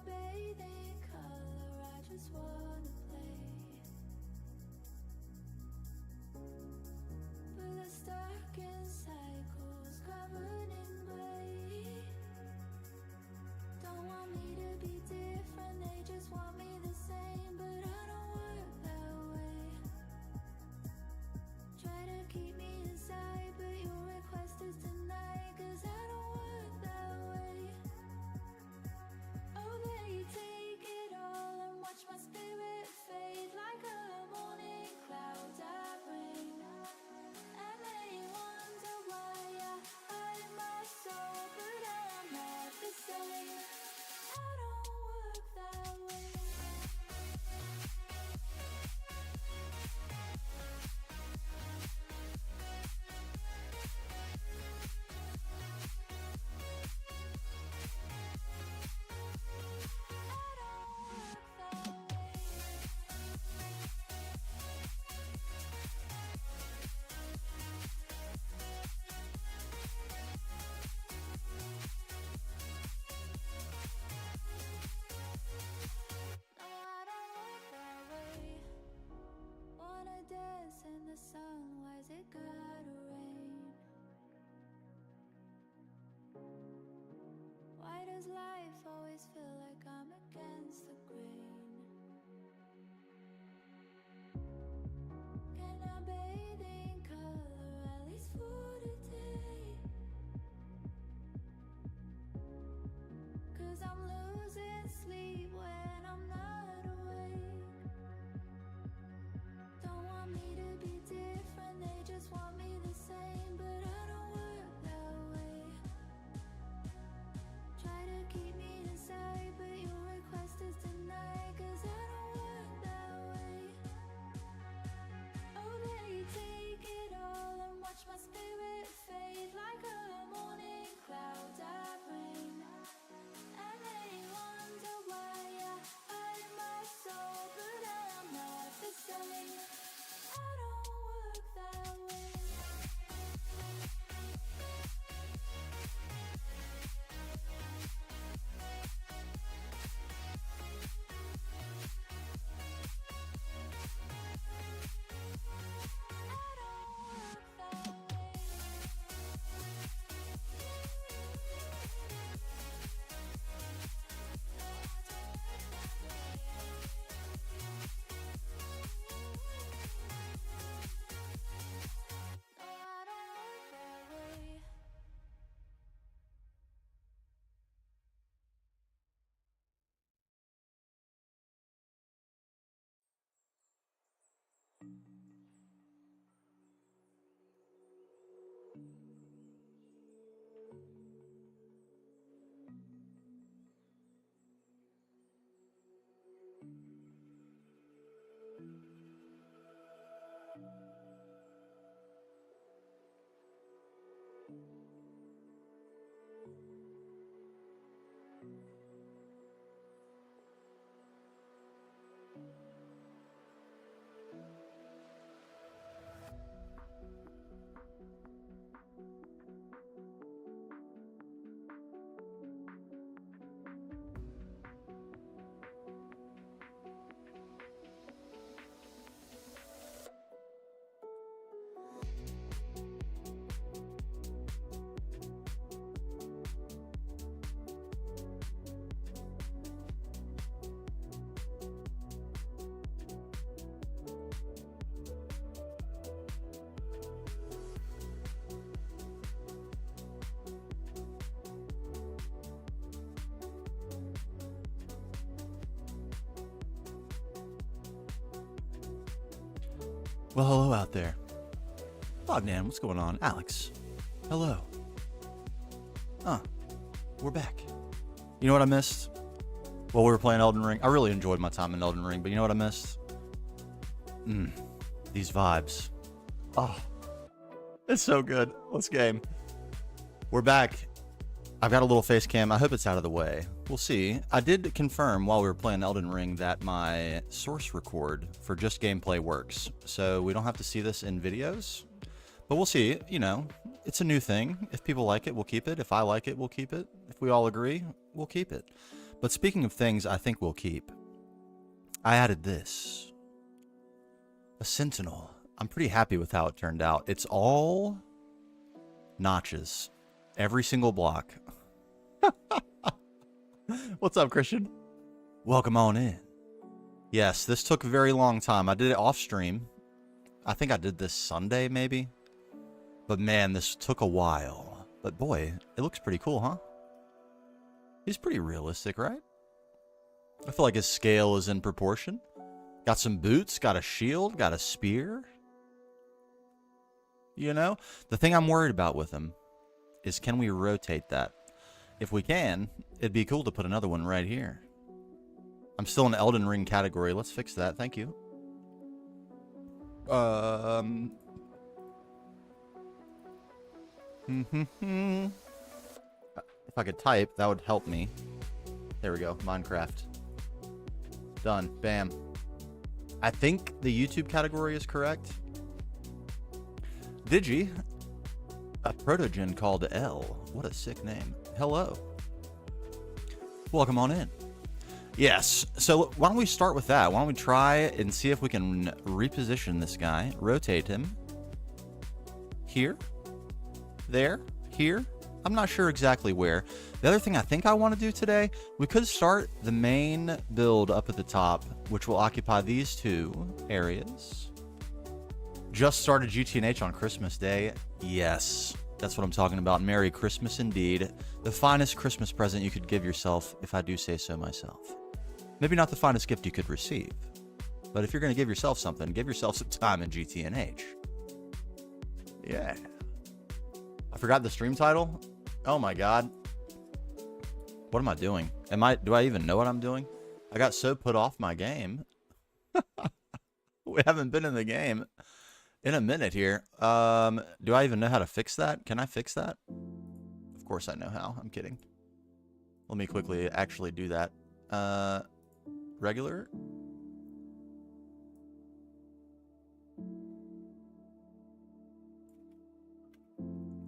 bathe in color, I just wanna play. But the stuck in cycles covered in gray. Don't want me to be different, they just want me the same. But I don't work that way. Try to keep me inside, but your request is denied. Cause I don't work that way. Oh, they take it all and watch my spirit fade like a morning cloud that rain. And they wonder why I hide my soul, but I'm not the same. I don't work that way. Dance in the sun, why's it gotta rain? Why does life always feel like I'm against the grain? Can I bathe in color, at least for today? Cause I'm losing sleep when I'm not awake. Don't want me to be different, they just want me the same. But I don't work that way. Try to keep me inside, but your request is denied. Cause I don't work that way. Oh, they take it all and watch my spirit fade like a morning cloud that rain. And they wonder why I hide my soul, but I'm not the same. I don't work that way. Well, hello out there. Bogdan, what's going on? Alex, hello. We're back. You know what I missed? While we were playing Elden Ring, I really enjoyed my time in Elden Ring, but you know what I missed? These vibes. Oh, it's so good. Let's game. We're back. I've got a little face cam. I hope it's out of the way. We'll see. I did confirm while we were playing Elden Ring that my source record for just gameplay works. So we don't have to see this in videos. But we'll see. You know, it's a new thing. If people like it, we'll keep it. If I like it, we'll keep it. If we all agree, we'll keep it. But speaking of things I think we'll keep, I added this. A sentinel. I'm pretty happy with how it turned out. It's all notches. Every single block. What's up, Christian? Welcome on in. Yes, this took a very long time. I did it off stream. I think I did this Sunday, maybe. But man, this took a while. But boy, it looks pretty cool, huh? He's pretty realistic, right? I feel like his scale is in proportion. Got some boots, got a shield, got a spear. You know? The thing I'm worried about with him is, can we rotate that? If we can, it'd be cool to put another one right here. I'm still in the Elden Ring category. Let's fix that. Thank you. If I could type, that would help me. There we go. Minecraft. Done. Bam. I think the YouTube category is correct. Digi. A protogen called L. What a sick name. Hello. Welcome on in. Yes. So why don't we start with that? Why don't we try and see if we can reposition this guy, rotate him. Here. There. Here. I'm not sure exactly where. The other thing I think I want to do today, we could start the main build up at the top, which will occupy these two areas. Just started GTNH on Christmas Day. Yes, that's what I'm talking about. Merry Christmas indeed. The finest Christmas present you could give yourself, if I do say so myself. Maybe not the finest gift you could receive, but if you're going to give yourself something, give yourself some time in GTNH. Yeah. I forgot the stream title. Oh my god. What am I doing? Do I even know what I'm doing? I got so put off my game. We haven't been in the game in a minute here. Do I even know how to fix that? Can I fix that? Of course I know how. I'm kidding. Let me quickly actually do that. Regular?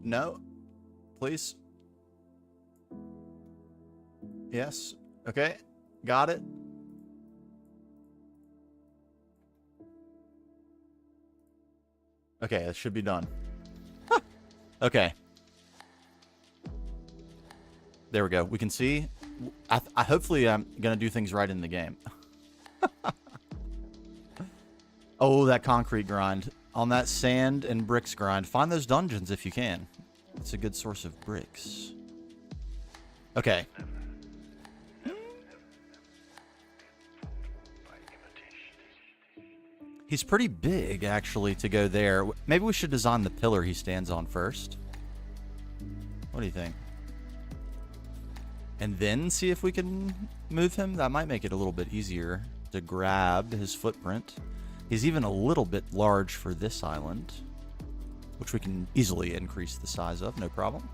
No. Please. Yes. Okay. Got it. Okay, that should be done. Okay. There we go. We can see. Hopefully I'm going to do things right in the game. Oh, that concrete grind. On that sand and bricks grind. Find those dungeons if you can. It's a good source of bricks. Okay. He's pretty big, actually, to go there. Maybe we should design the pillar he stands on first. What do you think? And then see if we can move him? That might make it a little bit easier to grab his footprint. He's even a little bit large for this island, which we can easily increase the size of, no problem.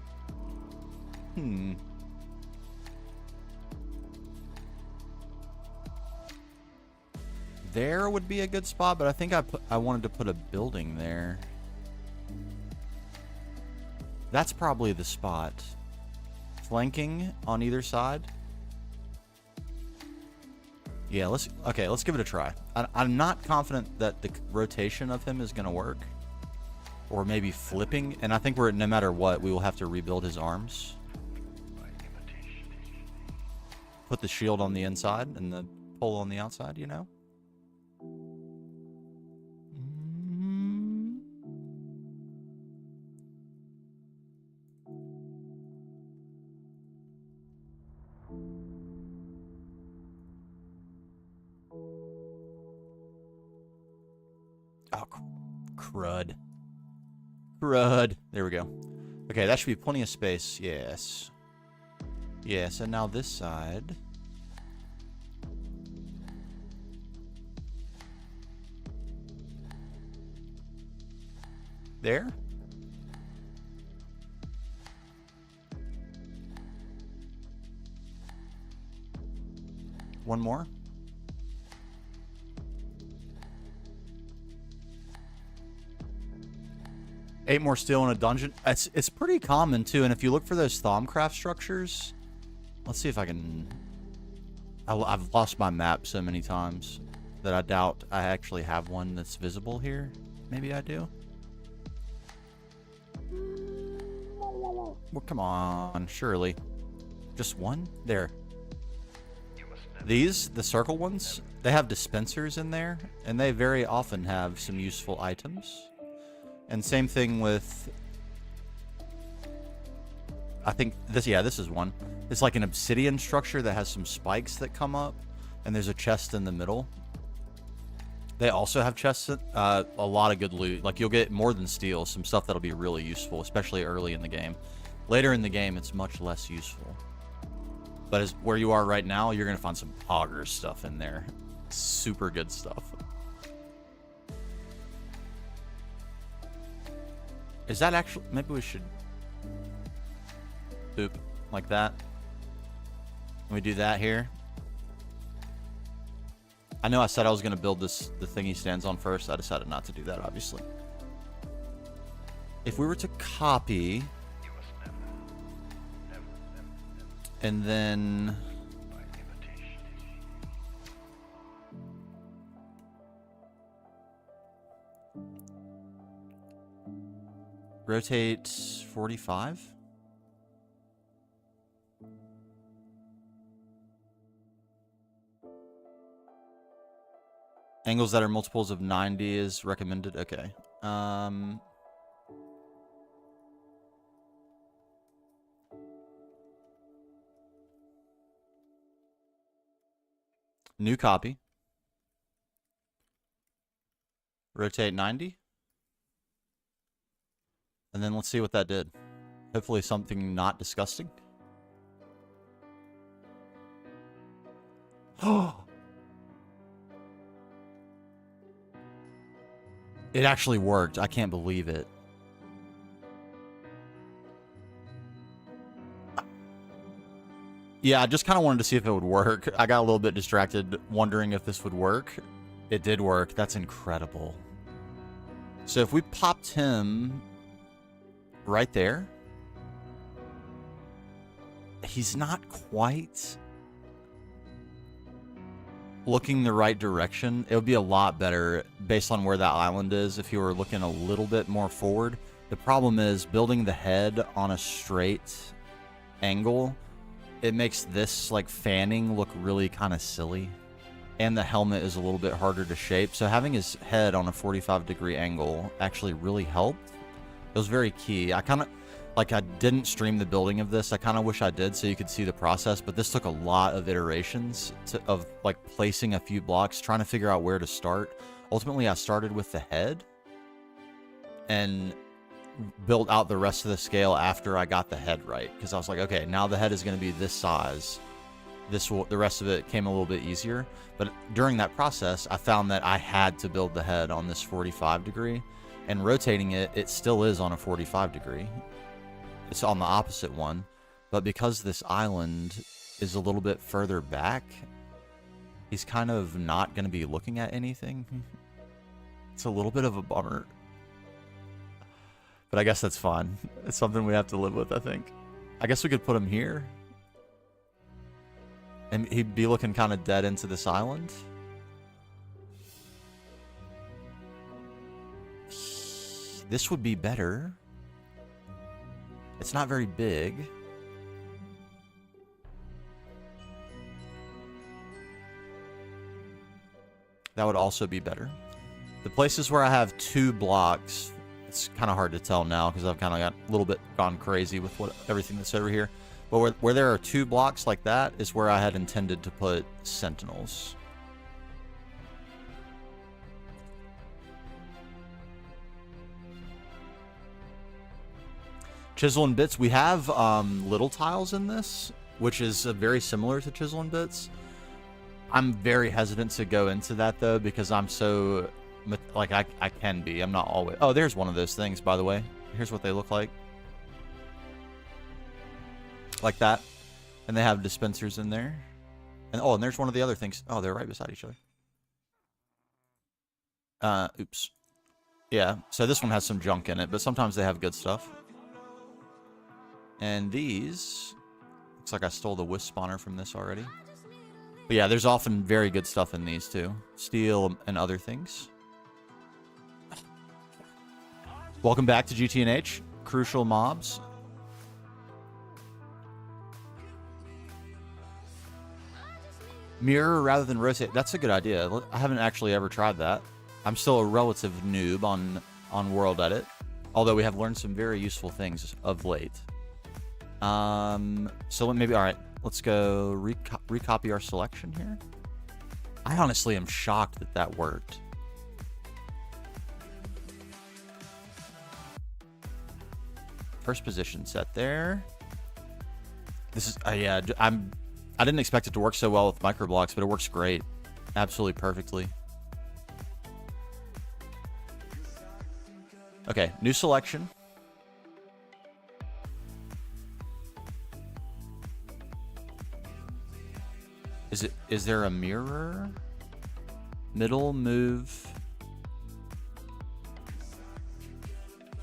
There would be a good spot, but I think I wanted to put a building there. That's probably the spot. Flanking on either side. Yeah, let's give it a try. I'm not confident that the rotation of him is going to work. Or maybe flipping. And I think no matter what, we will have to rebuild his arms. Put the shield on the inside and the pole on the outside, you know? Oh, crud. Crud. There we go. Okay, that should be plenty of space. Yes. Yes, and now this side. There. One more. Eight more steel in a dungeon. It's pretty common too, and if you look for those Thaumcraft structures, let's see if I can I've lost my map so many times that I doubt I actually have one that's visible here. Maybe I do. Well, come on, surely. Just one? There. These, the circle ones, they have dispensers in there, and they very often have some useful items. And same thing with... I think this, yeah, this is one. It's like an obsidian structure that has some spikes that come up, and there's a chest in the middle. They also have chests, a lot of good loot. Like, you'll get more than steel, some stuff that'll be really useful, especially early in the game. Later in the game, it's much less useful. But as where you are right now, you're going to find some augers stuff in there. Super good stuff. Is that actually... Maybe we should... Boop. Like that. Can we do that here? I know I said I was going to build this, the thing he stands on first. I decided not to do that, obviously. If we were to copy... And then... Rotate 45? Angles that are multiples of 90 is recommended. Okay. New copy. Rotate 90. And then let's see what that did. Hopefully something not disgusting. Oh! It actually worked. I can't believe it. Yeah, I just kind of wanted to see if it would work. I got a little bit distracted wondering if this would work. It did work. That's incredible. So if we popped him right there, he's not quite looking the right direction. It would be a lot better based on where that island is if you were looking a little bit more forward. The problem is building the head on a straight angle. It makes this like fanning look really kind of silly, and the helmet is a little bit harder to shape. So having his head on a 45-degree angle actually really helped. It was very key. I kind of like, I didn't stream the building of this. I kind of wish I did so you could see the process, but this took a lot of iterations of like placing a few blocks, trying to figure out where to start. Ultimately, I started with the head and built out the rest of the scale after I got the head right, because I was like, okay, now the head is going to be this size. The rest of it came a little bit easier. But during that process, I found that I had to build the head on this 45 degree, and rotating it, it still is on a 45 degree. It's on the opposite one, but because this island is a little bit further back, he's kind of not going to be looking at anything. It's a little bit of a bummer. But I guess that's fine. It's something we have to live with, I think. I guess we could put him here. And he'd be looking kind of dead into this island. This would be better. It's not very big. That would also be better. The places where I have 2 blocks, it's kind of hard to tell now because I've kind of got a little bit gone crazy with everything that's over here. But where there are 2 blocks like that is where I had intended to put sentinels. Chisel and Bits, we have little tiles in this, which is very similar to Chisel and Bits. I'm very hesitant to go into that though, because I'm so, like, I can be. I'm not always. Oh, there's one of those things, by the way. Here's what they look like. Like that. And they have dispensers in there. And oh, and there's one of the other things. Oh, they're right beside each other. Oops. Yeah, so this one has some junk in it, but sometimes they have good stuff. And these, looks like I stole the wisp spawner from this already. But yeah, there's often very good stuff in these too. Steel and other things. Welcome back to GTNH. Crucial mobs. Mirror rather than rotate. That's a good idea. I haven't actually ever tried that. I'm still a relative noob on World Edit. Although we have learned some very useful things of late. So maybe, all right, let's go recopy our selection here. I honestly am shocked that that worked. First position set there. This is, yeah, I didn't expect it to work so well with microblocks, but it works great. Absolutely perfectly. Okay, new selection. Is there a mirror? Middle move.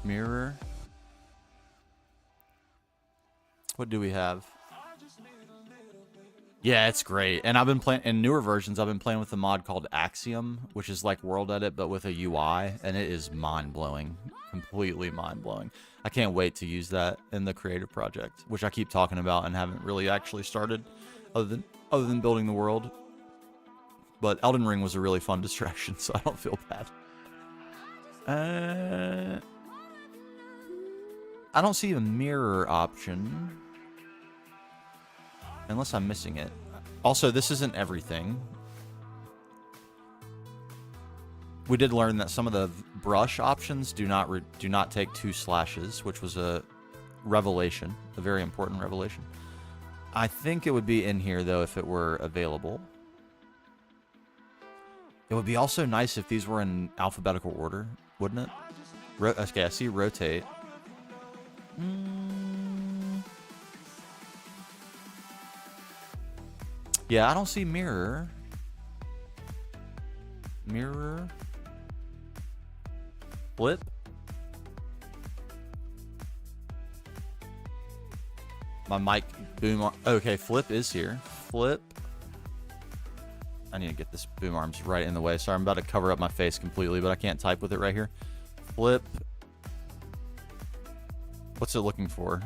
Mirror. What do we have? Yeah, it's great. And I've been playing in newer versions. I've been playing with a mod called Axiom, which is like World Edit but with a UI, and it is mind-blowing. Completely mind-blowing. I can't wait to use that in the creative project, which I keep talking about and haven't really actually started other than building the world. But Elden Ring was a really fun distraction, so I don't feel bad. I don't see a mirror option. Unless I'm missing it. Also, this isn't everything. We did learn that some of the brush options do not take 2 slashes, which was a revelation, a very important revelation. I think it would be in here though if it were available. It would be also nice if these were in alphabetical order, wouldn't it? Okay, I see rotate. Yeah, I don't see mirror. Mirror. Flip. My mic boom. Okay, flip is here. Flip. I need to get this boom arms right in the way. Sorry, I'm about to cover up my face completely, but I can't type with it right here. Flip. What's it looking for?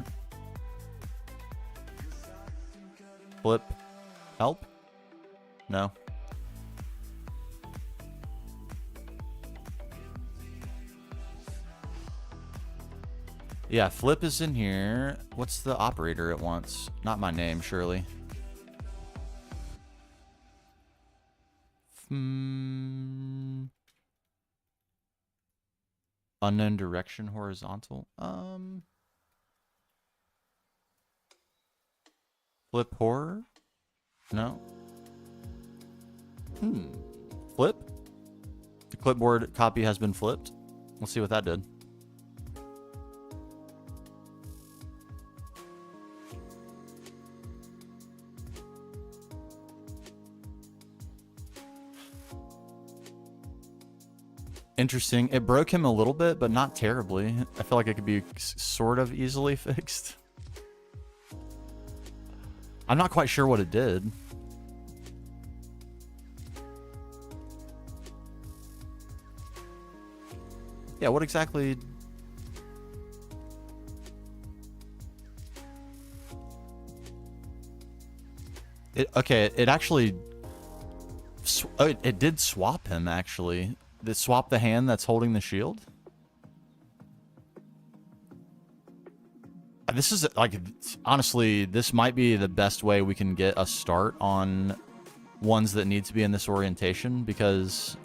Flip. Help? No. Yeah, flip is in here. What's the operator it wants? Not my name, surely. Unknown direction, horizontal. Flip horror? No. Flip? The clipboard copy has been flipped. Let's see what that did. Interesting. It broke him a little bit, but not terribly. I feel like it could be sort of easily fixed. I'm not quite sure what it did. Yeah, what exactly? It actually... it did swap him, actually. Did it swap the hand that's holding the shield? This is, like, honestly, this might be the best way we can get a start on ones that need to be in this orientation, because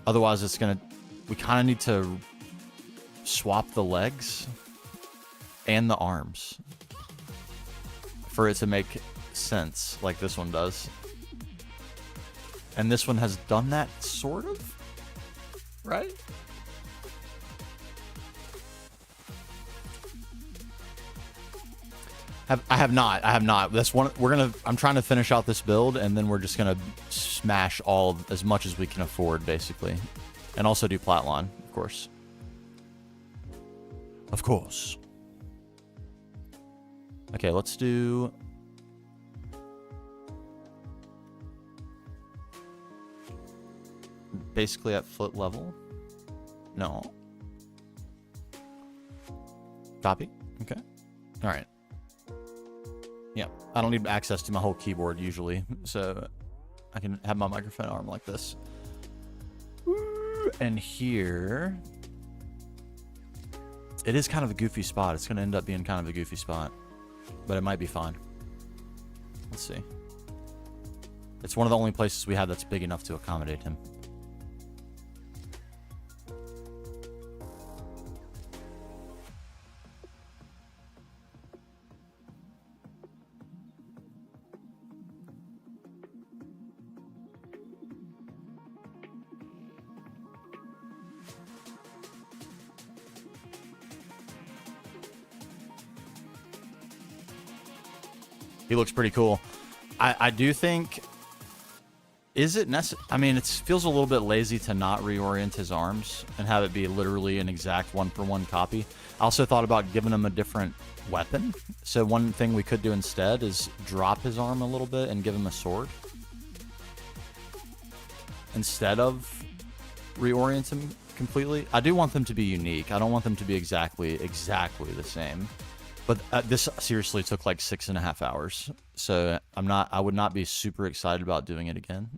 otherwise it's gonna... We kind of need to swap the legs and the arms for it to make sense, like this one does. And this one has done that, sort of? Right? I have not. That's one. I'm trying to finish out this build, and then we're just gonna smash as much as we can afford, basically, and also do Platline, of course. Of course. Okay, let's do. basically at foot level. No. Copy. Okay. All right. Yeah, I don't need access to my whole keyboard usually, so I can have my microphone arm like this. And here, it is kind of a goofy spot. It's going to end up being kind of a goofy spot, but it might be fine. Let's see. It's one of the only places we have that's big enough to accommodate him. He looks pretty cool. I do think, is it necessary? I mean, it feels a little bit lazy to not reorient his arms and have it be literally an exact one-for-one copy. I also thought about giving him a different weapon. So one thing we could do instead is drop his arm a little bit and give him a sword, instead of reorient him completely. I do want them to be unique. I don't want them to be exactly the same. But this seriously took like 6.5 hours, so I would not be super excited about doing it again.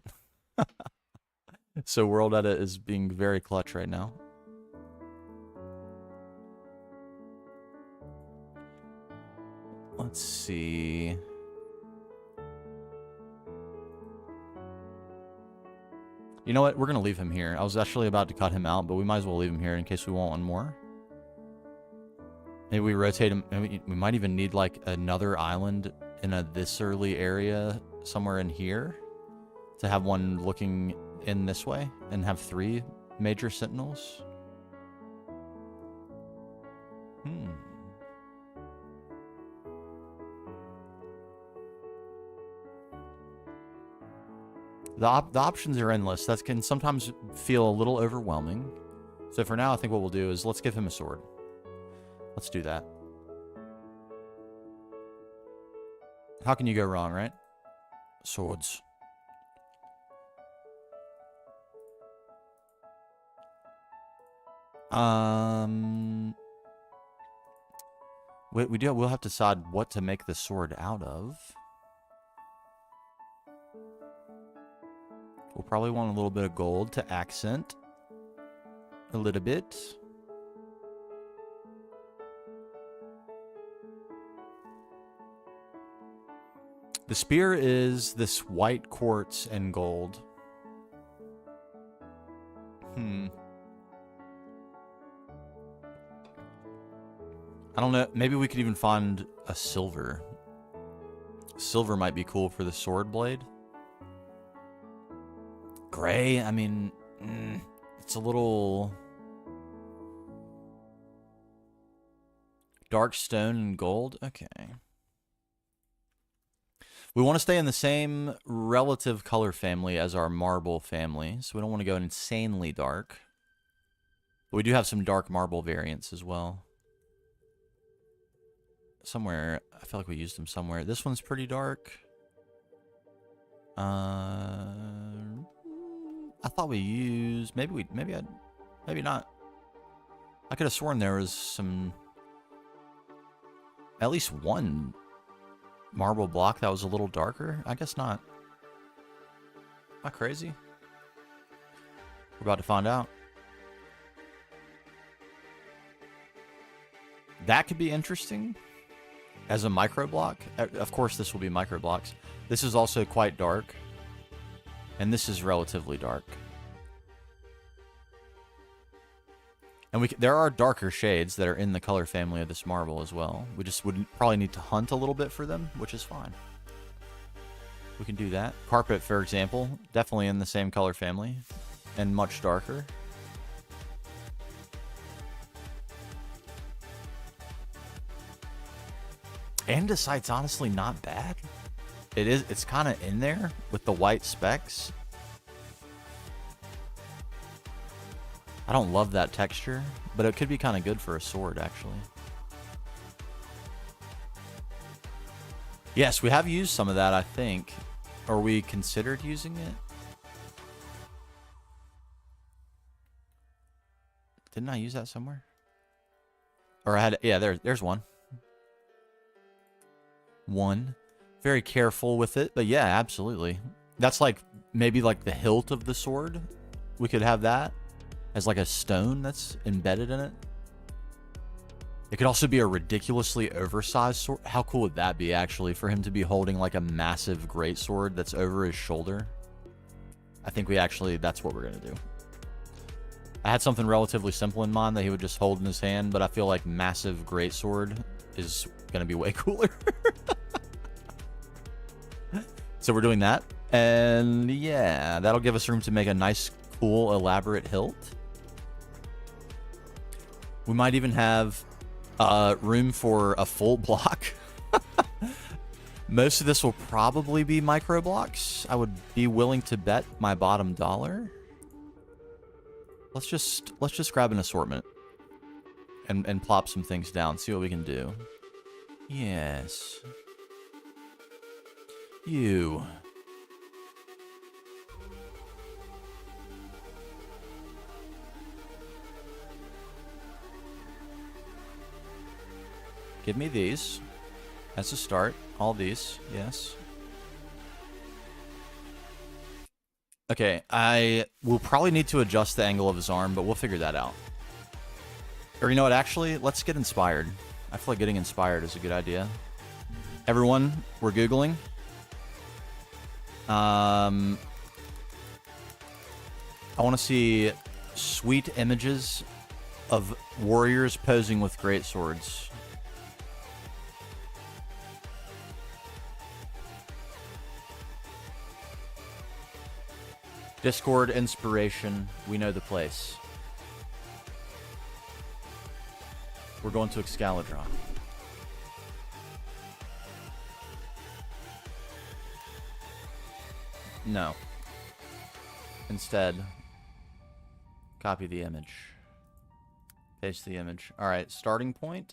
So World Edit is being very clutch right now. Let's see. You know what? We're gonna leave him here. I was actually about to cut him out, but we might as well leave him here in case we want one more. Maybe we rotate him. Maybe we might even need like another island in this early area somewhere in here to have one looking in this way and have 3 major sentinels. The options are endless. That can sometimes feel a little overwhelming. So for now, I think what we'll do is let's give him a sword. Let's do that. How can you go wrong, right? Swords. We'll have to decide what to make the sword out of. We'll probably want a little bit of gold to accent a little bit. The spear is this white quartz and gold. I don't know. Maybe we could even find a silver. Silver might be cool for the sword blade. Gray, I mean, it's a little... Dark stone and gold? Okay. We want to stay in the same relative color family as our marble family, so we don't want to go insanely dark. But we do have some dark marble variants as well. Somewhere, I feel like we used them somewhere. This one's pretty dark. I thought we used, maybe not. I could have sworn there was some, at least one marble block that was a little darker. I guess not. Am I crazy? We're about to find out. That could be interesting as a micro block. Of course, this will be micro blocks. This is also quite dark, and this is relatively dark. And there are darker shades that are in the color family of this marble as well. We just would probably need to hunt a little bit for them, which is fine. We can do that. Carpet, for example, definitely in the same color family and much darker. Andesite's honestly not bad. It's kind of in there with the white specks. I don't love that texture, but it could be kind of good for a sword, actually. Yes, we have used some of that, I think. Or we considered using it. Didn't I use that somewhere? Or I had, yeah, there's one. One. Very careful with it, but yeah, absolutely. That's like, maybe like the hilt of the sword. We could have that as like a stone that's embedded in it. It could also be a ridiculously oversized sword. How cool would that be, actually, for him to be holding like a massive greatsword that's over his shoulder? I think that's what we're going to do. I had something relatively simple in mind that he would just hold in his hand, but I feel like massive greatsword is going to be way cooler. So we're doing that. And yeah, that'll give us room to make a nice, cool, elaborate hilt. We might even have room for a full block. Most of this will probably be micro blocks. I would be willing to bet my bottom dollar. Let's just grab an assortment and plop some things down. See what we can do. Yes. You. Give me these. That's a start. All these. Yes. Okay, I will probably need to adjust the angle of his arm, but we'll figure that out. Or you know what, actually, let's get inspired. I feel like getting inspired is a good idea. Everyone, we're Googling. I want to see sweet images of warriors posing with great swords. Discord inspiration, we know the place. We're going to Excalibur. No. Instead, copy the image. Paste the image. Alright, starting point.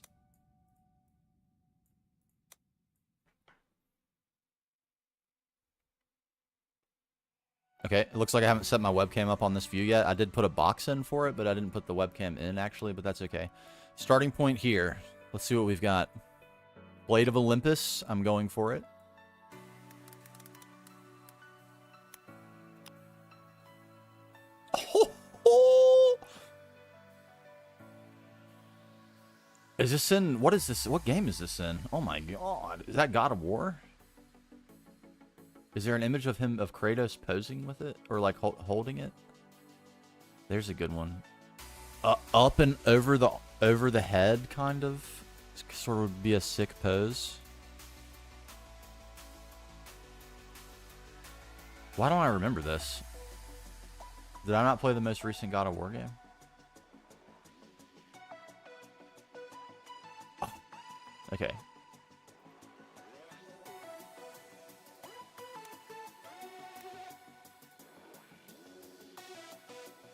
Okay, it looks like I haven't set my webcam up on this view yet. I did put a box in for it, but I didn't put the webcam in, actually, but that's okay. Starting point here. Let's see what we've got. Blade of Olympus. I'm going for it. Oh. Is this in... What is this? What game is this in? Oh my god. Is that God of War? Is there an image of him, of Kratos posing with it? Or like holding it? There's a good one. Up and over the head, kind of. Sort of would be a sick pose. Why don't I remember this? Did I not play the most recent God of War game? Oh. Okay.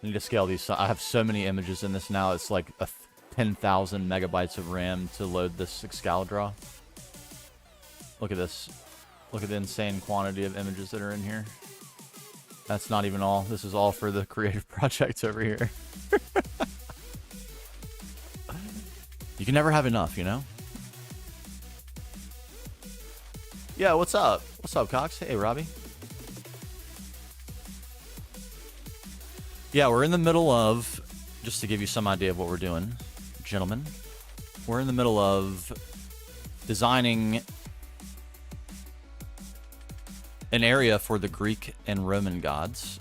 I need to scale these. I have so many images in this now. It's like 10,000 megabytes of RAM to load this Excalibur. Look at this. Look at the insane quantity of images that are in here. That's not even all. This is all for the creative projects over here. You can never have enough, you know? Yeah, what's up? What's up, Cox? Hey, Robbie. Yeah, we're in the middle of, just to give you some idea of what we're doing, gentlemen, we're in the middle of designing an area for the Greek and Roman gods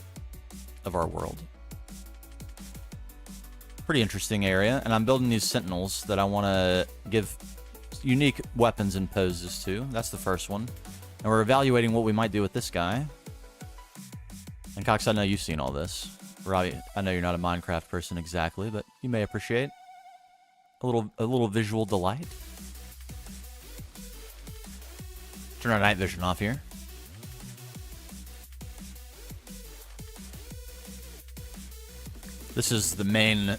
of our world. Pretty interesting area, and I'm building these sentinels that I want to give unique weapons and poses to. That's the first one. And we're evaluating what we might do with this guy. And Cox, I know you've seen all this. Robbie, I know you're not a Minecraft person exactly, but you may appreciate a little visual delight. Turn our night vision off here. This is the main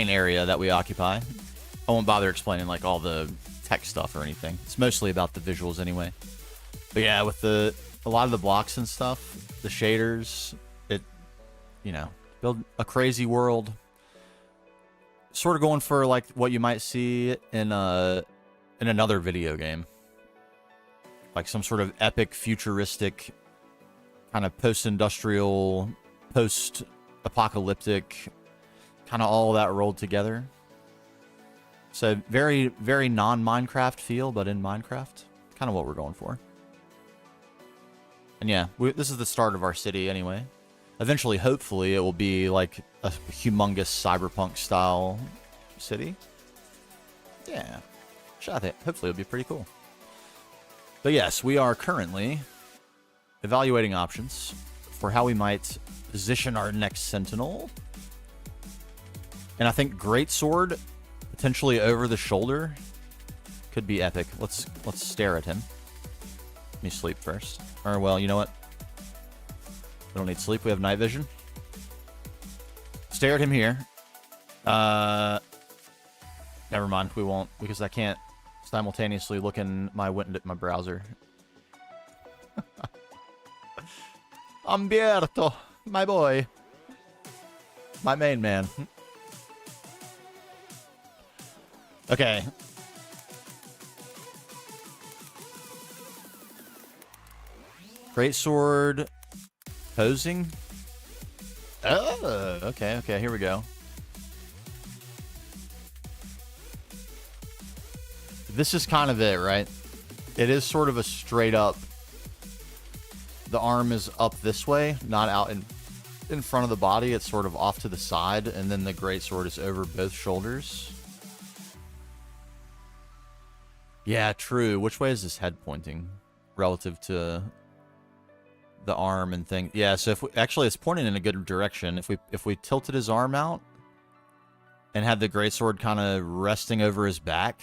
area that we occupy. I won't bother explaining like all the tech stuff or anything. It's mostly about the visuals anyway. But yeah, with a lot of the blocks and stuff, the shaders, you know, build a crazy world. sort of going for like what you might see in another video game, like some sort of epic, futuristic, kind of post-industrial, post-apocalyptic, kind of all that rolled together. So very, very non-Minecraft feel, but in Minecraft, kind of what we're going for. And yeah, this is the start of our city anyway. Eventually, hopefully, it will be like a humongous cyberpunk style city. Yeah, I think hopefully it'll be pretty cool. But yes, we are currently evaluating options for how we might position our next sentinel. And I think greatsword, potentially over the shoulder, could be epic. Let's stare at him. Let me sleep first. Or well, you know what? We don't need sleep. We have night vision. Stare at him here. Never mind. We won't, because I can't simultaneously look in my browser. Umberto, my boy. My main man. Okay. Greatsword posing. Oh, okay, here we go. This is kind of it, right? It is sort of a straight up. The arm is up this way, not out in front of the body. It's sort of off to the side, and then the greatsword is over both shoulders. Yeah, true. Which way is his head pointing relative to the arm and thing? Yeah, so if we, actually it's pointing in a good direction. If we tilted his arm out and had the greatsword kind of resting over his back,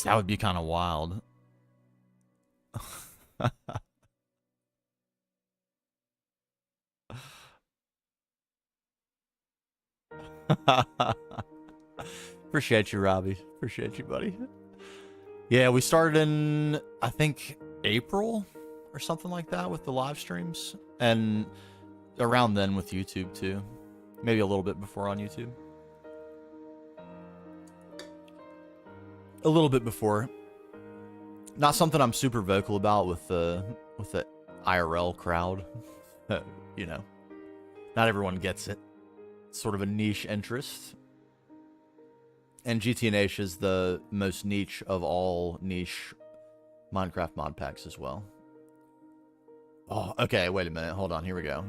that would be kind of wild. Appreciate you, Robbie. Appreciate you, buddy. Yeah, we started in, I think, April or something like that with the live streams. And around then with YouTube, too. Maybe a little bit before on YouTube. A little bit before. Not something I'm super vocal about with the IRL crowd. You know, not everyone gets it. It's sort of a niche interest. And GTNH is the most niche of all niche Minecraft mod packs as well. Oh, okay, wait a minute. Hold on, here we go.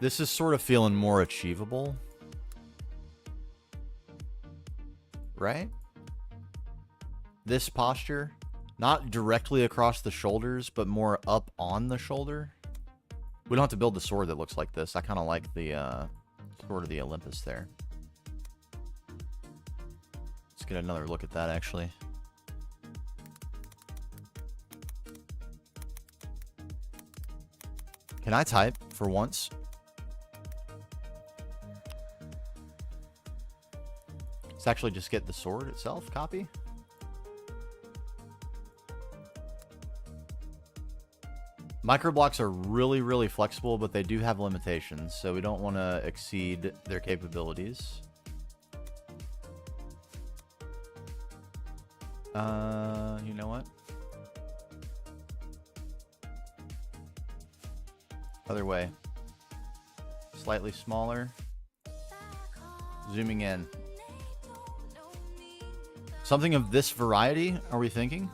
This is sort of feeling more achievable. Right? This posture, not directly across the shoulders, but more up on the shoulder. We don't have to build the sword that looks like this. I kind of like the sword of the Olympus there. Let's get another look at that, actually. Can I type for once? Let's actually just get the sword itself, copy. Microblocks are really, really flexible, but they do have limitations, so we don't want to exceed their capabilities. You know what? Other way. Slightly smaller. Zooming in. Something of this variety, are we thinking?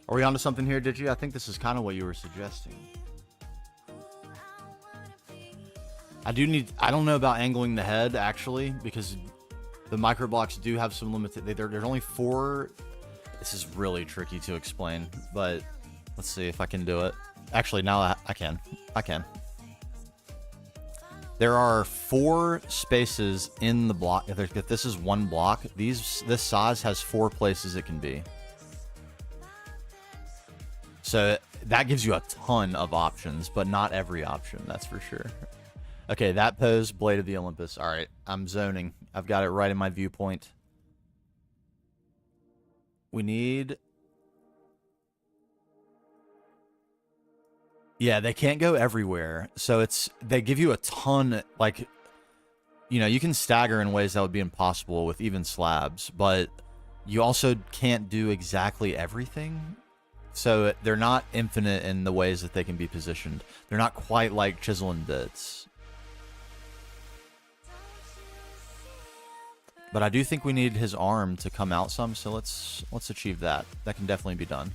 Are we onto something here, did you? I think this is kind of what you were suggesting. I don't know about angling the head, actually, because the microblocks do have some limited... There's only 4... This is really tricky to explain, but let's see if I can do it. Actually, now I can. There are 4 spaces in the block. If this is one block, this size has 4 places it can be. So that gives you a ton of options, but not every option, that's for sure. Okay, that pose, Blade of the Olympus. All right, I'm zoning. I've got it right in my viewpoint. We need... Yeah, they can't go everywhere. So they give you a ton, like, you know, you can stagger in ways that would be impossible with even slabs, but you also can't do exactly everything. So they're not infinite in the ways that they can be positioned. They're not quite like chisel and bits. But I do think we need his arm to come out some, so let's achieve that. That can definitely be done.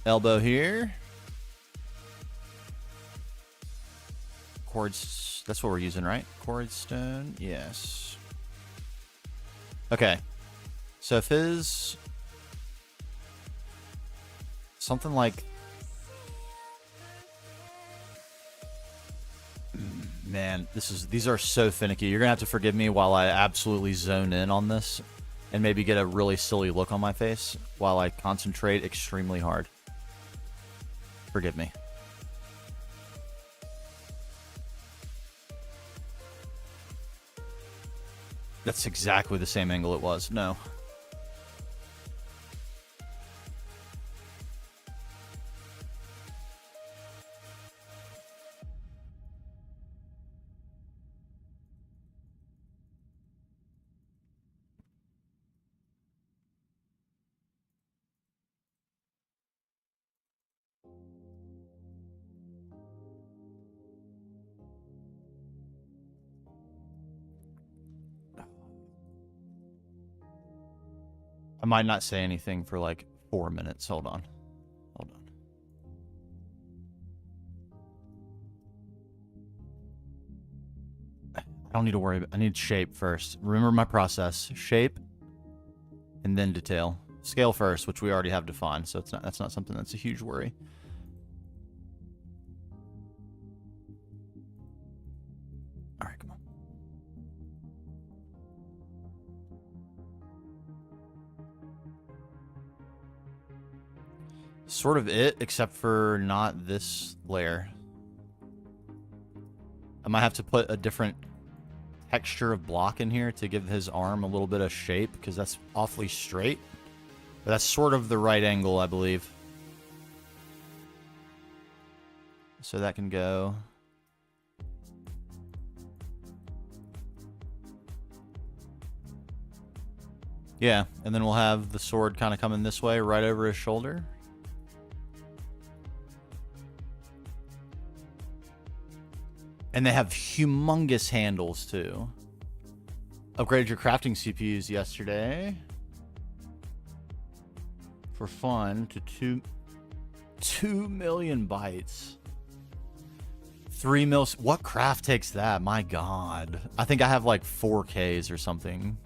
Elbow here. Quartz, that's what we're using, right? Quartz stone, yes. Okay. So if his... something like... Man, these are so finicky. You're gonna have to forgive me while I absolutely zone in on this and maybe get a really silly look on my face while I concentrate extremely hard. Forgive me. That's exactly the same angle it was. No. I might not say anything for like 4 minutes. Hold on. Hold on. I don't need to worry. I need shape first. Remember my process. Shape and then detail. Scale first, which we already have defined, so that's not something that's a huge worry. All right, come on. Sort of it, except for not this layer. I might have to put a different texture of block in here to give his arm a little bit of shape, because that's awfully straight. But that's sort of the right angle, I believe. So that can go. Yeah, and then we'll have the sword kind of coming this way, right over his shoulder. And they have humongous handles, too. Upgraded your crafting CPUs yesterday. For fun to 2 million bytes. 3 mils. What craft takes that? My God. I think I have like 4Ks or something.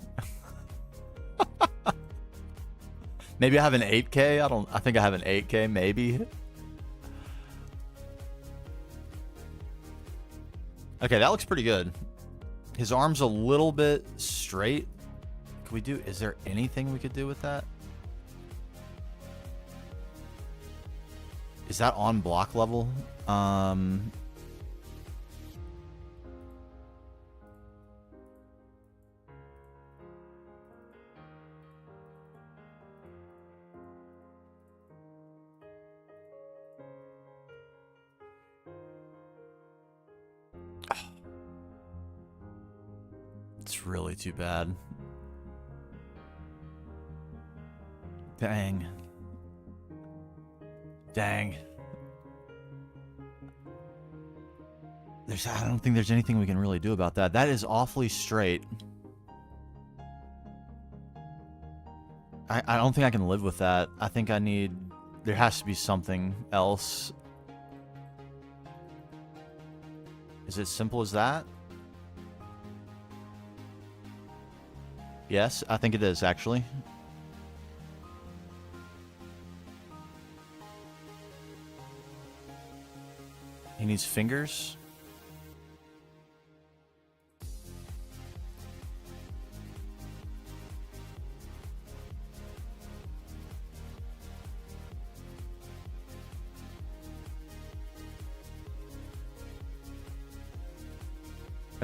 Maybe I have an 8K. I think I have an 8K, maybe. Okay, that looks pretty good. His arm's a little bit straight. Can we do... Is there anything we could do with that? Is that on block level? It's really too bad. Dang. Dang. I don't think there's anything we can really do about that. That is awfully straight. I don't think I can live with that. I think I need... There has to be something else. Is it as simple as that? Yes, I think it is, actually. He needs fingers.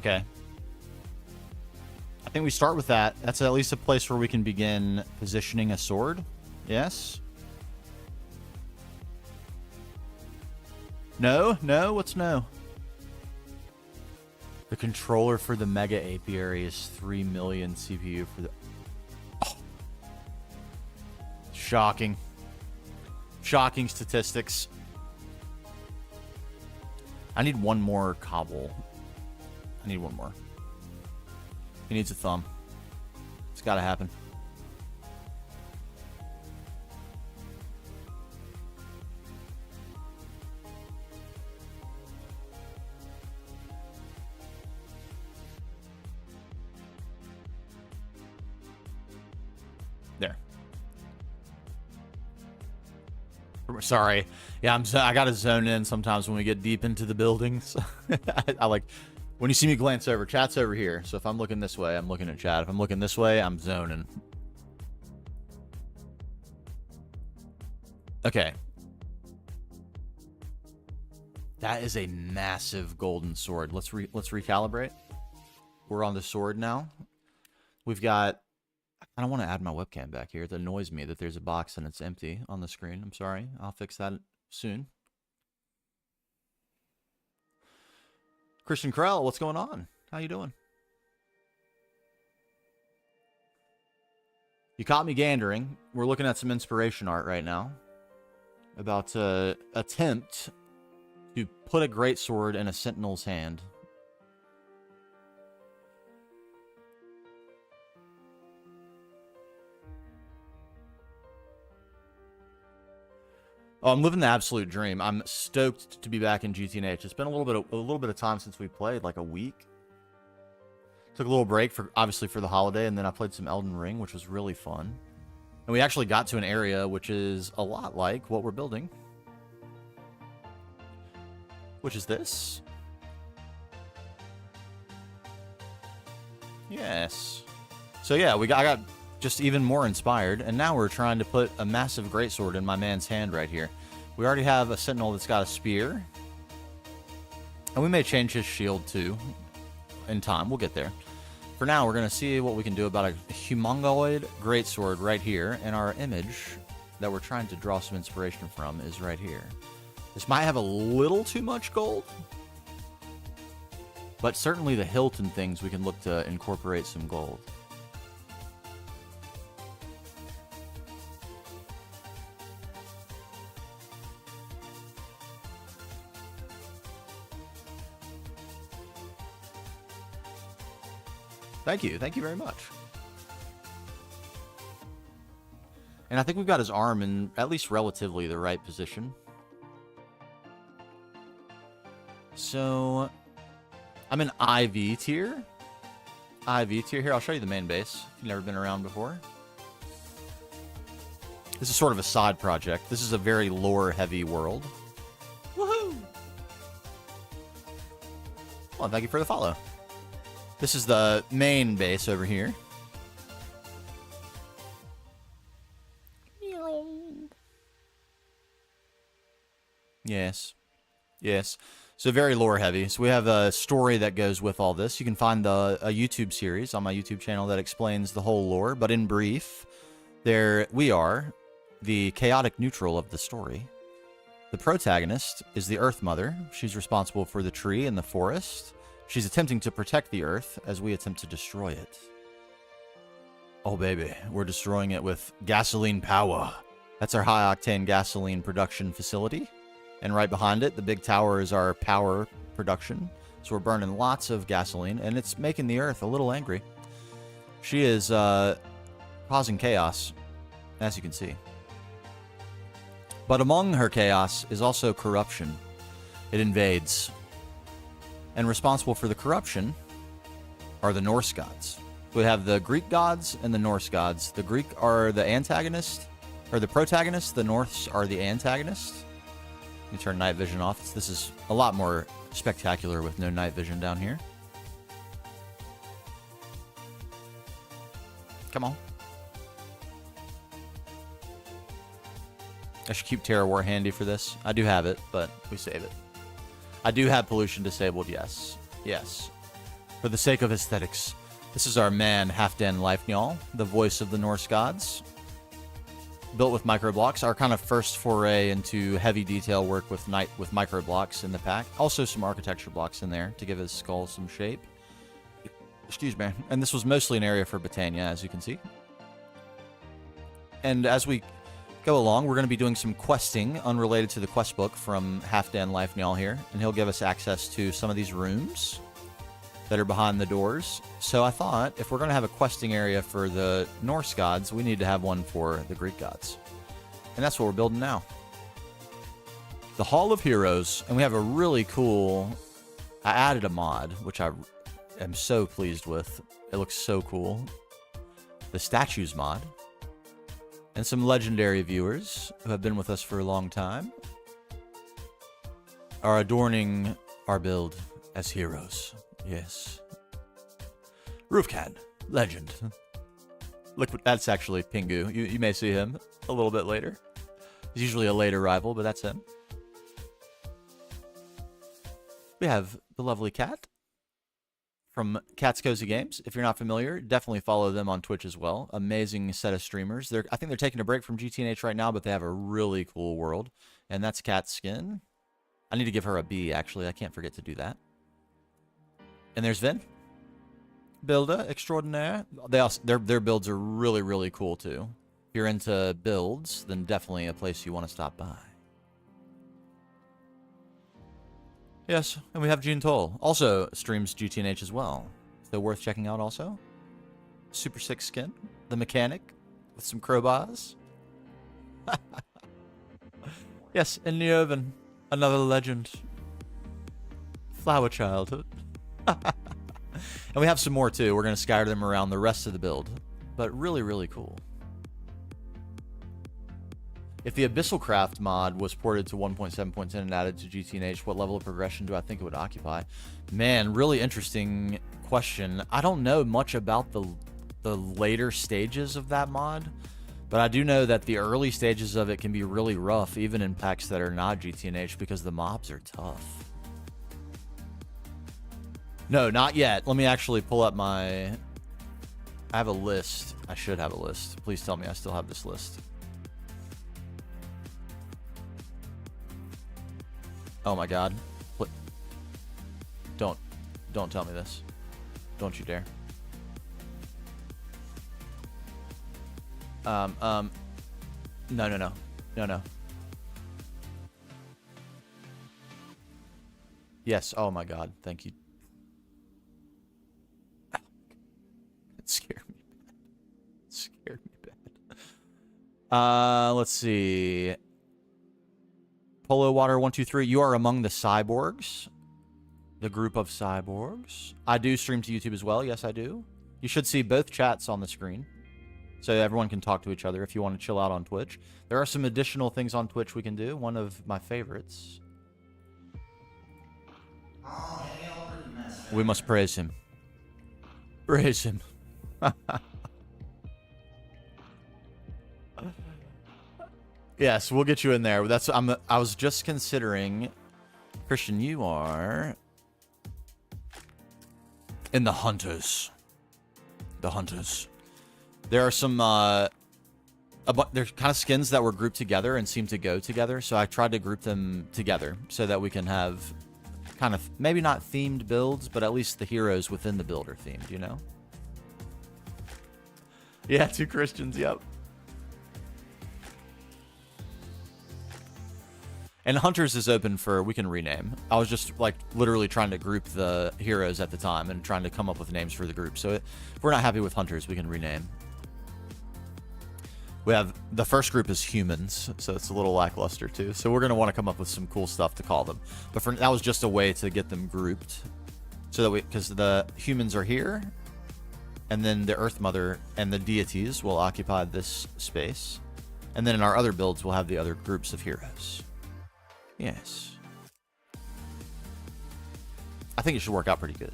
Okay. I think we start with that. That's at least a place where we can begin positioning a sword. Yes. No? No? What's no? The controller for the Mega Apiary is 3 million CPU for the... Oh. Shocking. Shocking statistics. I need one more cobble. I need one more. He needs a thumb. It's gotta happen. There. Sorry. Yeah, I gotta zone in sometimes when we get deep into the buildings. I like when you see me glance over. Chat's over here, so if I'm looking this way, I'm looking at chat. If I'm looking this way, I'm zoning. Okay. That is a massive golden sword. Let's recalibrate. We're on the sword now. We've got... I don't want to add my webcam back here. It annoys me that there's a box and it's empty on the screen. I'm sorry. I'll fix that soon. Christian Krell, what's going on? How you doing? You caught me gandering. We're looking at some inspiration art right now about to attempt to put a greatsword in a sentinel's hand. Oh, I'm living the absolute dream. I'm stoked to be back in GTNH. It's been a little bit of time since we played, like a week. Took a little break for obviously for the holiday, and then I played some Elden Ring, which was really fun. And we actually got to an area which is a lot like what we're building, which is this. Yes. So yeah, I got just even more inspired, and now we're trying to put a massive greatsword in my man's hand right here. We already have a sentinel that's got a spear, and we may change his shield too in time. We'll get there. For now, we're going to see what we can do about a humongoid greatsword right here, and our image that we're trying to draw some inspiration from is right here. This might have a little too much gold, but certainly the hilt and things we can look to incorporate some gold. Thank you. Thank you very much. And I think we've got his arm in at least relatively the right position. So I'm in IV tier. IV tier here. I'll show you the main base if you've never been around before. This is sort of a side project. This is a very lore-heavy world. Woohoo! Well, thank you for the follow. This is the main base over here. Yes. Yes. So very lore heavy. So we have a story that goes with all this. You can find a YouTube series on my YouTube channel that explains the whole lore. But in brief, there we are, the chaotic neutral of the story. The protagonist is the Earth Mother. She's responsible for the tree and the forest. She's attempting to protect the Earth as we attempt to destroy it. Oh, baby. We're destroying it with gasoline power. That's our high-octane gasoline production facility. And right behind it, the big tower is our power production. So we're burning lots of gasoline, and it's making the Earth a little angry. She is causing chaos, as you can see. But among her chaos is also corruption. It invades. And responsible for the corruption are the Norse gods. We have the Greek gods and the Norse gods. The Greek are the antagonist, or the protagonist. The Norse are the antagonist. Let me turn night vision off. This is a lot more spectacular with no night vision down here. Come on. I should keep Terra War handy for this. I do have it, but we save it. I do have pollution disabled, yes. Yes. For the sake of aesthetics, this is our man Halfdan Leifnjall, the voice of the Norse gods. Built with microblocks, our kind of first foray into heavy detail work with microblocks in the pack. Also some architecture blocks in there to give his skull some shape. Excuse me. And this was mostly an area for Britannia, as you can see. And as we go along, we're going to be doing some questing unrelated to the quest book from Halfdan Leifnjall here. And he'll give us access to some of these rooms that are behind the doors. So I thought, if we're going to have a questing area for the Norse gods, we need to have one for the Greek gods. And that's what we're building now. The Hall of Heroes. And we have a really cool... I added a mod, which I am so pleased with. It looks so cool. The Statues mod. And some legendary viewers who have been with us for a long time are adorning our build as heroes. Yes. Roofcat, legend. Look, that's actually Pingu. You may see him a little bit later. He's usually a late arrival, but that's him. We have the lovely Cat from Cat's Cozy Games. If you're not familiar, definitely follow them on Twitch as well. Amazing set of streamers. I think they're taking a break from GTNH right now, but they have a really cool world. And that's Cat's skin. I need to give her a B, actually. I can't forget to do that. And there's Vin. Builder extraordinaire. Their builds are really, really cool, too. If you're into builds, then definitely a place you want to stop by. Yes, and we have Gene Toll. Also streams GTNH as well. So worth checking out also. Super sick skin. The mechanic with some crowbars. Yes, and Neoven. Another legend. Flower childhood. And we have some more too. We're going to scatter them around the rest of the build. But really, really cool. If the Abyssal Craft mod was ported to 1.7.10 and added to GTNH, what level of progression do I think it would occupy? Man, really interesting question. I don't know much about the later stages of that mod, but I do know that the early stages of it can be really rough, even in packs that are not GTNH, because the mobs are tough. No, not yet. Let me actually pull up my... I have a list. I should have a list. Please tell me I still have this list. Oh my god. What? Don't tell me this. Don't you dare. No. Yes, oh my god, thank you. It scared me bad. It scared me bad. Let's see. Polo Water 123, you are among the cyborgs. The group of cyborgs. I do stream to YouTube as well. Yes, I do. You should see both chats on the screen, so everyone can talk to each other if you want to chill out on Twitch. There are some additional things on Twitch we can do. One of my favorites. We must praise him. Praise him. Yes, we'll get you in there. I was just considering, Christian, you are in the Hunters. The Hunters. There are some there's kind of skins that were grouped together and seem to go together, so I tried to group them together so that we can have kind of maybe not themed builds, but at least the heroes within the build are themed, you know? Yeah, 2 Christians, yep. And Hunters is open for, we can rename. I was just like literally trying to group the heroes at the time and trying to come up with names for the group. So if we're not happy with Hunters, we can rename. We have, the first group is humans, so it's a little lackluster too. So we're going to want to come up with some cool stuff to call them. But that was just a way to get them grouped. So that because the humans are here, and then the Earth Mother and the deities will occupy this space. And then in our other builds, we'll have the other groups of heroes. Yes. I think it should work out pretty good.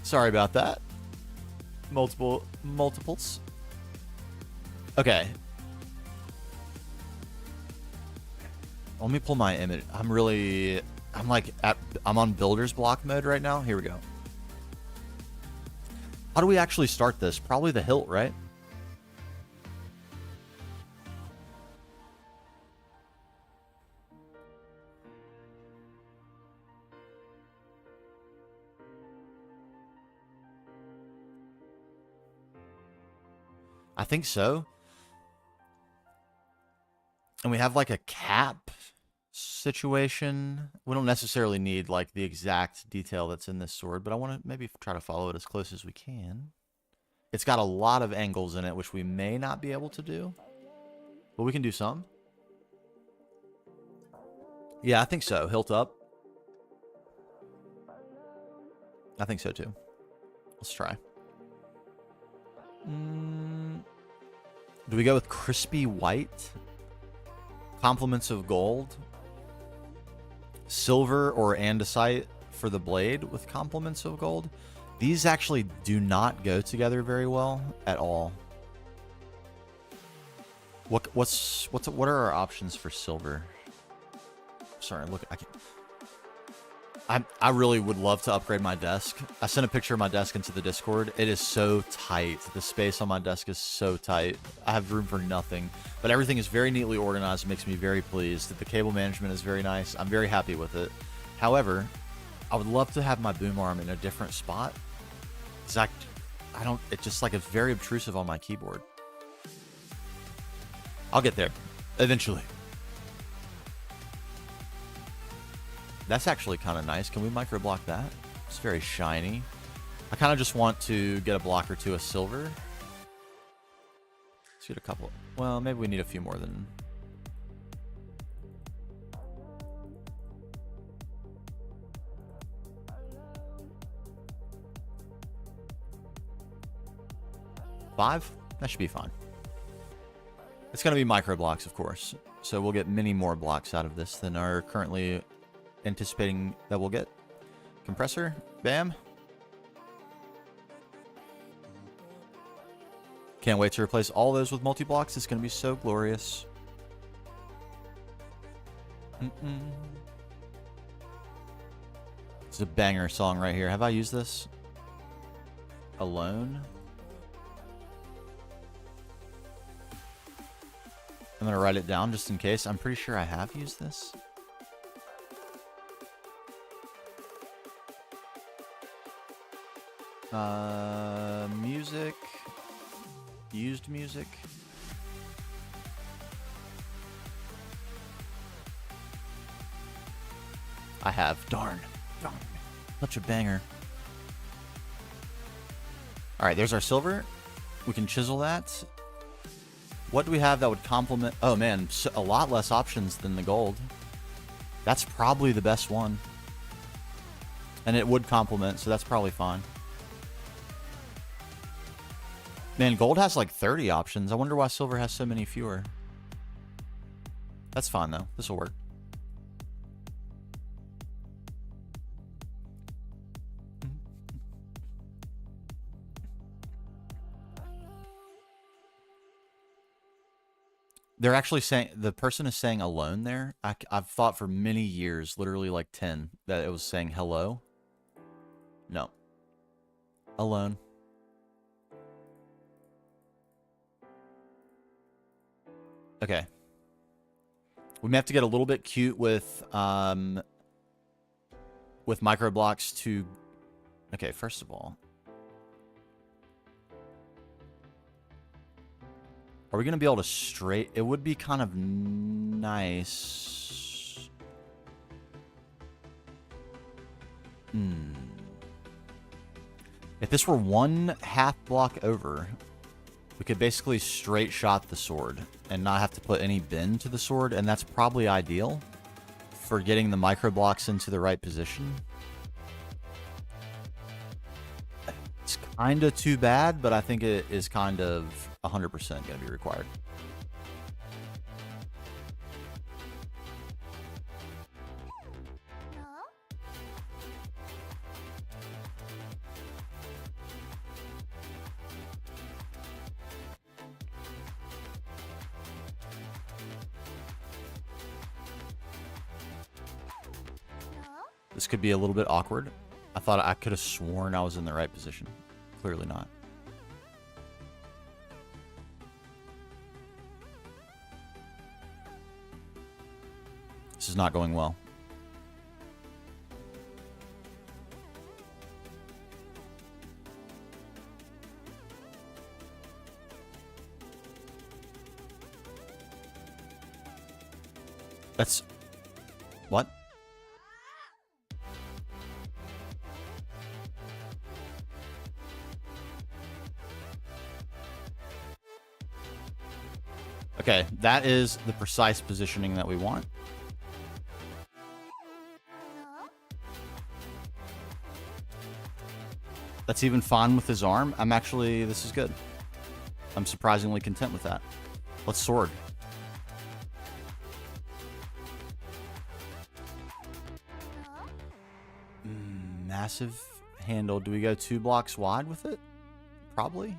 Sorry about that. Multiples. Okay. Let me pull my image. I'm on builder's block mode right now. Here we go. How do we actually start this? Probably the hilt, right? I think so. And we have like a cap situation. We don't necessarily need like the exact detail that's in this sword, but I want to maybe try to follow it as close as we can. It's got a lot of angles in it, which we may not be able to do, but we can do some. Yeah, I think so. Hilt up. I think so too. Let's try. Do we go with crispy white? Complements of gold? Silver or andesite for the blade with complements of gold? These actually do not go together very well at all. What are our options for silver? Sorry, look, I really would love to upgrade my desk. I sent a picture of my desk into the Discord. It is so tight. The space on my desk is so tight. I have room for nothing. But everything is very neatly organized. It makes me very pleased. The cable management is very nice. I'm very happy with it. However, I would love to have my boom arm in a different spot. It's just like it's very obtrusive on my keyboard. I'll get there eventually. That's actually kind of nice. Can we microblock that? It's very shiny. I kind of just want to get a block or two of silver. Let's get a couple. Well, maybe we need a few more than... Five? That should be fine. It's going to be micro blocks, of course. So we'll get many more blocks out of this than are currently anticipating that we'll get. Compressor. Bam. Can't wait to replace all those with multi-blocks. It's going to be so glorious. It's a banger song right here. Have I used this? Alone? I'm going to write it down just in case. I'm pretty sure I have used this. Music. Used music. I have. Darn. Such a banger. Alright, there's our silver. We can chisel that. What do we have that would complement? Oh man, a lot less options than the gold. That's probably the best one. And it would complement, so that's probably fine. Man, gold has like 30 options. I wonder why silver has so many fewer. That's fine though. This will work. They're actually saying, the person is saying alone there. I've thought for many years, literally like 10, that it was saying hello. No. Alone. Okay. We may have to get a little bit cute with micro blocks to... Okay, first of all. Are we going to be able to straight... It would be kind of nice. If this were one half block over, we could basically straight shot the sword and not have to put any bend to the sword, and that's probably ideal for getting the micro blocks into the right position. It's kind of too bad, but I think it is kind of 100% going to be required. This could be a little bit awkward. I thought I could have sworn I was in the right position. Clearly not. This is not going well. That's... What? Okay, that is the precise positioning that we want. That's even fine with his arm. This is good. I'm surprisingly content with that. Let's sword. Massive handle. Do we go 2 blocks wide with it? Probably.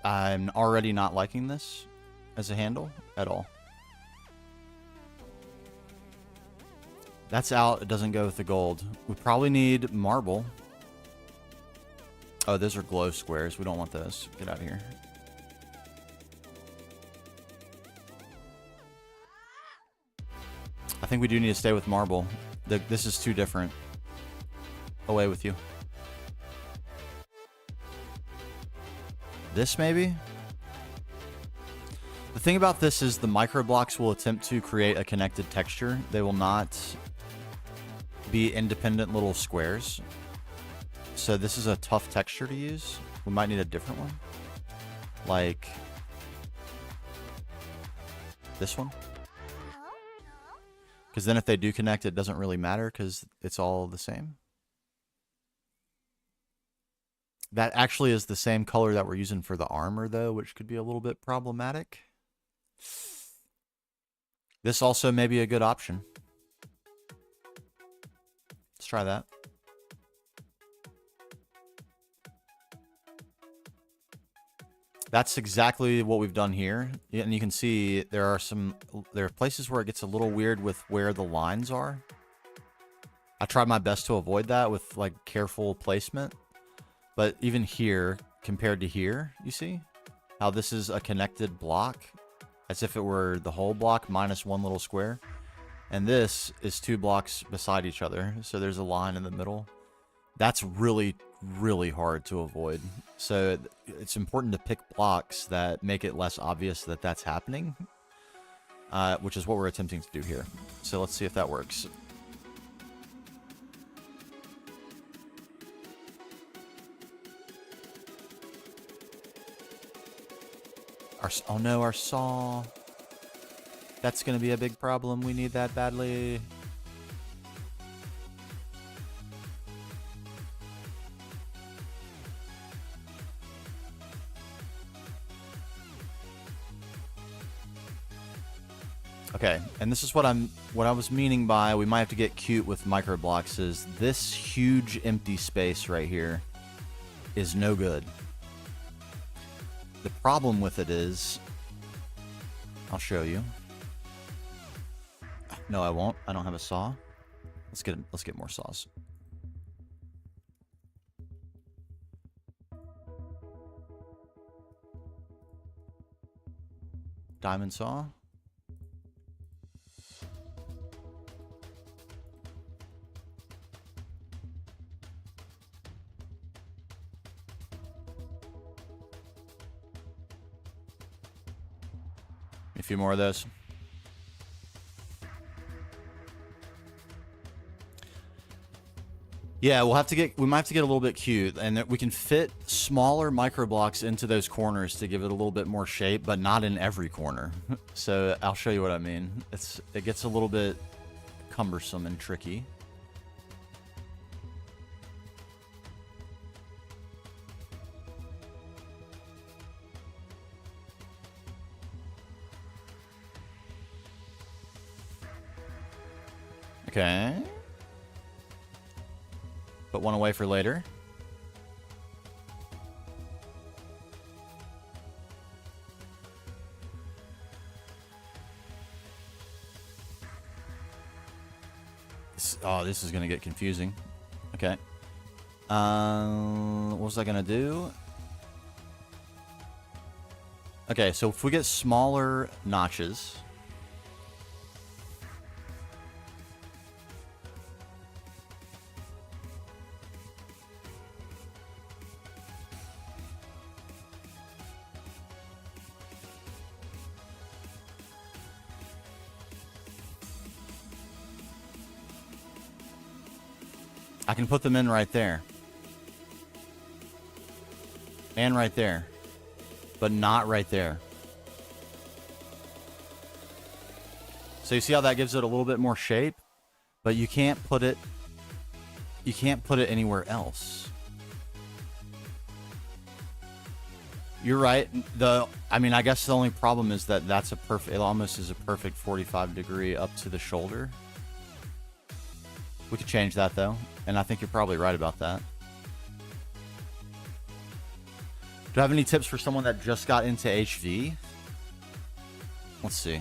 I'm already not liking this as a handle at all. That's out. It doesn't go with the gold. We probably need marble. Oh, those are glow squares. We don't want those. Get out of here. I think we do need to stay with marble. This is too different. Away with you. This maybe? The thing about this is the micro blocks will attempt to create a connected texture. They will not be independent little squares. So this is a tough texture to use. We might need a different one. Like this one. Because then if they do connect, it doesn't really matter because it's all the same. That actually is the same color that we're using for the armor, though, which could be a little bit problematic. This also may be a good option. Let's try that. That's exactly what we've done here. And you can see there are places where it gets a little weird with where the lines are. I tried my best to avoid that with like careful placement. But even here, compared to here, you see how this is a connected block as if it were the whole block minus one little square. And this is 2 blocks beside each other. So there's a line in the middle. That's really, really hard to avoid. So it's important to pick blocks that make it less obvious that that's happening, which is what we're attempting to do here. So let's see if that works. Oh no, our saw. That's going to be a big problem. We need that badly. Okay, and this is what I was meaning by we might have to get cute with micro blocks is this huge empty space right here is no good. The problem with it is, I'll show you. No, I won't. I don't have a saw. Let's get more saws. Diamond saw. A few more of those. Yeah, we might have to get a little bit cute, and we can fit smaller micro blocks into those corners to give it a little bit more shape, but not in every corner. So I'll show you what I mean. It gets a little bit cumbersome and tricky. Okay. Put one away for later. this is gonna get confusing. Okay. What was I gonna do? Okay, so if we get smaller notches. I can put them in right there. And right there. But not right there. So you see how that gives it a little bit more shape? But you can't put it anywhere else. You're right. I mean, I guess the only problem is that it almost is a perfect 45 degree up to the shoulder. We could change that though, and I think you're probably right about that. Do I have any tips for someone that just got into HV? Let's see.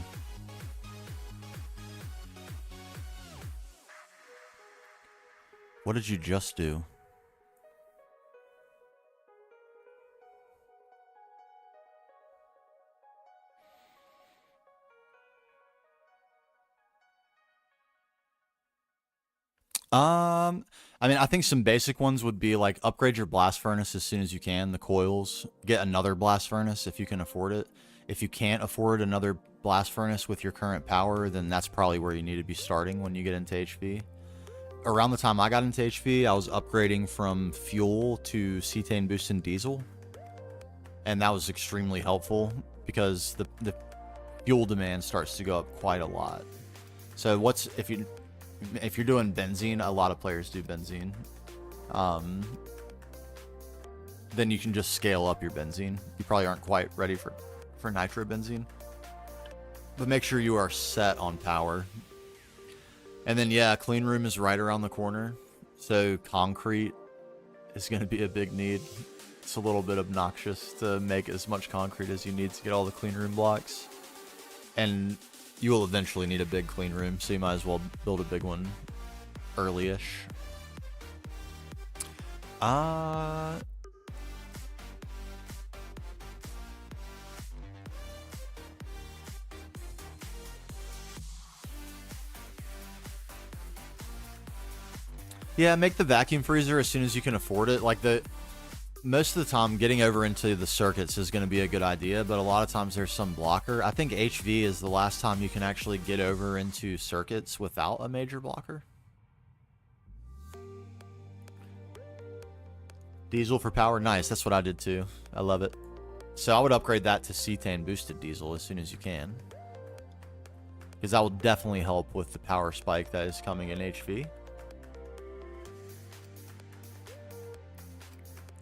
What did you just do? I mean, I think some basic ones would be like upgrade your blast furnace as soon as you can, the coils. Get another blast furnace if you can afford it. If you can't afford another blast furnace with your current power, then that's probably where you need to be starting when you get into HV. Around the time I got into HV, I was upgrading from fuel to cetane boosted diesel. And that was extremely helpful because the fuel demand starts to go up quite a lot. So if you're doing benzene, a lot of players do benzene. Then you can just scale up your benzene. You probably aren't quite ready for nitrobenzene. But make sure you are set on power. And then, yeah, clean room is right around the corner. So concrete is going to be a big need. It's a little bit obnoxious to make as much concrete as you need to get all the clean room blocks. And you will eventually need a big clean room, so you might as well build a big one early-ish. Yeah, make the vacuum freezer as soon as you can afford it. Like most of the time, getting over into the circuits is going to be a good idea, but a lot of times there's some blocker. I think HV is the last time you can actually get over into circuits without a major blocker. Diesel for power, nice. That's what I did too. I love it. So I would upgrade that to cetane boosted diesel as soon as you can, because that will definitely help with the power spike that is coming in HV.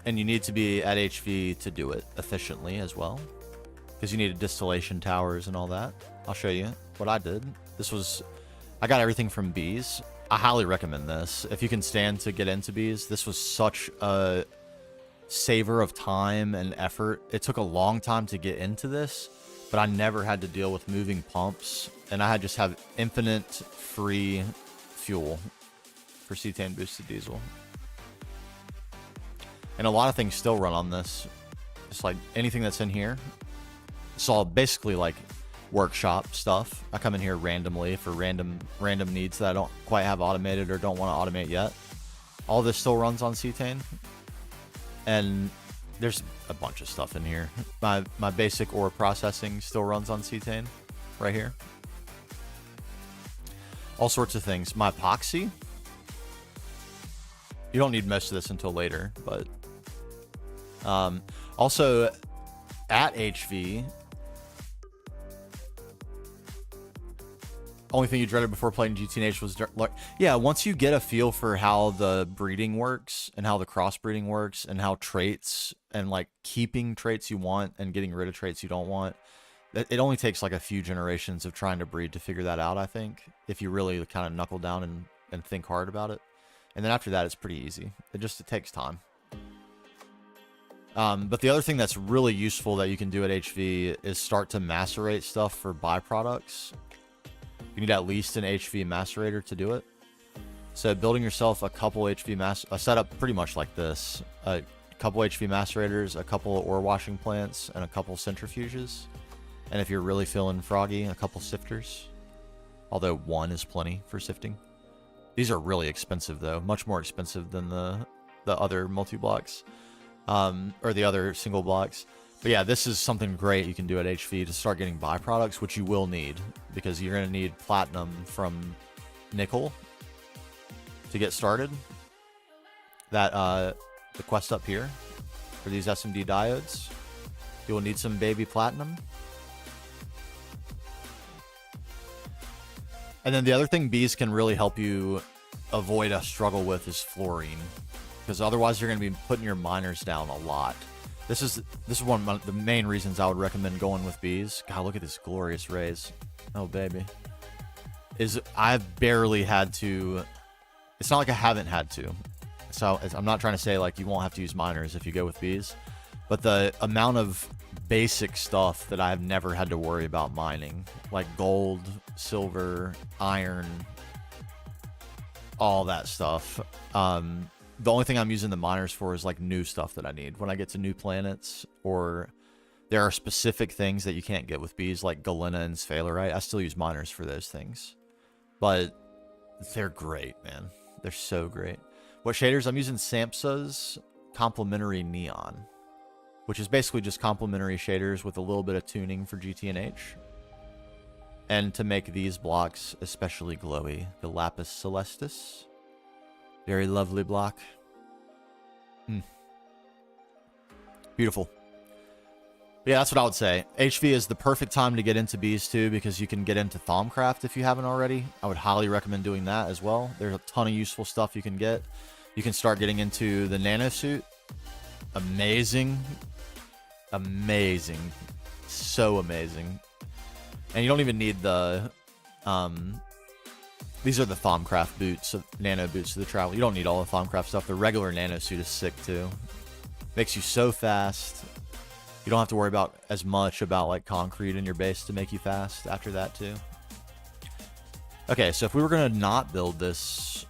And you need to be at HV to do it efficiently as well, because you need distillation towers and all that. I'll show you what I did. I got everything from bees. I highly recommend this. If you can stand to get into bees, this was such a saver of time and effort. It took a long time to get into this, but I never had to deal with moving pumps, and I just have infinite free fuel for cetane boosted diesel. And a lot of things still run on this. It's like anything that's in here. It's all basically like workshop stuff. I come in here randomly for random needs that I don't quite have automated or don't want to automate yet. All this still runs on cetane. And there's a bunch of stuff in here. My basic ore processing still runs on cetane right here. All sorts of things. My epoxy. You don't need most of this until later, but also at HV, only thing you dreaded before playing GTNH was yeah, once you get a feel for how the breeding works and how the crossbreeding works and how traits and like keeping traits you want and getting rid of traits you don't want, it only takes like a few generations of trying to breed to figure that out, I think, if you really kind of knuckle down and think hard about it. And then after that, it's pretty easy. It takes time. But the other thing that's really useful that you can do at HV is start to macerate stuff for byproducts. You need at least an HV macerator to do it. So building yourself a couple a setup pretty much like this. A couple HV macerators, a couple ore washing plants, and a couple centrifuges. And if you're really feeling froggy, a couple sifters. Although one is plenty for sifting. These are really expensive though, much more expensive than the other multi-blocks. Or the other single blocks. But yeah, this is something great you can do at HV to start getting byproducts, which you will need. Because you're going to need platinum from nickel to get started. That, the quest up here for these SMD diodes. You will need some baby platinum. And then the other thing bees can really help you avoid a struggle with is fluorine. Because otherwise you're going to be putting your miners down a lot. This is one of the main reasons I would recommend going with bees. God, look at this glorious raise. Oh, baby. I've barely had to... It's not like I haven't had to. So I'm not trying to say like you won't have to use miners if you go with bees. But the amount of basic stuff that I've never had to worry about mining. Like gold, silver, iron, all that stuff. The only thing I'm using the miners for is like new stuff that I need when I get to new planets, or there are specific things that you can't get with bees like galena and sphalerite. I still use miners for those things, but they're great, man. They're so great. What shaders? I'm using Samsa's complementary neon, which is basically just complementary shaders with a little bit of tuning for GTNH. And to make these blocks especially glowy, the Lapis Celestis. Very lovely block. Beautiful. But yeah, that's what I would say. HV is the perfect time to get into bees too, because you can get into Thaumcraft if you haven't already. I would highly recommend doing that as well. There's a ton of useful stuff you can get. You can start getting into the nanosuit. Amazing. Amazing. So amazing. And you don't even need the... These are the Thaumcraft boots, nano boots to the travel. You don't need all the Thaumcraft stuff. The regular nanosuit is sick too. Makes you so fast. You don't have to worry about as much about like concrete in your base to make you fast after that too. Okay, so if we were going to not build this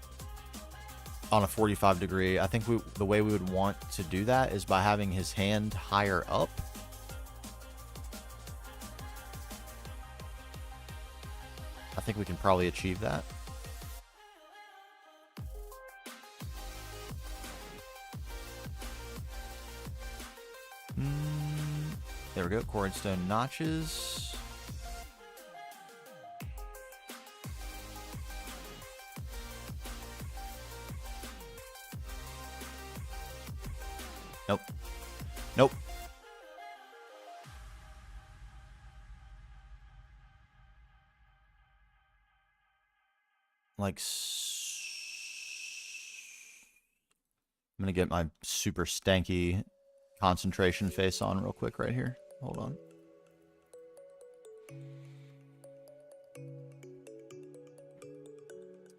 on a 45 degree, I think the way we would want to do that is by having his hand higher up. I think we can probably achieve that. There we go, cordstone notches. Nope. Nope. Like, I'm gonna get my super stanky concentration face on real quick right here. Hold on.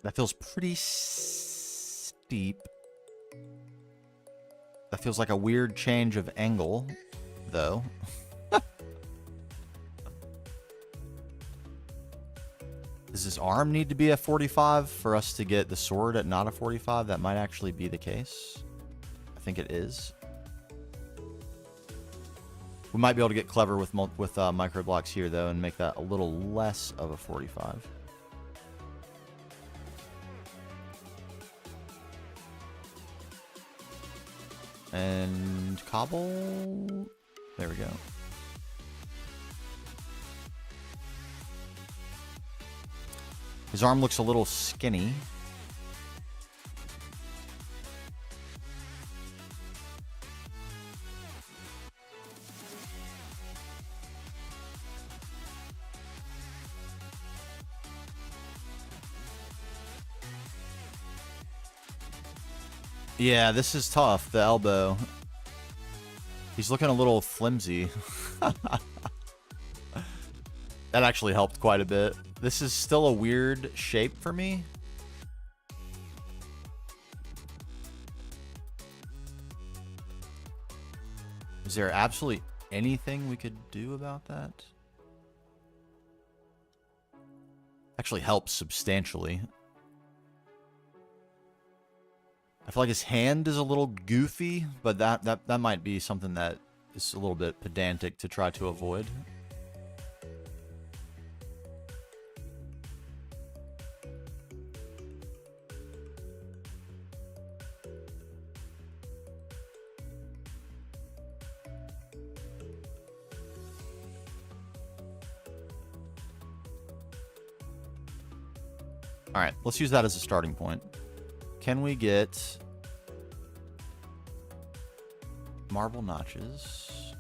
That feels pretty steep. That feels like a weird change of angle, though. Does this arm need to be a 45 for us to get the sword at not a 45? That might actually be the case. I think it is. We might be able to get clever with micro blocks here, though, and make that a little less of a 45. And cobble. There we go. His arm looks a little skinny. Yeah, this is tough, the elbow. He's looking a little flimsy. That actually helped quite a bit. This is still a weird shape for me. Is there absolutely anything we could do about that? Actually helps substantially. I feel like his hand is a little goofy, but that might be something that is a little bit pedantic to try to avoid. All right, let's use that as a starting point. Can we get marble notches?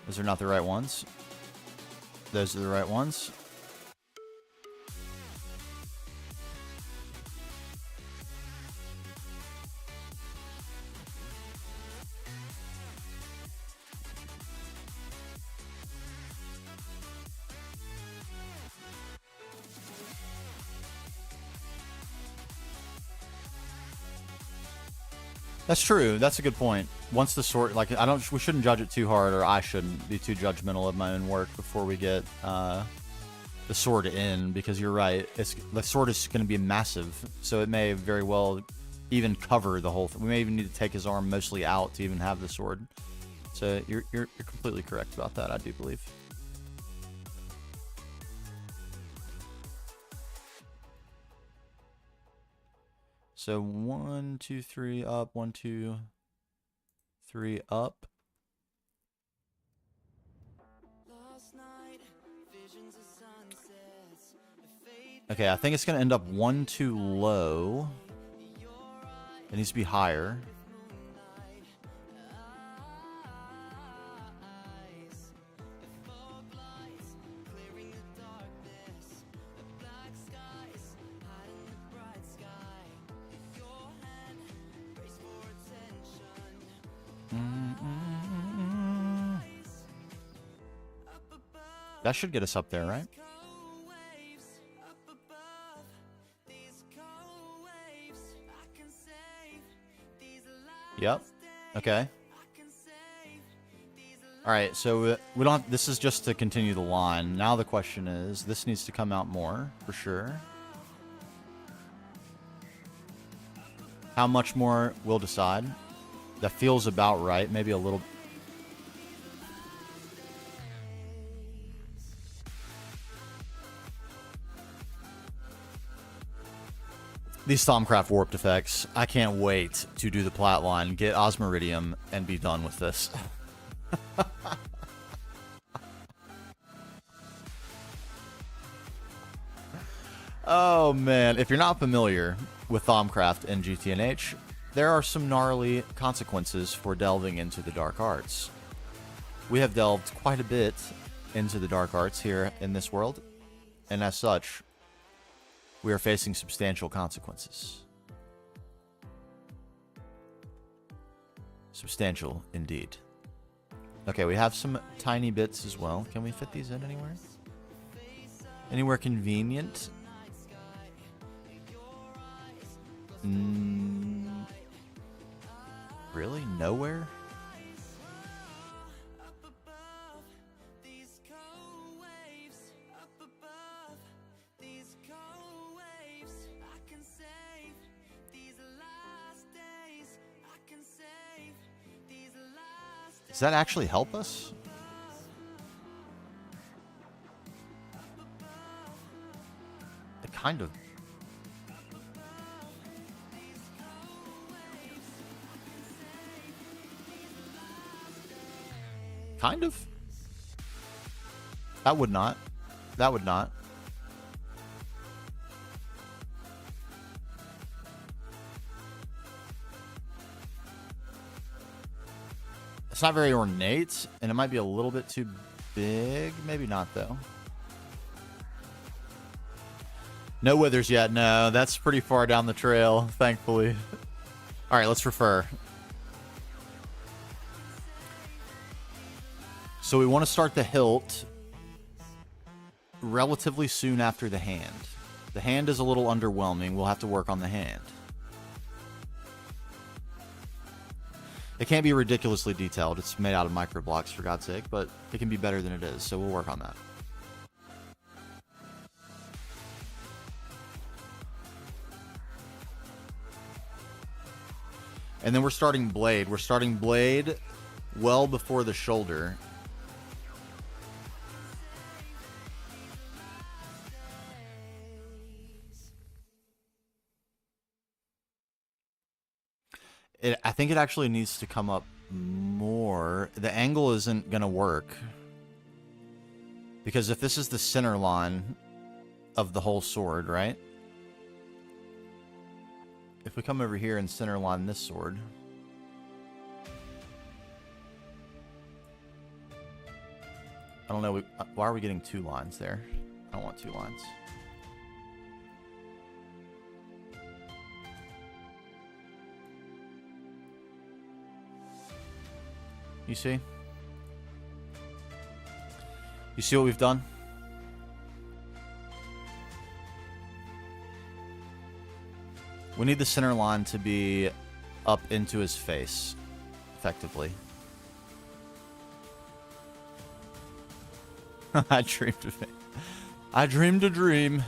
Those are not the right ones. Those are the right ones. That's true. That's a good point. Once the sword, like, we shouldn't judge it too hard, or I shouldn't be too judgmental of my own work before we get the sword in, because you're right. The sword is going to be massive, so it may very well even cover the whole thing. We may even need to take his arm mostly out to even have the sword. So you're completely correct about that, I do believe. So 1, 2, 3 up, 1, 2, 3 up. Okay, I think it's going to end up 1 too low. It needs to be higher. That should get us up there, right? Yep. Okay. All right, so we don't. This is just to continue the line. Now the question is, this needs to come out more for sure. How much more we'll decide. That feels about right. Maybe a little. These Thaumcraft warped effects. I can't wait to do the plat line, get Osmiridium, and be done with this. Oh man, if you're not familiar with Thaumcraft and GTNH, there are some gnarly consequences for delving into the dark arts. We have delved quite a bit into the dark arts here in this world, and as such, we are facing substantial consequences. Substantial indeed. Okay, we have some tiny bits as well. Can we fit these in anywhere? Anywhere convenient? Really? Nowhere? Does that actually help us? It kind of. Kind of. That would not. That would not. It's not very ornate, and it might be a little bit too big. Maybe not, though. No withers yet. No, that's pretty far down the trail, thankfully. All right, let's refer. So we want to start the hilt relatively soon after the hand. The hand is a little underwhelming. We'll have to work on the hand. It can't be ridiculously detailed. It's made out of micro blocks, for God's sake, but it can be better than it is, so we'll work on that. And then we're starting blade. We're starting blade well before the shoulder. I think it actually needs to come up more. The angle isn't going to work. Because if this is the center line of the whole sword, right? If we come over here and center line this sword. I don't know. Why are we getting 2 lines there? I don't want 2 lines. You see? You see what we've done? We need the center line to be up into his face, effectively. I dreamed of it. I dreamed a dream.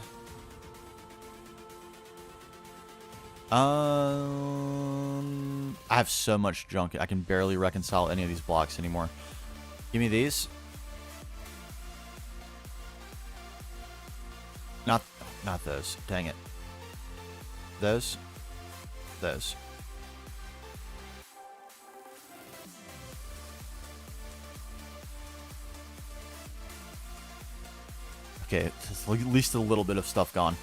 I have so much junk. I can barely reconcile any of these blocks anymore. Give me these. Not those. Dang it. Those. Those. Okay, at least a little bit of stuff gone.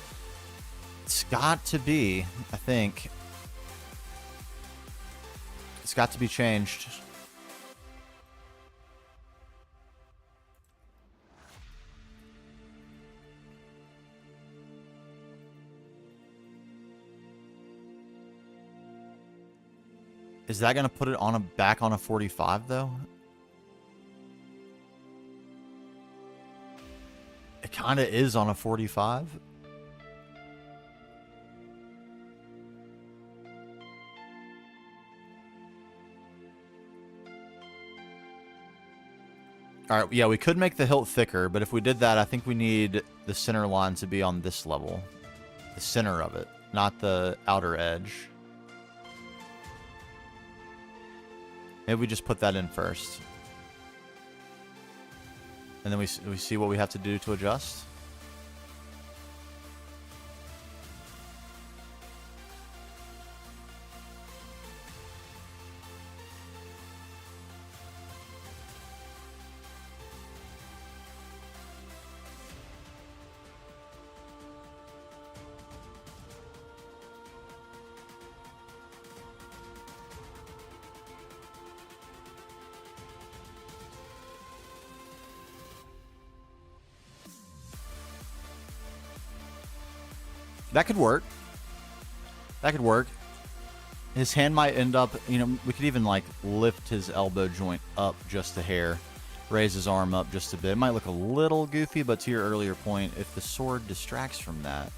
It's got to be, I think. It's got to be changed. Is that going to put it on back on a 45 though? It kind of is on a 45. All right, yeah, we could make the hilt thicker, but if we did that, I think we need the center line to be on this level. The center of it, not the outer edge. Maybe we just put that in first. And then we see what we have to do to adjust. That could work. That could work. His hand might end up, you know, we could even like lift his elbow joint up just a hair, raise his arm up just a bit. It might look a little goofy, but to your earlier point, if the sword distracts from that,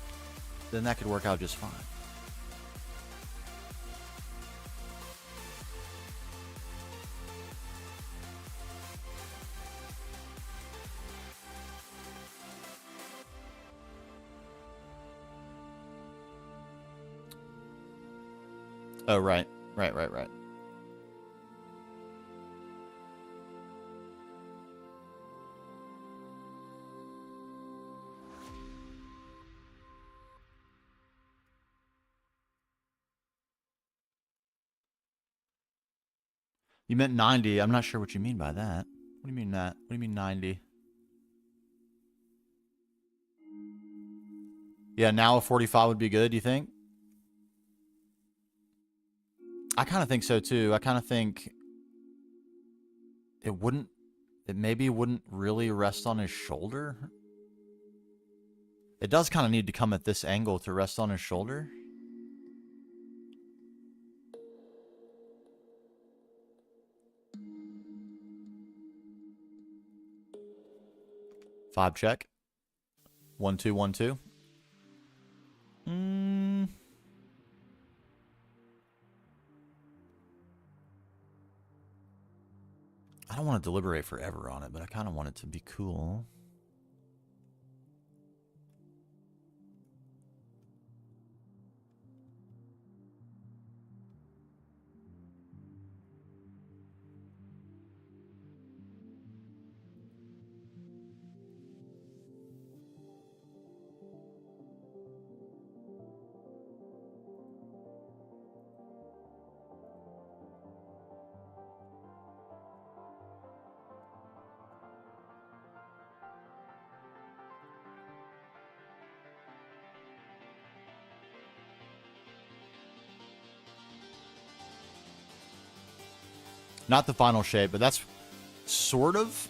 then that could work out just fine. Oh, right. Right. You meant 90. I'm not sure what you mean by that. What do you mean that? What do you mean 90? Yeah, now a 45 would be good, you think? I kind of think so too. I kind of think it maybe wouldn't really rest on his shoulder. It does kind of need to come at this angle to rest on his shoulder. Five check. 1 2 1 2. I don't want to deliberate forever on it, but I kind of want it to be cool. Not the final shape, but that's sort of.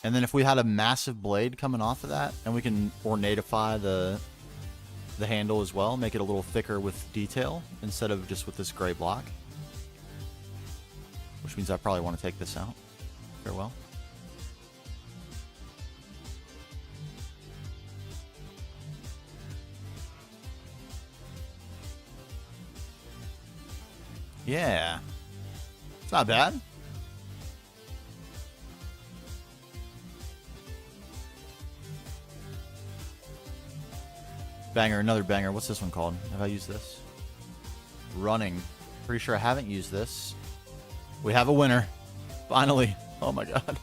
And then if we had a massive blade coming off of that, and we can ornatify the handle as well, make it a little thicker with detail instead of just with this gray block. Which means I probably want to take this out. Farewell. Yeah. It's not bad. Banger, another banger. What's this one called? Have I used this? Running. Pretty sure I haven't used this. We have a winner. Finally. Oh my god.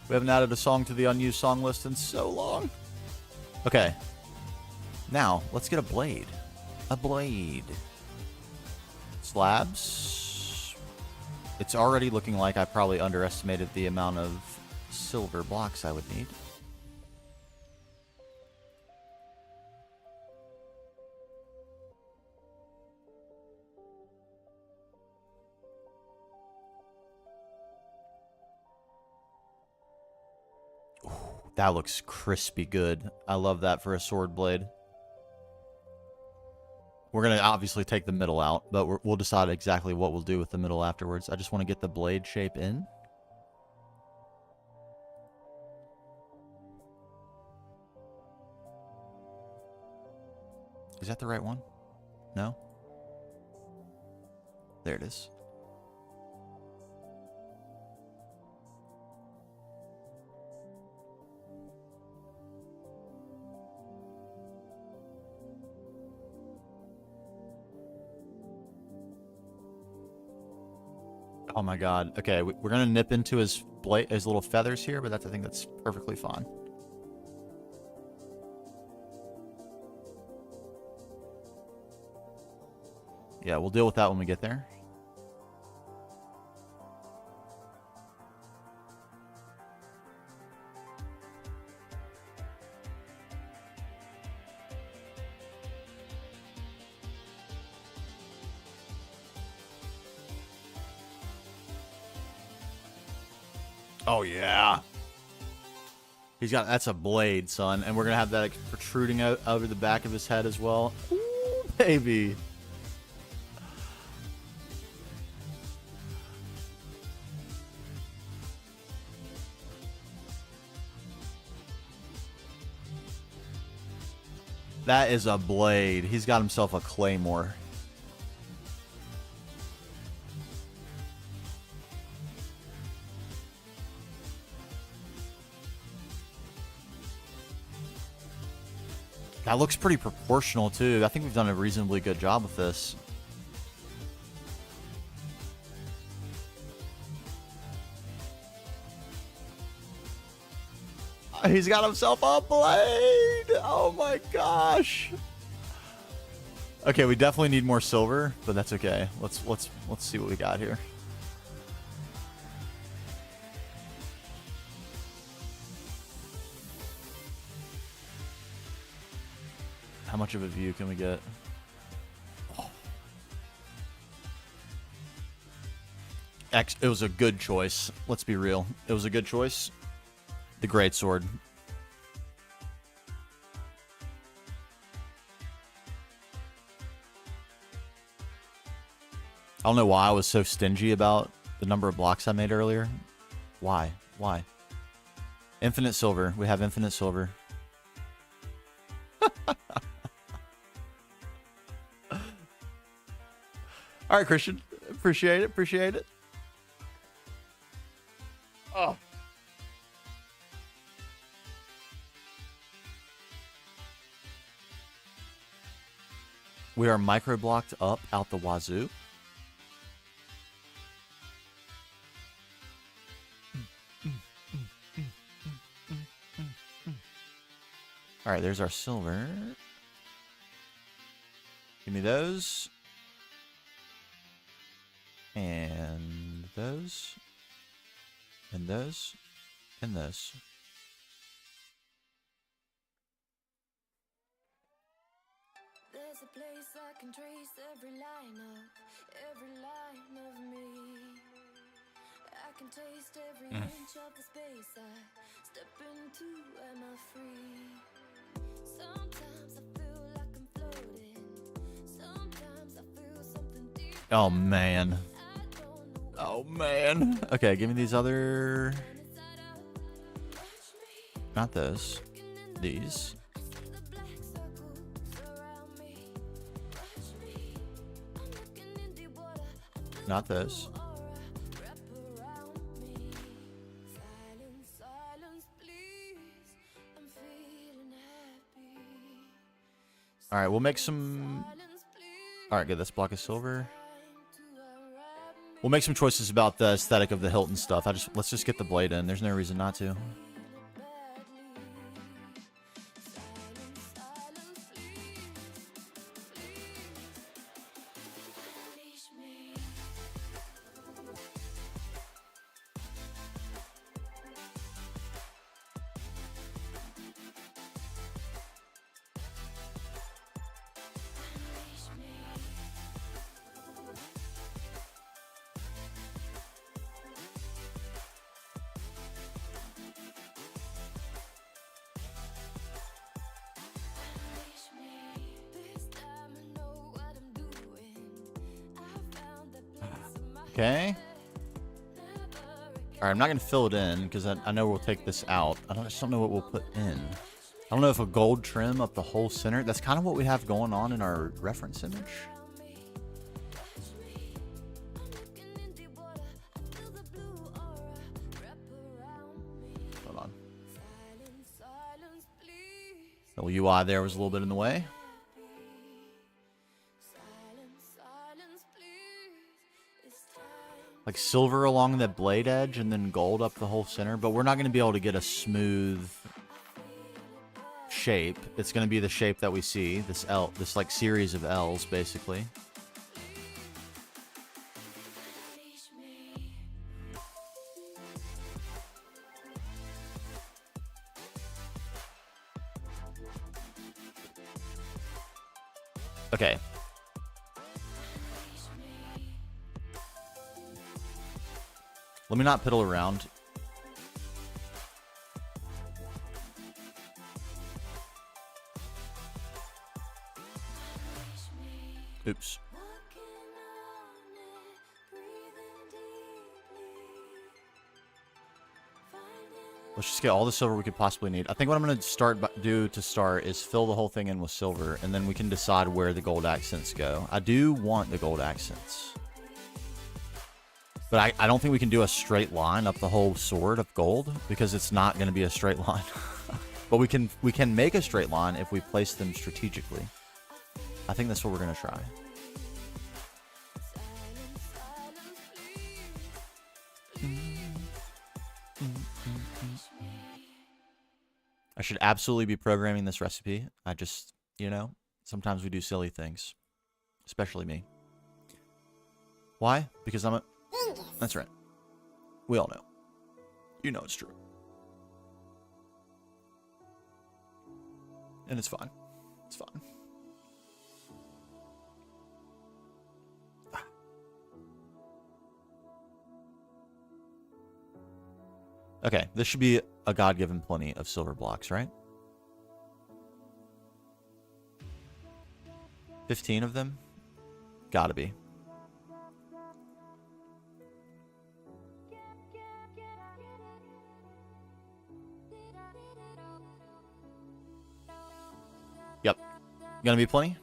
We haven't added a song to the unused song list in so long. Okay. Now, let's get a blade. A blade. Slabs. It's already looking like I probably underestimated the amount of silver blocks I would need. Ooh, that looks crispy good. I love that for a sword blade. We're going to obviously take the middle out, but we'll decide exactly what we'll do with the middle afterwards. I just want to get the blade shape in. Is that the right one? No? There it is. Oh my god. Okay, we're gonna nip into his little feathers here, but I think that's perfectly fine. Yeah, we'll deal with that when we get there. Oh yeah. That's a blade, son. And we're gonna have that like, protruding out over the back of his head as well. Ooh, baby. That is a blade. He's got himself a claymore. That looks pretty proportional, too. I think we've done a reasonably good job with this. He's got himself a blade! Oh my gosh! Okay, we definitely need more silver, but that's okay. Let's see what we got here. How much of a view can we get? Oh. It was a good choice. Let's be real. It was a good choice. The great sword. I don't know why I was so stingy about the number of blocks I made earlier. Why? Why? Infinite silver. We have infinite silver. All right, Christian. Appreciate it. Appreciate it. Oh. We are micro blocked up out the wazoo. All right, there's our silver. Give me those. And those. And those. And those. There's a place I can trace every line of me. I can taste every inch of the space I step into. Am I free? Sometimes I feel like I'm floating. Sometimes I feel something deep. Oh man. Oh man. Okay, give me these other. Not those. These. Not those. All right, we'll make some. All right, good. This block is silver. We'll make some choices about the aesthetic of the hilt and stuff. Let's just get the blade in. There's no reason not to. Okay. Alright, I'm not going to fill it in because I know we'll take this out. I just don't know what we'll put in. I don't know if a gold trim up the whole center. That's kind of what we have going on in our reference image. Hold on. The little UI there was a little bit in the way. Like silver along the blade edge and then gold up the whole center, but we're not going to be able to get a smooth shape. It's going to be the shape that we see, this L, this like series of L's basically. Okay. Let me not piddle around. Oops. Let's just get all the silver we could possibly need. I think what I'm going to do to start is fill the whole thing in with silver, and then we can decide where the gold accents go. I do want the gold accents. But I don't think we can do a straight line up the whole sword of gold because it's not going to be a straight line. But we can make a straight line if we place them strategically. I think that's what we're going to try. I should absolutely be programming this recipe. I just, you know, sometimes we do silly things. Especially me. Why? Because I'm a... That's right. We all know. You know it's true. And it's fine. It's fine. Okay, this should be a God-given plenty of silver blocks, right? 15 of them? Gotta be. Yep. Gonna be plenty?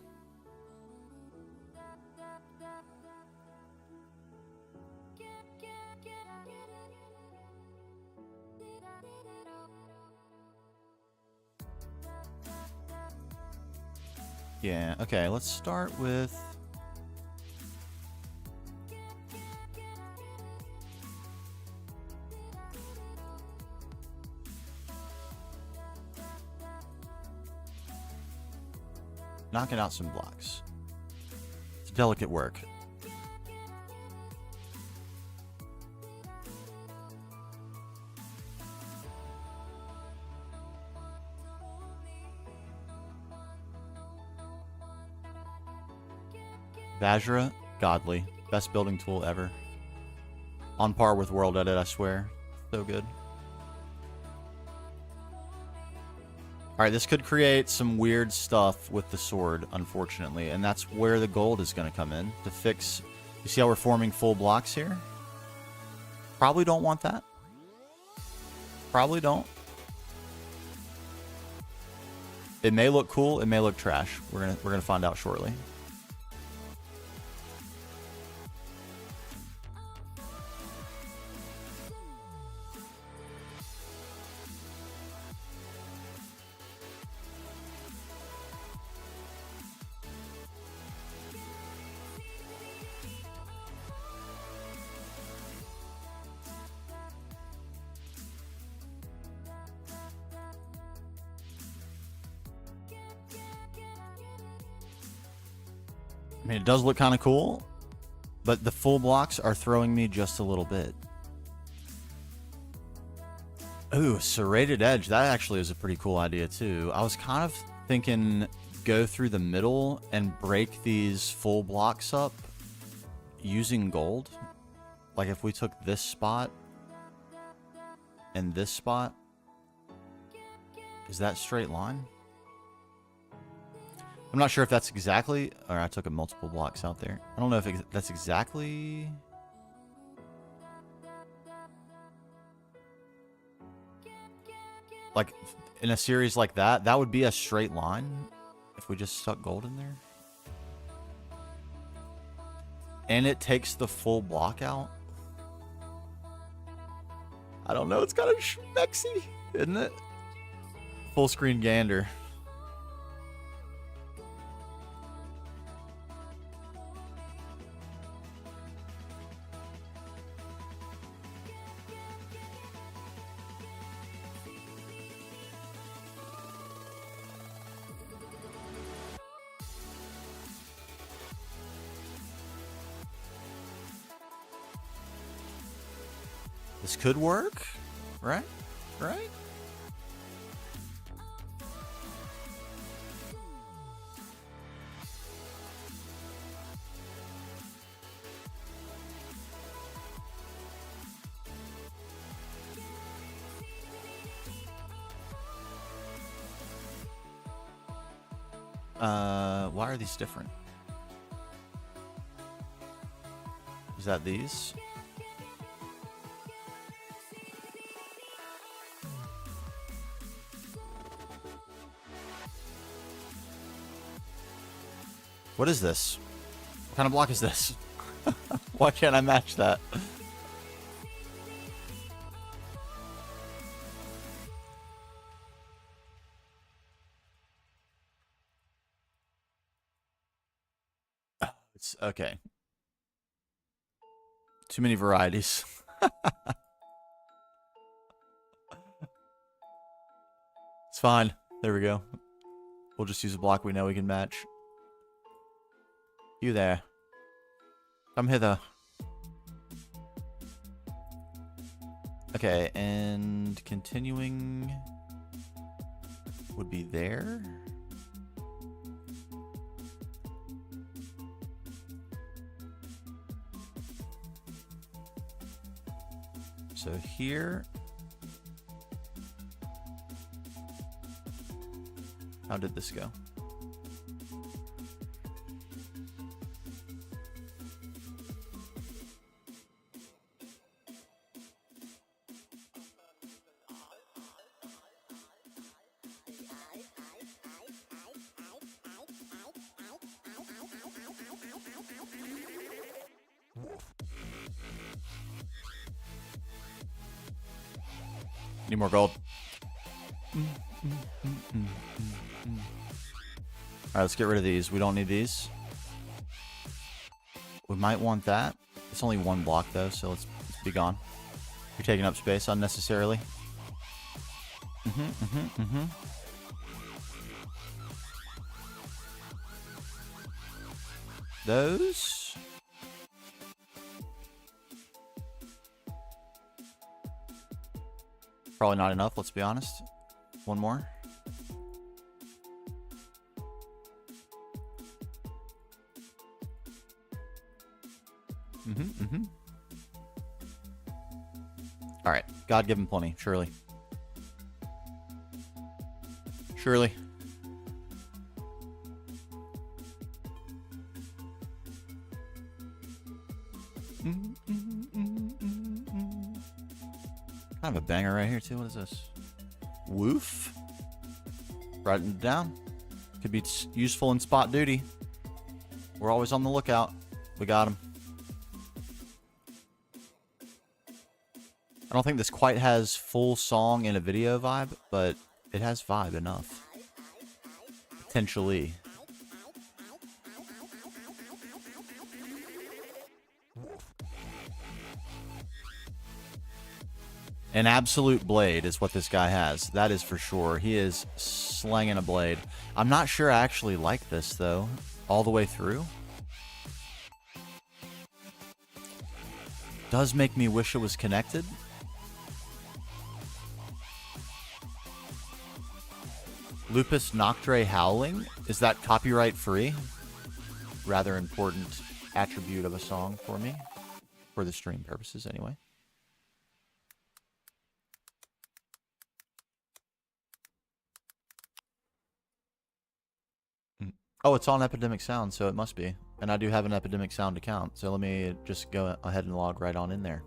Yeah, okay, let's start with... knocking out some blocks. It's delicate work. Vajra, godly. Best building tool ever. On par with World Edit, I swear. So good. Alright, this could create some weird stuff with the sword, unfortunately. And that's where the gold is going to come in. To fix... You see how we're forming full blocks here? Probably don't want that. Probably don't. It may look cool, it may look trash. We're gonna find out shortly. I mean, it does look kind of cool, but the full blocks are throwing me just a little bit. Ooh, serrated edge. That actually is a pretty cool idea, too. I was kind of thinking go through the middle and break these full blocks up using gold. Like if we took this spot and this spot. Is that straight line? I'm not sure if that's exactly... Or I took a multiple blocks out there. I don't know if that's exactly... Like, in a series like that, that would be a straight line if we just stuck gold in there. And it takes the full block out. I don't know, it's kind of schmexy, isn't it? Full screen gander. This could work, right? Right? Why are these different? Is that these? What is this? What kind of block is this? Why can't I match that? It's okay. Too many varieties. It's fine. There we go. We'll just use a block we know we can match. You there. Come hither. Okay, and continuing would be there. So here. How did this go? Need more gold. Alright, let's get rid of these. We don't need these. We might want that. It's only one block though, so let's be gone. You're taking up space unnecessarily. Those. Probably not enough, let's be honest. One more. All right, God give him plenty, surely. Surely. Kind of a banger right here too. What is this? Woof. Writing it down. Could be useful in spot duty. We're always on the lookout. We got him. I don't think this quite has full song and a video vibe, but it has vibe enough. Potentially. An absolute blade is what this guy has. That is for sure. He is slanging a blade. I'm not sure I actually like this, though, all the way through. Does make me wish it was connected. Lupus Noctre Howling? Is that copyright free? Rather important attribute of a song for me. For the stream purposes, anyway. Oh, it's on Epidemic Sound, so it must be. And I do have an Epidemic Sound account, so let me just go ahead and log right on in there.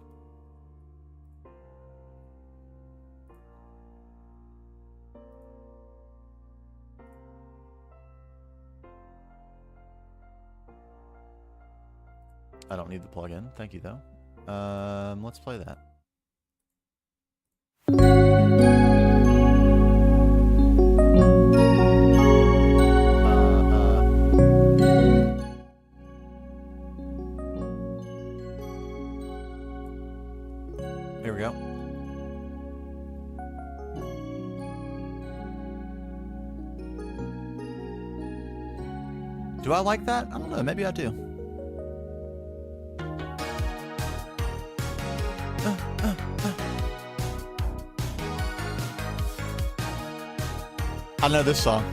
I don't need the plugin. Thank you, though. Let's play that. Here we go. Do I like that? I don't know. Maybe I do. I know this song.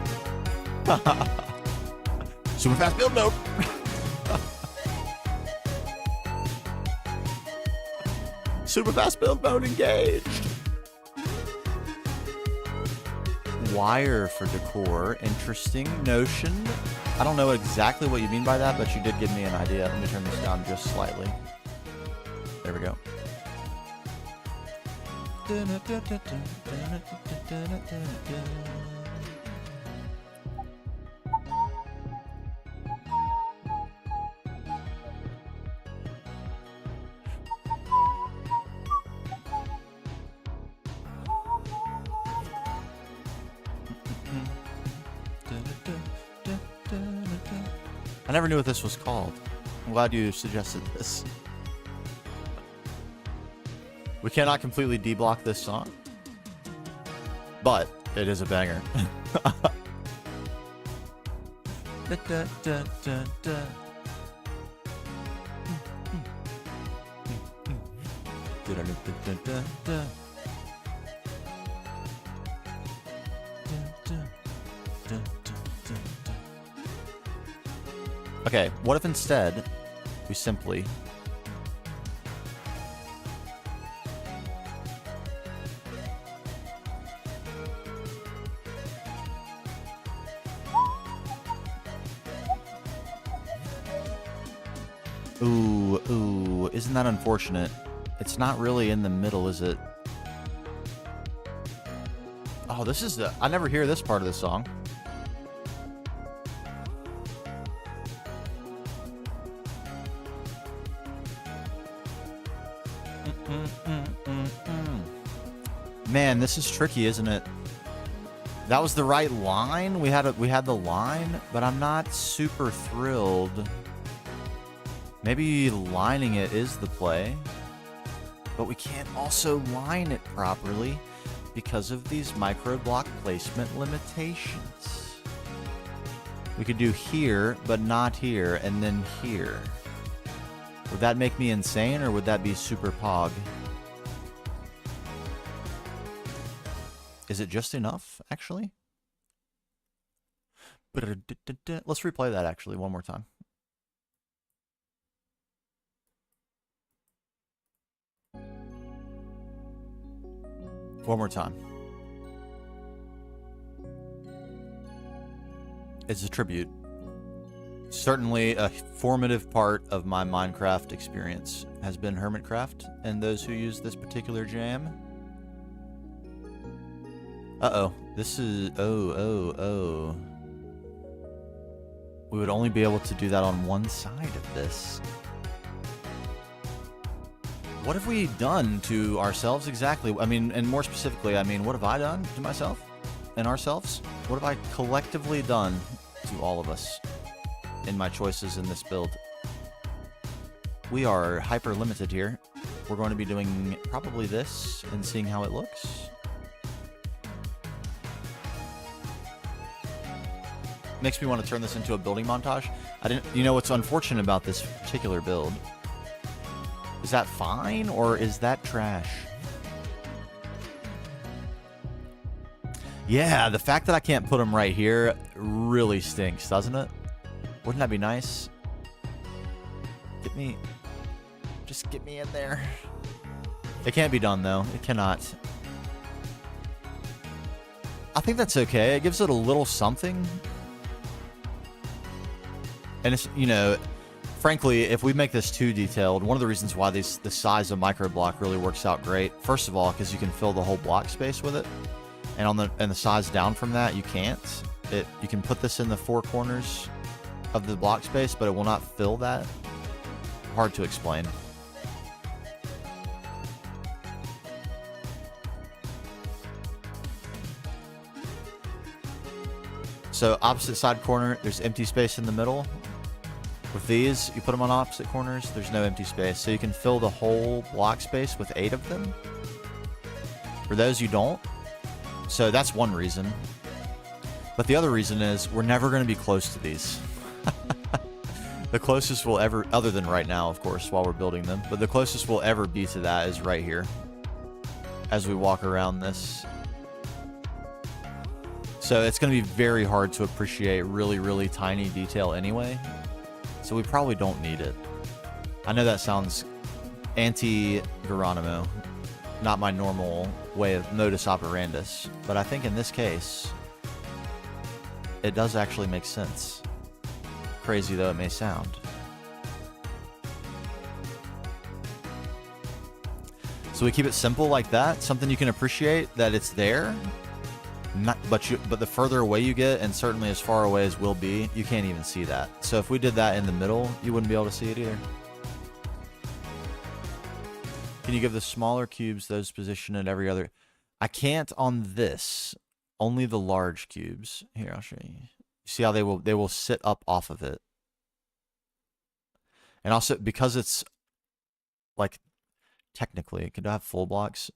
Super fast build mode. Super fast build mode engaged. Wire for decor. Interesting notion. I don't know exactly what you mean by that, but you did give me an idea. Let me turn this down just slightly. There we go. I never knew what this was called. I'm glad you suggested this. We cannot completely deblock this song, but it is a banger. Okay, what if instead we simply Ooh, isn't that unfortunate? It's not really in the middle, is it? Oh, this is the... I never hear this part of the song. Man, this is tricky, isn't it? That was the right line. We had the line, but I'm not super thrilled. Maybe lining it is the play, but we can't also line it properly because of these micro block placement limitations. We could do here, but not here, and then here. Would that make me insane, or would that be super pog? Is it just enough, actually? Let's replay that, actually, one more time. One more time. It's a tribute. Certainly a formative part of my Minecraft experience has been Hermitcraft and those who use this particular jam. Uh-oh. This is... Oh. We would only be able to do that on one side of this. What have we done to ourselves exactly? I mean, and more specifically, I mean, what have I done to myself and ourselves? What have I collectively done to all of us in my choices in this build? We are hyper limited here. We're going to be doing probably this and seeing how it looks. Makes me want to turn this into a building montage. You know what's unfortunate about this particular build? Is that fine or is that trash? Yeah, the fact that I can't put them right here really stinks, doesn't it? Wouldn't that be nice? Just get me in there. It can't be done though. It cannot. I think that's okay. It gives it a little something. And it's, you know, frankly, if we make this too detailed, one of the reasons why the size of micro block really works out great, first of all, because you can fill the whole block space with it, and the size down from that, you can't. You can put this in the four corners of the block space, but it will not fill that. Hard to explain. So opposite side corner, there's empty space in the middle. With these, you put them on opposite corners, there's no empty space. So you can fill the whole block space with 8 of them. For those, you don't. So that's one reason. But the other reason is we're never going to be close to these. The closest we'll ever, other than right now, of course, while we're building them, but the closest we'll ever be to that is right here as we walk around this. So it's going to be very hard to appreciate really, really tiny detail anyway. So we probably don't need it. I know that sounds anti-Geronimo, not my normal way of modus operandus, but I think in this case, it does actually make sense. Crazy though it may sound. So we keep it simple like that, something you can appreciate that it's there. But the further away you get, and certainly as far away as we'll be, you can't even see that. So if we did that in the middle, you wouldn't be able to see it either. Can you give the smaller cubes those position at every other? I can't on this. Only the large cubes. Here, I'll show you. See how they will sit up off of it. And also because it's like technically it could have full blocks.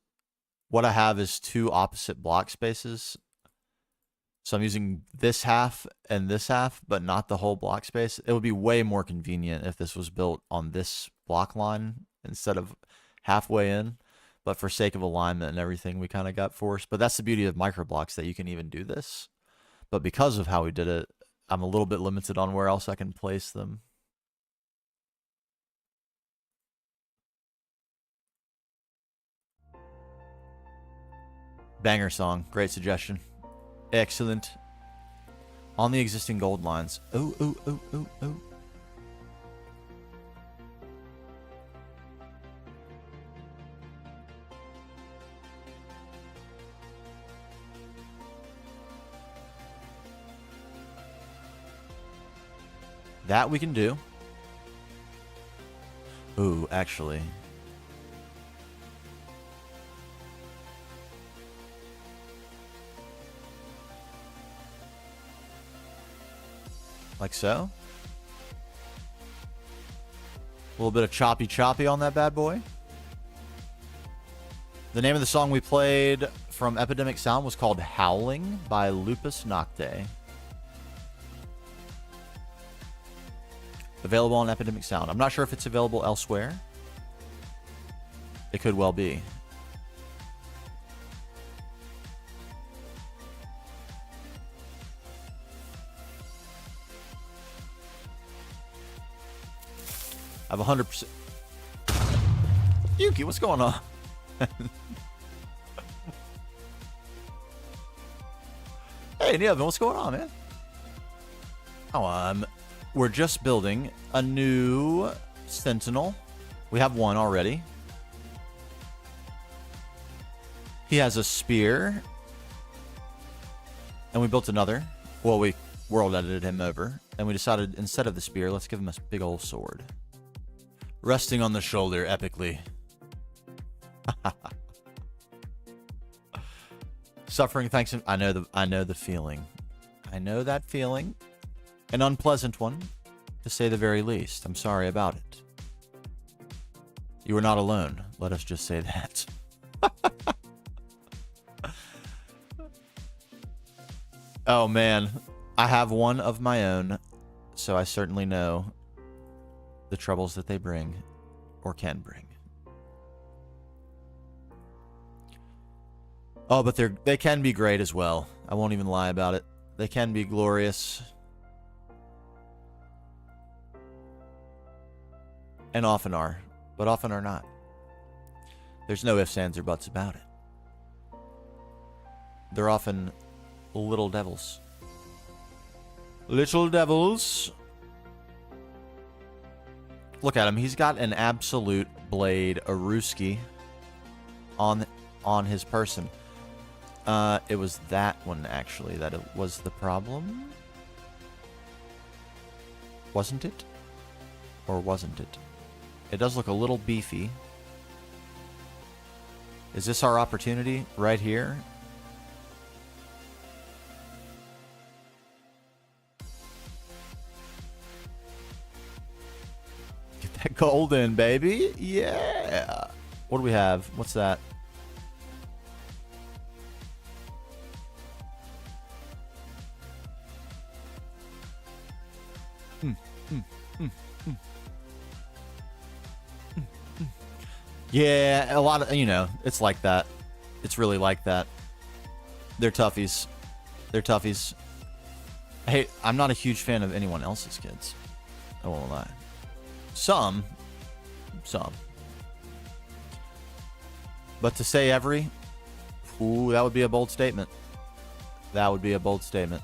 What I have is 2 opposite block spaces. So I'm using this half and this half, but not the whole block space. It would be way more convenient if this was built on this block line instead of halfway in. But for sake of alignment and everything, we kind of got forced. But that's the beauty of micro blocks, that you can even do this. But because of how we did it, I'm a little bit limited on where else I can place them. Banger song. Great suggestion. Excellent. On the existing gold lines. Oh. That we can do. Ooh, actually. Like so. A little bit of choppy on that bad boy. The name of the song we played from Epidemic Sound was called Howling by Lupus Nocte. Available on Epidemic Sound. I'm not sure if it's available elsewhere. It could well be. I have 100%. Yuki, what's going on? Hey, Neilman, what's going on, man? Oh, we're just building a new Sentinel. We have one already. He has a spear. And we built another. Well, we world edited him over. And we decided, instead of the spear, let's give him a big old sword. Resting on the shoulder, epically. Suffering thanks. I know the feeling. I know that feeling. An unpleasant one, to say the very least. I'm sorry about it. You are not alone. Let us just say that. Oh man, I have one of my own, so I certainly know the troubles that they bring, or can bring. Oh, but they can be great as well. I won't even lie about it. They can be glorious. And often are, but often are not. There's no ifs, ands, or buts about it. They're often little devils. Little devils. Look at him. He's got an absolute blade, a Ruski, on his person. It was that one, actually, that it was the problem. Wasn't it? Or wasn't it? It does look a little beefy. Is this our opportunity right here? Get that gold in, baby. Yeah. What do we have? What's that? Yeah, a lot of, it's like that. It's really like that. They're toughies. They're toughies. Hey, I'm not a huge fan of anyone else's kids. I won't lie. Some. But to say every, ooh, that would be a bold statement. That would be a bold statement.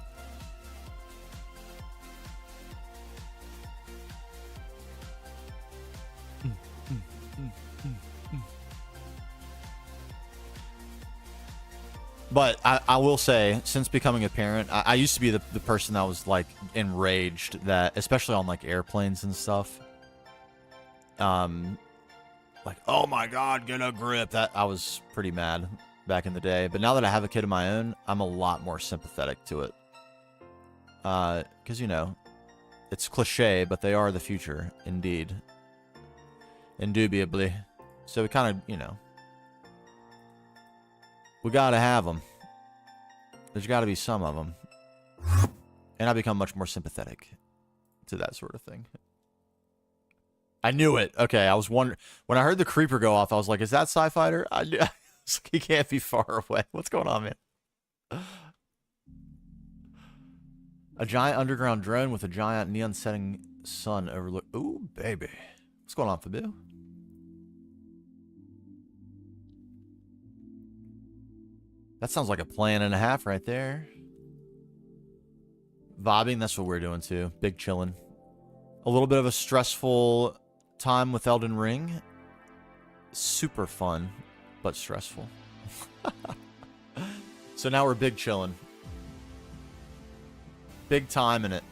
But I will say, since becoming a parent, I used to be the person that was like enraged that, especially on like airplanes and stuff. Like, oh my God, get a grip. That I was pretty mad back in the day. But now that I have a kid of my own, I'm a lot more sympathetic to it. Because, it's cliche, but they are the future, indeed. Indubitably. So we kind of, we gotta have them. There's gotta be some of them. And I become much more sympathetic to that sort of thing. I knew it. Okay, I was wondering. When I heard the creeper go off, I was like, is that Sci-Fighter? I knew, he can't be far away. What's going on, man? A giant underground drone with a giant neon setting sun overlook. Ooh, baby. What's going on, Fabu? That sounds like a plan and a half right there. Vibing, that's what we're doing too. Big chillin'. A little bit of a stressful time with Elden Ring. Super fun, but stressful. So now we're big chillin'. Big time in it.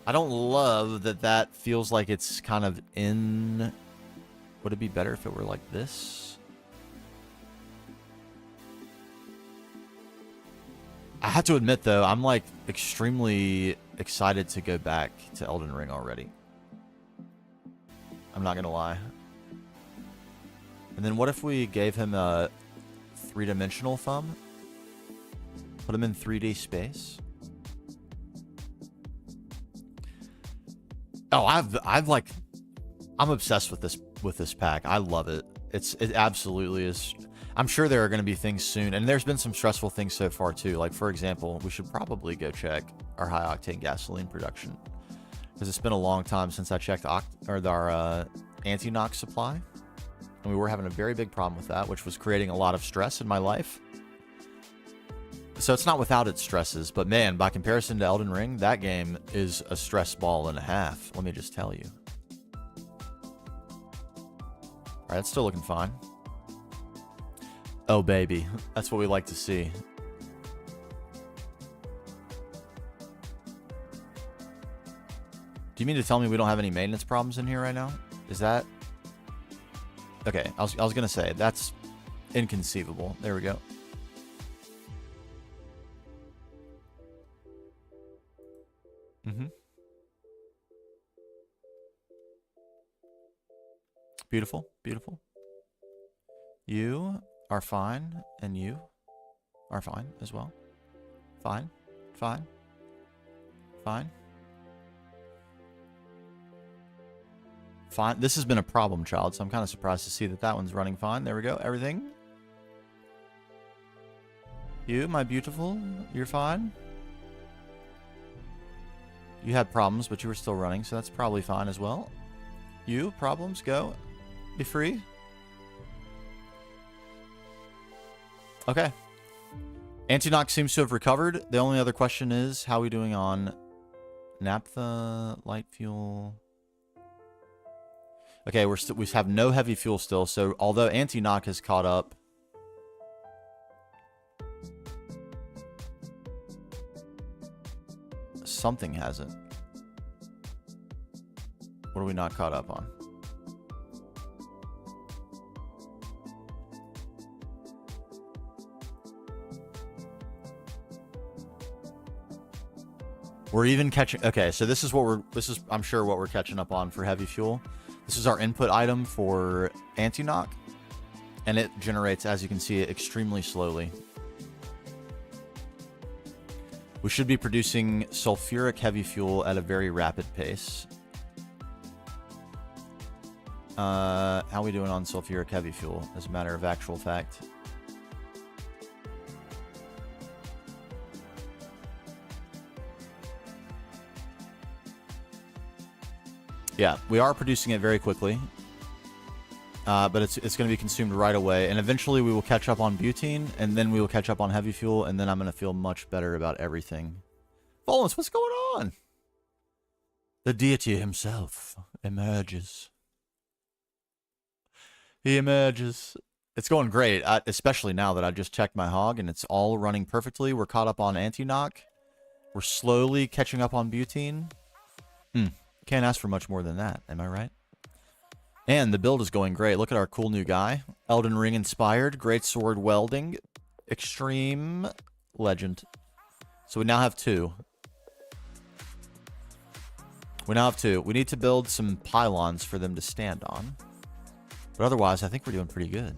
I don't love that feels like it's kind of in... Would it be better if it were like this? I have to admit, though, I'm like extremely excited to go back to Elden Ring already. I'm not going to lie. And then what if we gave him a three-dimensional thumb? Put him in 3D space? Oh, I'm obsessed with this pack. I love it. It absolutely is. I'm sure there are going to be things soon, and there's been some stressful things so far too. Like, for example, we should probably go check our high octane gasoline production, because it's been a long time since I checked our anti-knock supply, and we were having a very big problem with that, which was creating a lot of stress in my life. So it's not without its stresses, but man, by comparison to Elden Ring, that game is a stress ball and a half. Let me just tell you. All right, it's still looking fine. Oh, baby. That's what we like to see. Do you mean to tell me we don't have any maintenance problems in here right now? Is that... Okay, I was going to say, that's inconceivable. There we go. Mm-hmm. Beautiful, beautiful. You are fine, and you are fine as well. Fine, fine, fine. Fine. This has been a problem, child, so I'm kind of surprised to see that that one's running fine. There we go. Everything. You, my beautiful, you're fine. You had problems, but you were still running, so that's probably fine as well. You, problems, go. Be free. Okay. Anti-knock seems to have recovered. The only other question is, how are we doing on naphtha, light fuel? Okay, we have no heavy fuel still, so although anti-knock has caught up, something hasn't. What are we not caught up on? We're even catching... Okay, so this is I'm sure what we're catching up on for heavy fuel. This is our input item for anti-knock, and it generates, as you can see, extremely slowly. We should be producing sulfuric heavy fuel at a very rapid pace. How are we doing on sulfuric heavy fuel, as a matter of actual fact? Yeah, we are producing it very quickly, but it's going to be consumed right away, and eventually we will catch up on butane, and then we will catch up on heavy fuel, and then I'm going to feel much better about everything. Volans, what's going on? The deity himself emerges. He emerges. It's going great, especially now that I just checked my hog, and it's all running perfectly. We're caught up on anti-knock. We're slowly catching up on butane. Can't ask for much more than that, am I right? And the build is going great. Look at our cool new guy. Elden Ring inspired, great sword welding, extreme legend. So we now have two. We need to build some pylons for them to stand on. But otherwise, I think we're doing pretty good.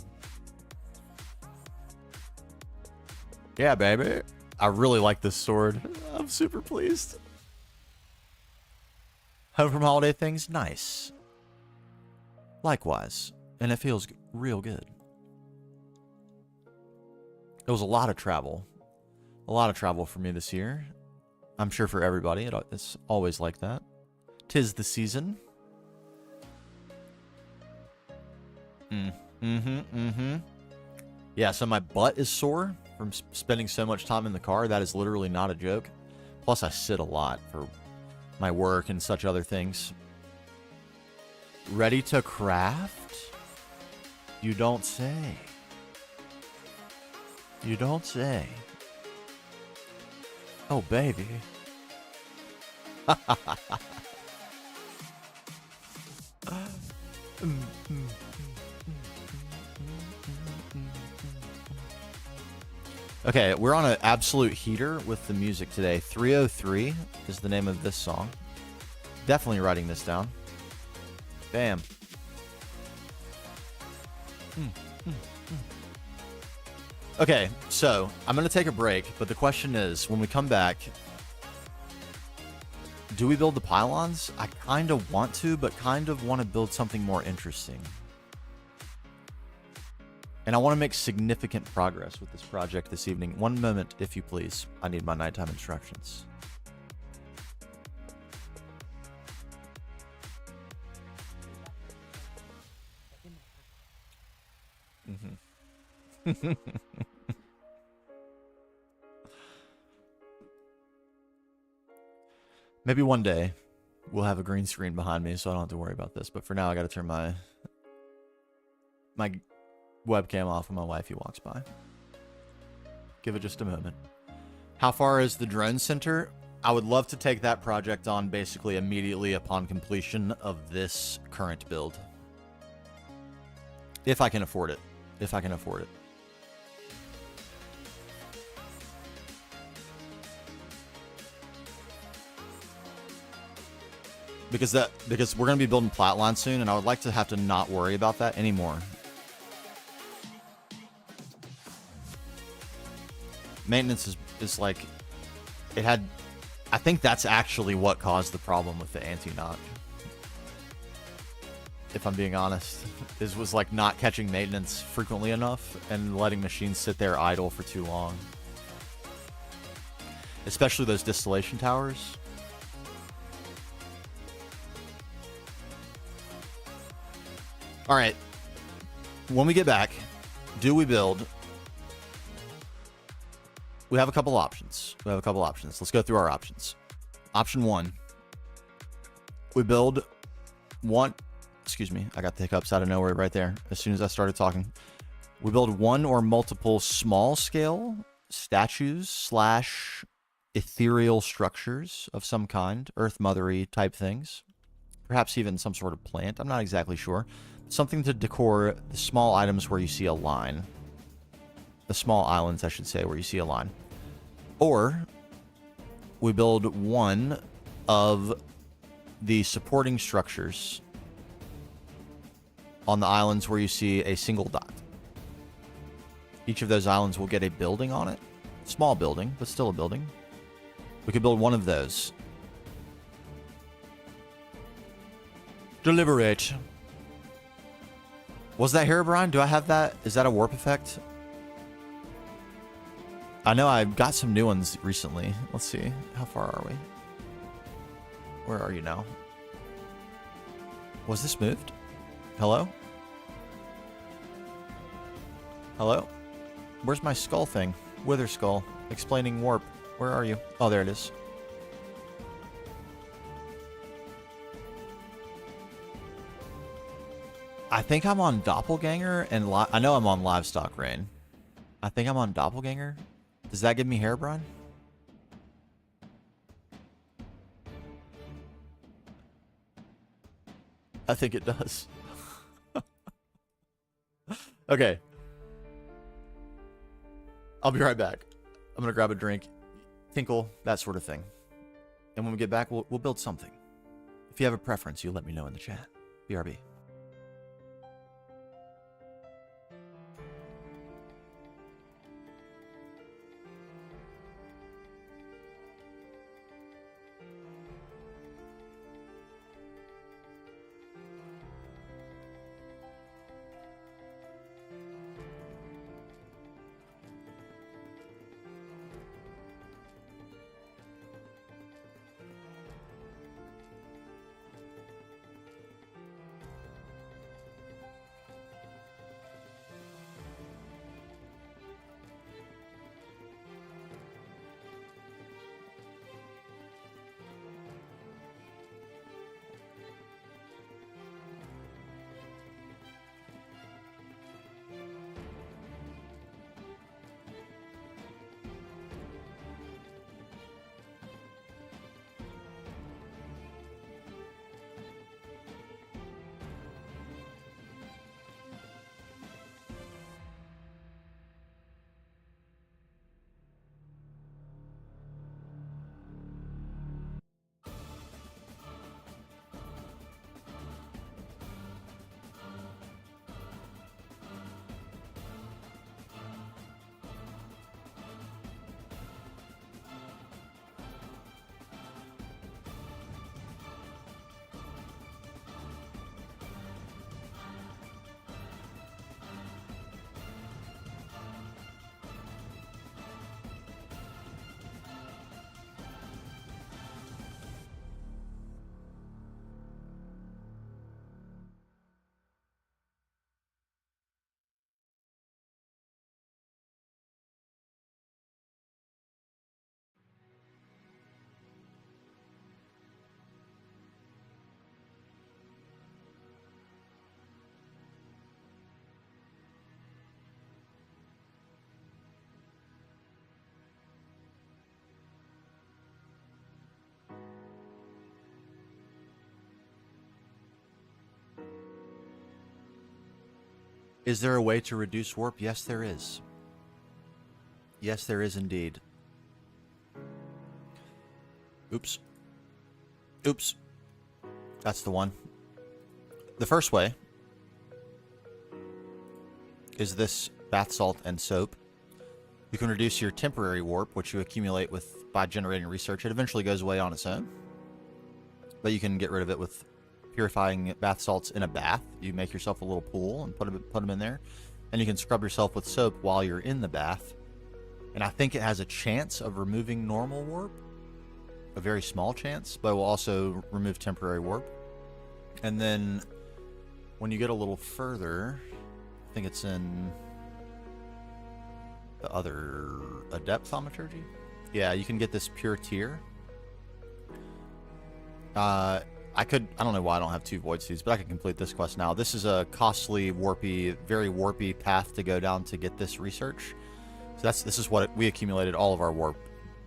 Yeah, baby. I really like this sword. I'm super pleased. Home from holiday things? Nice. Likewise. And it feels real good. It was a lot of travel. A lot of travel for me this year. I'm sure for everybody. It's always like that. 'Tis the season. Yeah, so my butt is sore from spending so much time in the car. That is literally not a joke. Plus, I sit a lot for my work and such other things. Ready to craft? You don't say. You don't say. Oh, baby. Okay, we're on an absolute heater with the music today. 303 is the name of this song. Definitely writing this down. Bam. Okay, so I'm going to take a break, but the question is, when we come back, do we build the pylons? I kind of want to, but kind of want to build something more interesting. And I want to make significant progress with this project this evening. One moment, if you please. I need my nighttime instructions. Maybe one day we'll have a green screen behind me, so I don't have to worry about this. But for now, I got to turn my webcam off when my wifey walks by. Give it just a moment. How far is the drone center? I would love to take that project on basically immediately upon completion of this current build. If I can afford it. If I can afford it. Because we're going to be building Flatline soon, and I would like to have to not worry about that anymore. Maintenance is like, it had, I think that's actually what caused the problem with the anti-knock. If I'm being honest, was like not catching maintenance frequently enough and letting machines sit there idle for too long. Especially those distillation towers. All right, when we get back, do we build? We have a couple options. Let's go through our options. Option one, we build one, excuse me, I got the hiccups out of nowhere right there as soon as I started talking. We build one or multiple small scale statues / ethereal structures of some kind, Earth Mothery type things. Perhaps even some sort of plant, I'm not exactly sure. Something to decor the small items where you see a line. The small islands, I should say, where you see a line. Or we build one of the supporting structures on the islands where you see a single dot. Each of those islands will get a building on it. Small building, but still a building. We could build one of those. Deliberate. Was that Herobrine? Do I have that? Is that a warp effect? I know I got some new ones recently. Let's see. How far are we? Where are you now? Was this moved? Hello? Hello? Where's my skull thing? Wither skull. Explaining warp. Where are you? Oh, there it is. I think I'm on Doppelganger, and I know I'm on Livestock Rain. I think I'm on Doppelganger. Does that give me Herobrine? I think it does. Okay. I'll be right back. I'm gonna grab a drink, tinkle, that sort of thing. And when we get back, we'll build something. If you have a preference, you let me know in the chat. BRB. Is there a way to reduce warp? Yes, there is. Yes, there is indeed. Oops. Oops. That's the one. The first way is this bath salt and soap. You can reduce your temporary warp, which you accumulate with by generating research. It eventually goes away on its own, but you can get rid of it with purifying bath salts in a bath. You make yourself a little pool and put them in there, and you can scrub yourself with soap while you're in the bath. And I think it has a chance of removing normal warp, a very small chance, but it will also remove temporary warp. And then when you get a little further, I think it's in the other adept thaumaturgy. Yeah, you can get this pure tier. I don't know why I don't have 2 void seeds, but I can complete this quest now. This is a costly, warpy, very warpy path to go down to get this research. So this is what we accumulated all of our warp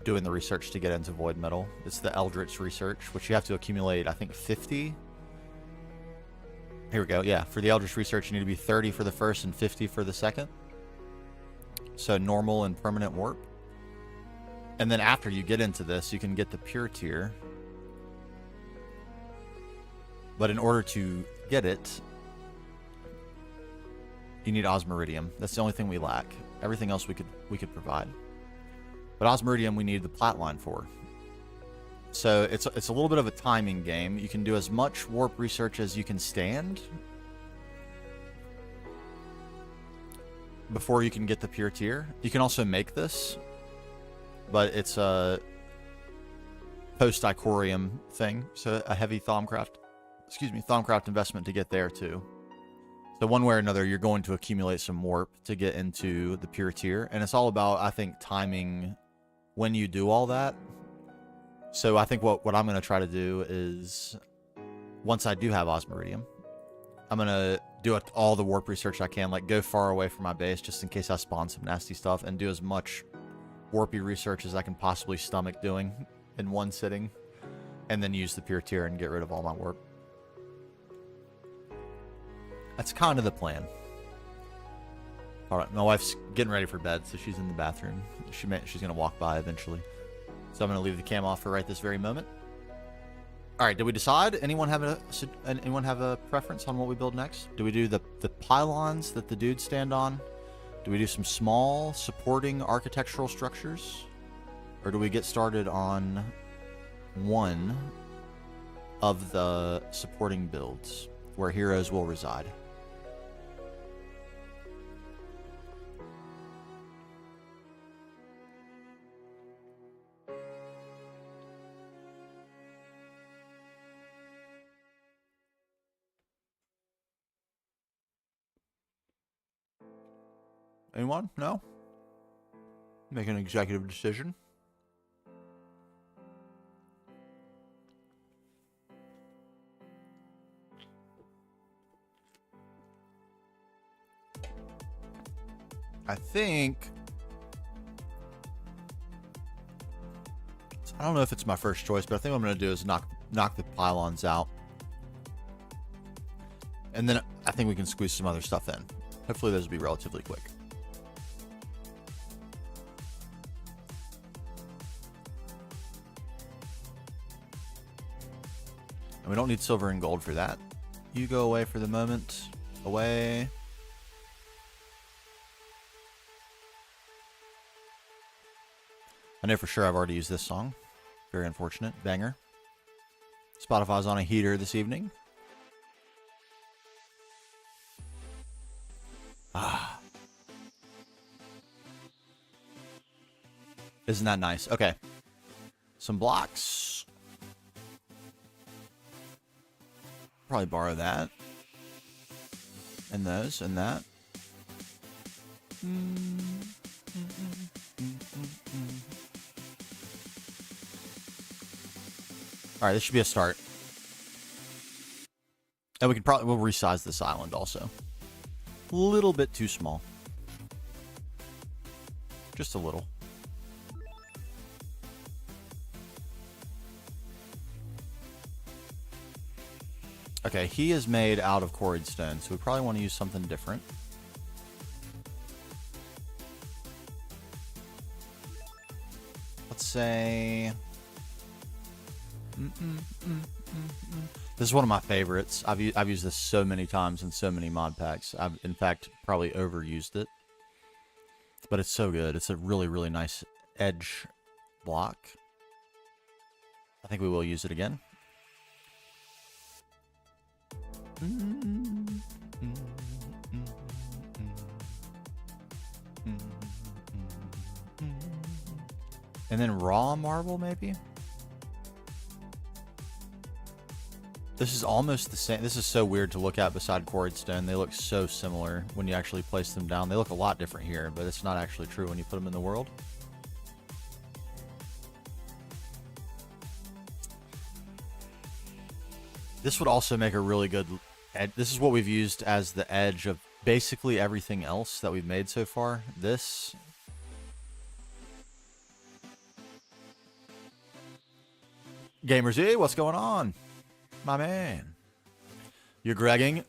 doing the research to get into void metal. It's the Eldritch research, which you have to accumulate, I think, 50. Here we go. Yeah, for the Eldritch research, you need to be 30 for the first and 50 for the second. So normal and permanent warp. And then after you get into this, you can get the pure tier. But in order to get it, you need osmiridium. That's the only thing we lack. Everything else we could provide. But osmiridium we need the plat line for. So it's a little bit of a timing game. You can do as much warp research as you can stand before you can get the pure tier. You can also make this, but it's a post-Icorium thing, so a heavy Thaumcraft investment to get there too. So one way or another, you're going to accumulate some warp to get into the pure tier, and it's all about, I think, timing when you do all that. So I think what I'm going to try to do is, once I do have osmiridium, I'm going to do all the warp research I can, like go far away from my base just in case I spawn some nasty stuff, and do as much warpy research as I can possibly stomach doing in one sitting, and then use the pure tier and get rid of all my warp. That's kind of the plan. All right, my wife's getting ready for bed, so she's in the bathroom. She's going to walk by eventually. So I'm going to leave the cam off for right this very moment. All right, did we decide? Anyone have a preference on what we build next? Do we do the pylons that the dudes stand on? Do we do some small supporting architectural structures? Or do we get started on one of the supporting builds where heroes will reside? Anyone? No? Make an executive decision. I think... I don't know if it's my first choice, but I think what I'm going to do is knock the pylons out. And then I think we can squeeze some other stuff in. Hopefully those will be relatively quick. And we don't need silver and gold for that. You go away for the moment. Away. I know for sure I've already used this song. Very unfortunate. Banger. Spotify's on a heater this evening. Ah. Isn't that nice? Okay. Some blocks. Probably borrow that. And those and that. Alright, this should be a start. And we'll resize this island also. A little bit too small. Just a little. Okay, he is made out of quarried stone, so we probably want to use something different. say... This is one of my favorites. I've used this so many times in so many mod packs. I've, in fact, probably overused it. But it's so good. It's a really, really nice edge block. I think we will use it again. And then raw marble, maybe? This is almost the same. This is so weird to look at beside quarried stone. They look so similar when you actually place them down. They look a lot different here, but it's not actually true when you put them in the world. This would also make a really good... This is what we've used as the edge of basically everything else that we've made so far. This... Gamer Z, what's going on? My man. You're Gregging.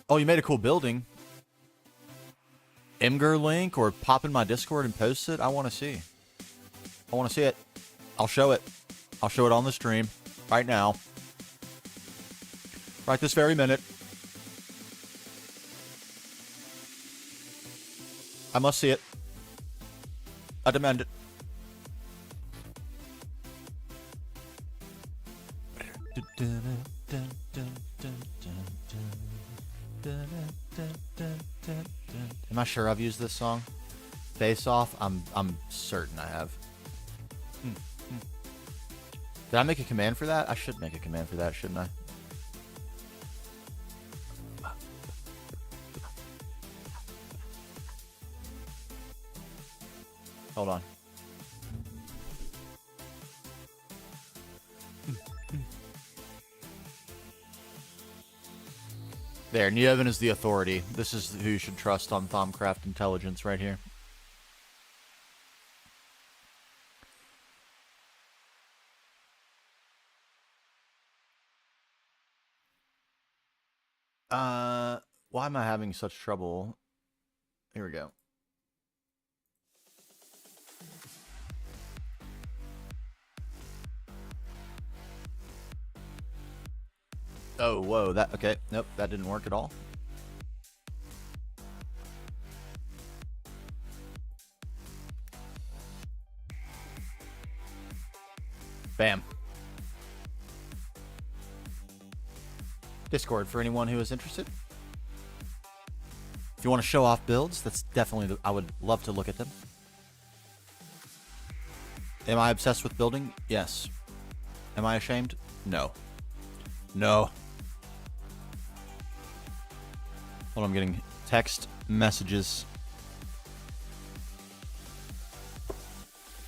Oh, you made a cool building. Imgur link or pop in my Discord and post it. I want to see. I want to see it. I'll show it. I'll show it on the stream right now. Right this very minute. I must see it. I demand it. Am I sure I've used this song? Face Off? I'm certain I have. Did I make a command for that? I should make a command for that, shouldn't I? Hold on. There, Neovan is the authority. This is who you should trust on Thaumcraft intelligence right here. Why am I having such trouble? Here we go. Oh, whoa, that, okay, nope, that didn't work at all. Bam. Discord for anyone who is interested. If you want to show off builds, that's definitely, I would love to look at them. Am I obsessed with building? Yes. Am I ashamed? No. No. Hold on, I'm getting text messages.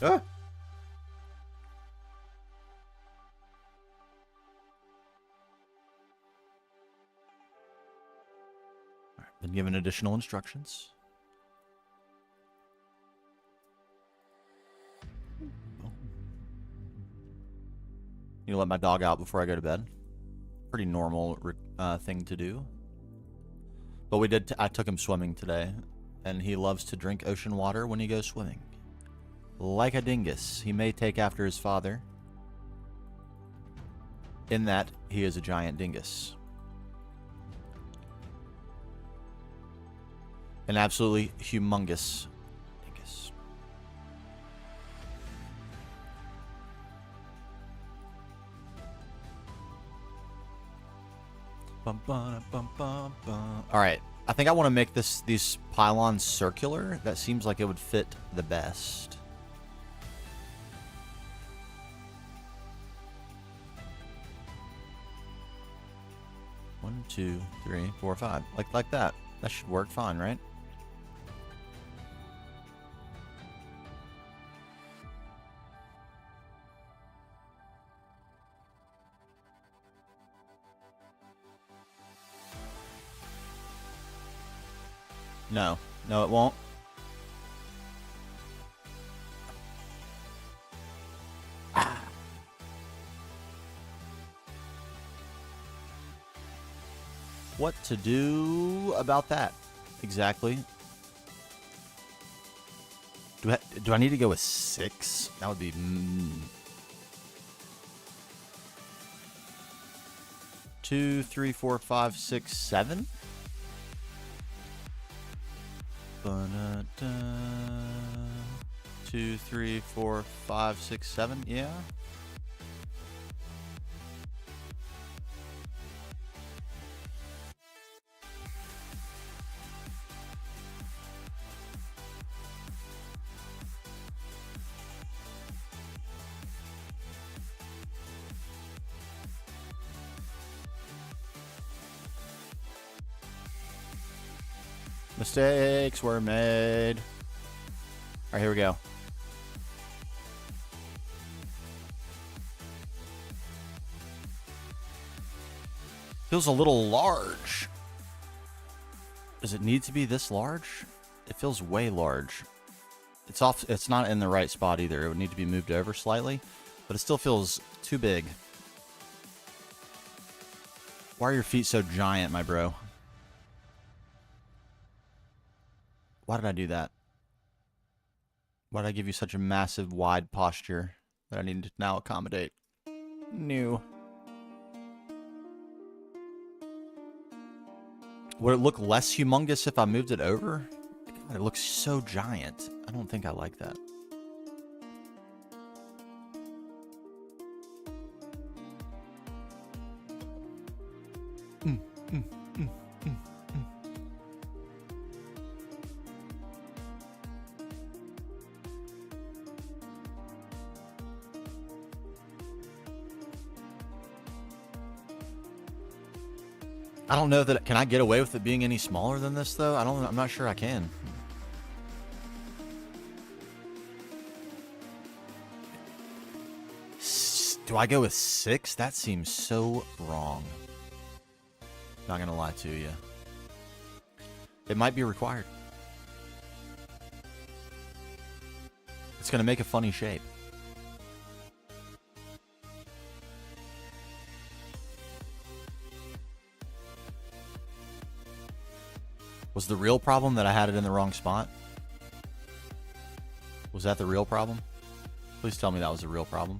Ah. Been given additional instructions. You let my dog out before I go to bed. Pretty normal thing to do. But we did. I took him swimming today, and he loves to drink ocean water when he goes swimming. Like a dingus, he may take after his father. In that, he is a giant dingus. An absolutely humongous dingus. Bum, bum, bum, bum, bum. All right, I think I want to make these pylons circular. That seems like it would fit the best. One, two, three, four, five. Like that. That should work fine, right? No. No, it won't. Ah. What to do about that? Exactly. Do I need to go with 6? That would be... 2, 3, 4, 5, 6, 7? Ba-da-da. 2, 3, 4, 5, 6, 7. Yeah. Mistakes were made. All right, here we go. Feels a little large. Does it need to be this large? It feels way large. It's off. It's not in the right spot either. It would need to be moved over slightly, but it still feels too big. Why are your feet so giant, my bro? Why did I do that? Why did I give you such a massive, wide posture that I need to now accommodate? New. Would it look less humongous if I moved it over? God, it looks so giant. I don't think I like that. I don't know that. Can I get away with it being any smaller than this, though? I'm not sure I can. Do I go with 6? That seems so wrong. Not gonna lie to you. It might be required. It's gonna make a funny shape. Was the real problem that I had it in the wrong spot? Was that the real problem? Please tell me that was the real problem.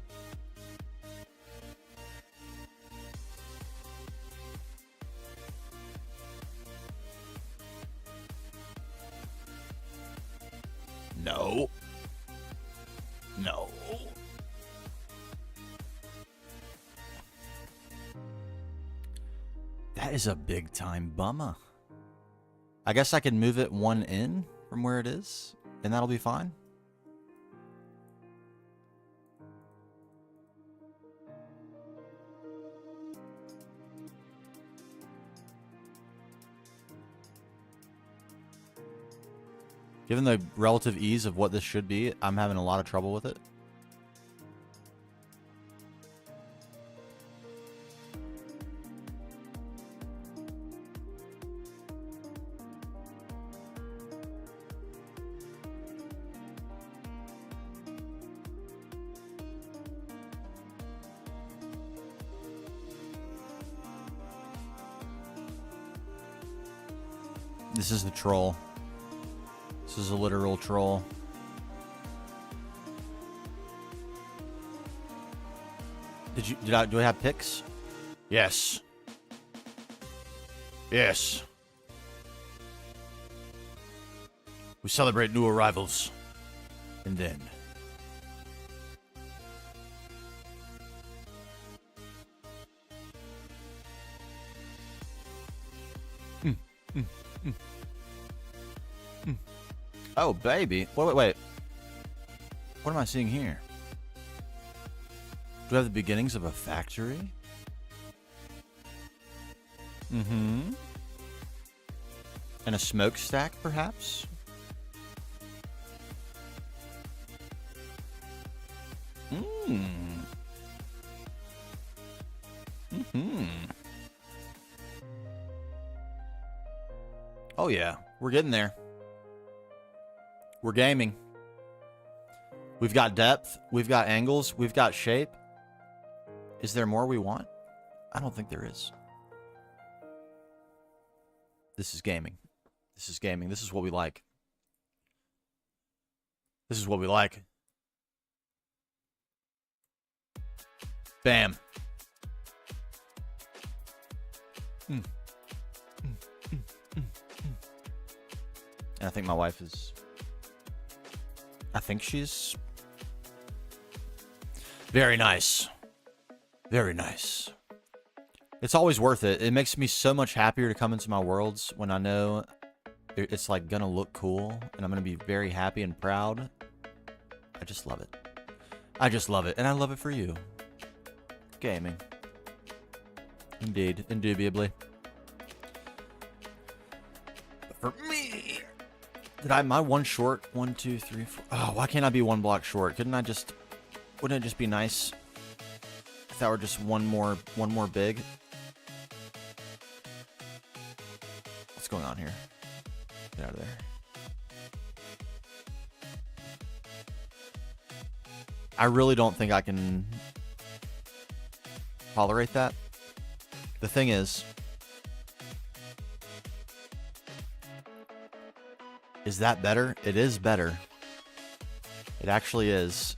No. No. That is a big time bummer. I guess I can move it one in from where it is, and that'll be fine. Given the relative ease of what this should be, I'm having a lot of trouble with it. This is the troll. This is a literal troll. Do I have picks? Yes. Yes. We celebrate new arrivals. And then Oh, baby. Wait. What am I seeing here? Do I have the beginnings of a factory? Mm-hmm. And a smokestack, perhaps? Oh, yeah. We're getting there. We're gaming. We've got depth. We've got angles. We've got shape. Is there more we want? I don't think there is. This is gaming. This is gaming. This is what we like. This is what we like. Bam. And I think my wife is... I think she's... Very nice. Very nice. It's always worth it. It makes me so much happier to come into my worlds when I know it's like gonna look cool and I'm gonna be very happy and proud. I just love it. I just love it. And I love it for you. Gaming. Indeed. Indubitably. But for me... Am I one short? 1, 2, 3, 4... Oh, why can't I be one block short? Couldn't I just... Wouldn't it just be nice if that were just one more big? What's going on here? Get out of there. I really don't think I can tolerate that. The thing is that better? It is better. It actually is.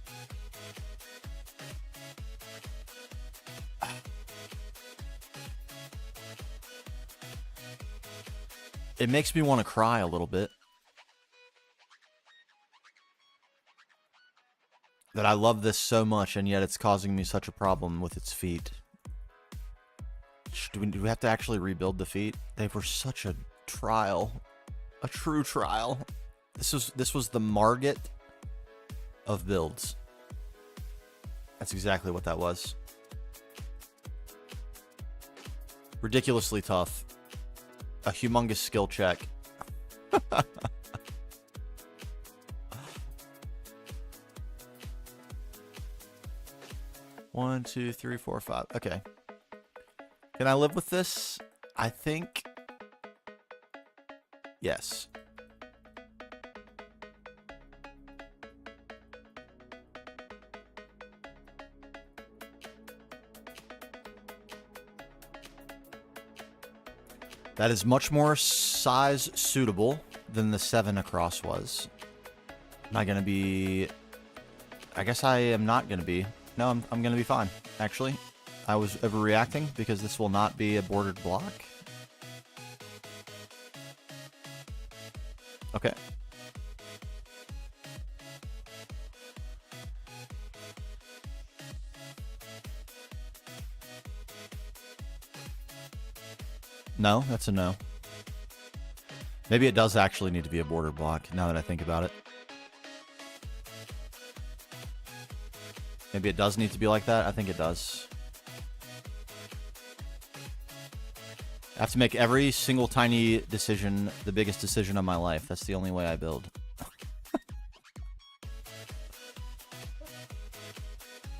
It makes me want to cry a little bit. That I love this so much, and yet it's causing me such a problem with its feet. Do we have to actually rebuild the feet? They were such a trial. A true trial. This was the Margit of builds. That's exactly what that was. Ridiculously tough. A humongous skill check. 1, 2, 3, 4, 5. Okay. Can I live with this? I think... Yes. That is much more size suitable than the 7 across was. Am I going to be... I guess I am not going to be. No, I'm going to be fine, actually. I was overreacting because this will not be a bordered block. Okay. No, that's a no. Maybe it does actually need to be a border block, now that I think about it. Maybe it does need to be like that. I think it does. I have to make every single tiny decision the biggest decision of my life. That's the only way I build.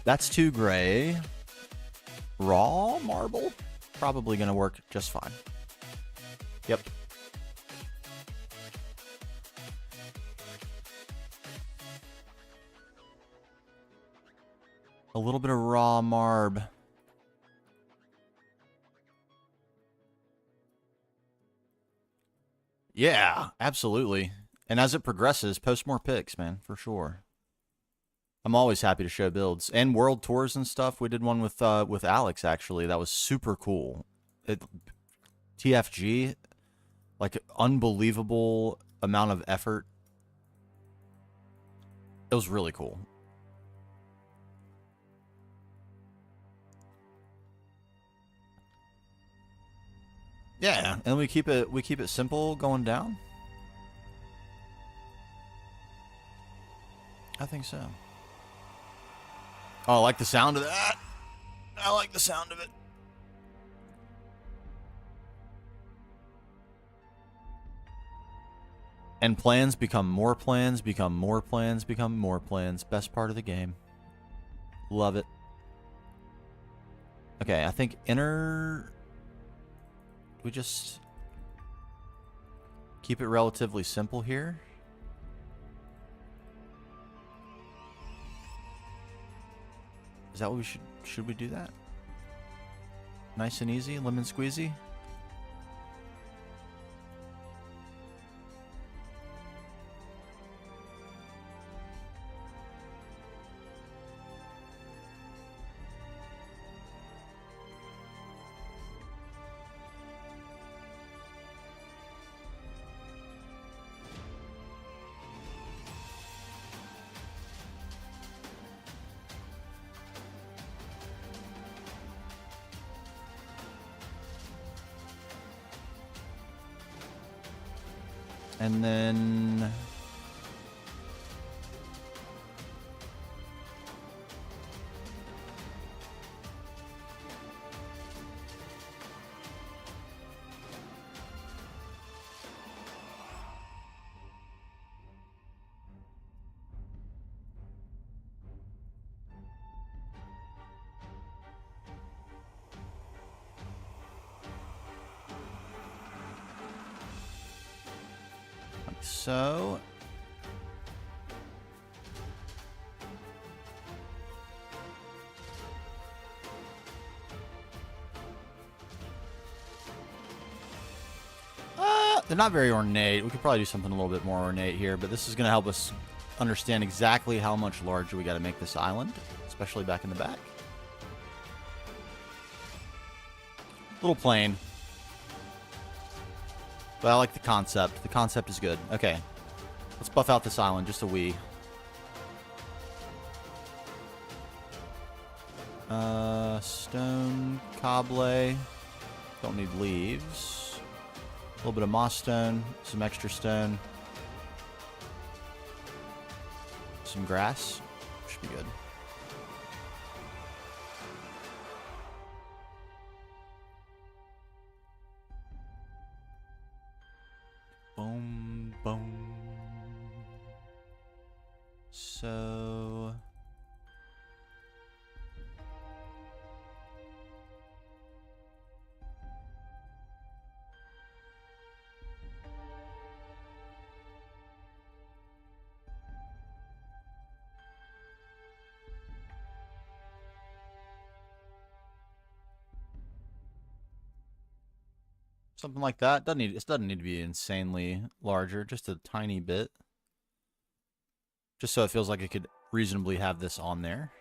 That's too gray. Raw marble? Probably gonna work just fine. Yep. A little bit of raw marb. Yeah, absolutely. And as it progresses, post more pics, man, for sure. I'm always happy to show builds and world tours and stuff. We did one with Alex actually. That was super cool. TFG, like unbelievable amount of effort. It was really cool. Yeah, and we keep it simple going down. I think so. Oh, I like the sound of that. I like the sound of it. And plans become more plans, become more plans, become more plans. Best part of the game. Love it. Okay, I think inner... We just keep it relatively simple here. Is that what we should we do that? Nice and easy, lemon squeezy. And then... like so. They're not very ornate. We could probably do something a little bit more ornate here, but this is going to help us understand exactly how much larger we got to make this island, especially back in the back. A little plain. But I like the concept. The concept is good. Okay. Let's buff out this island just a wee. Stone, cobble. Don't need leaves. A little bit of moss stone, some extra stone, some grass. Should be good. Boom, boom. So... something like that. It doesn't need to be insanely larger, just a tiny bit. Just so it feels like it could reasonably have this on there.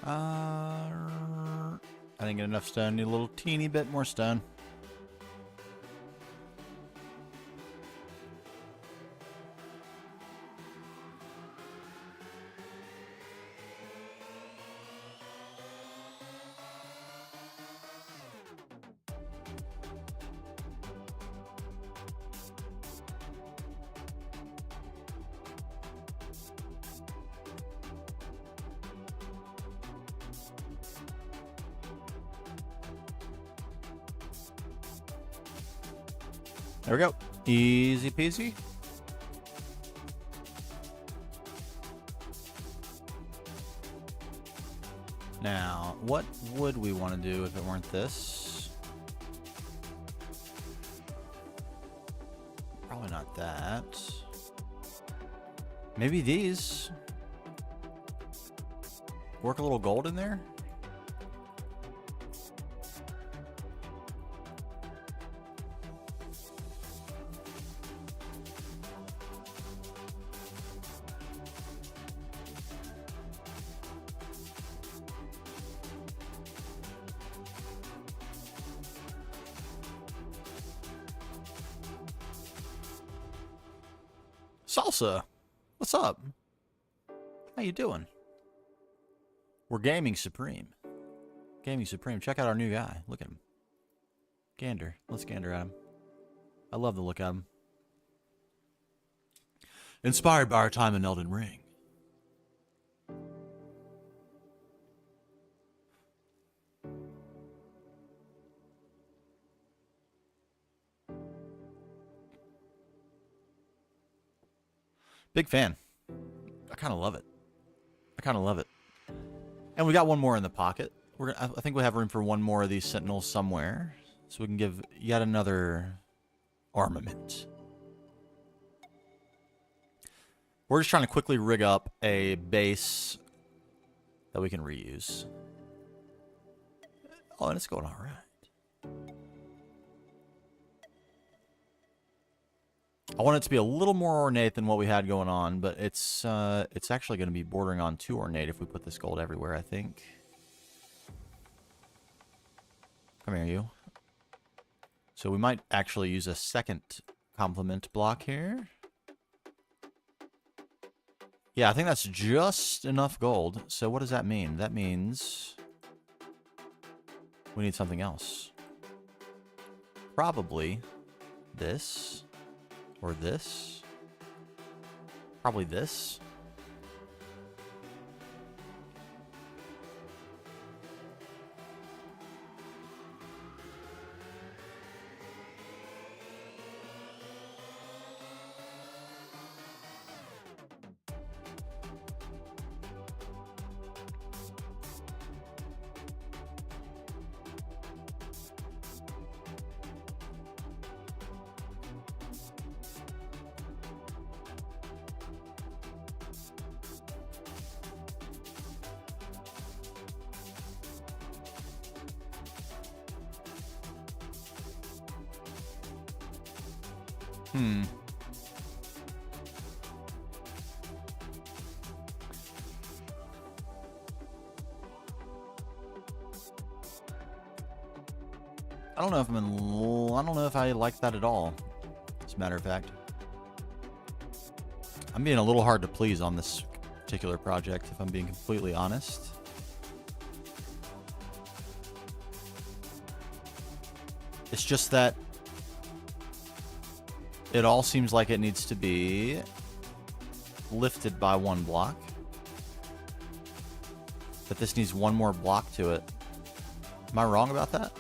I didn't get enough stone. Need a little teeny bit more stone. There we go. Easy peasy. Now, what would we want to do if it weren't this? Probably not that. Maybe these. Work a little gold in there? Salsa, what's up? How you doing? We're gaming supreme. Gaming Supreme. Check out our new guy. Look at him. Gander. Let's gander at him. I love the look at him. Inspired by our time in Elden Ring. Big fan. I kind of love it. I kind of love it. And we got one more in the pocket. I think we have room for one more of these sentinels somewhere, so we can give yet another armament. We're just trying to quickly rig up a base that we can reuse. Oh, and it's going all right. I want it to be a little more ornate than what we had going on, but it's actually going to be bordering on too ornate if we put this gold everywhere, I think. Come here, you. So we might actually use a second complement block here. Yeah, I think that's just enough gold. So what does that mean? That means we need something else. Probably this. Or this. Probably this. I don't know if I don't know if I like that at all, as a matter of fact. I'm being a little hard to please on this particular project, if I'm being completely honest. It's just that it all seems like it needs to be lifted by one block. But this needs one more block to it. Am I wrong about that?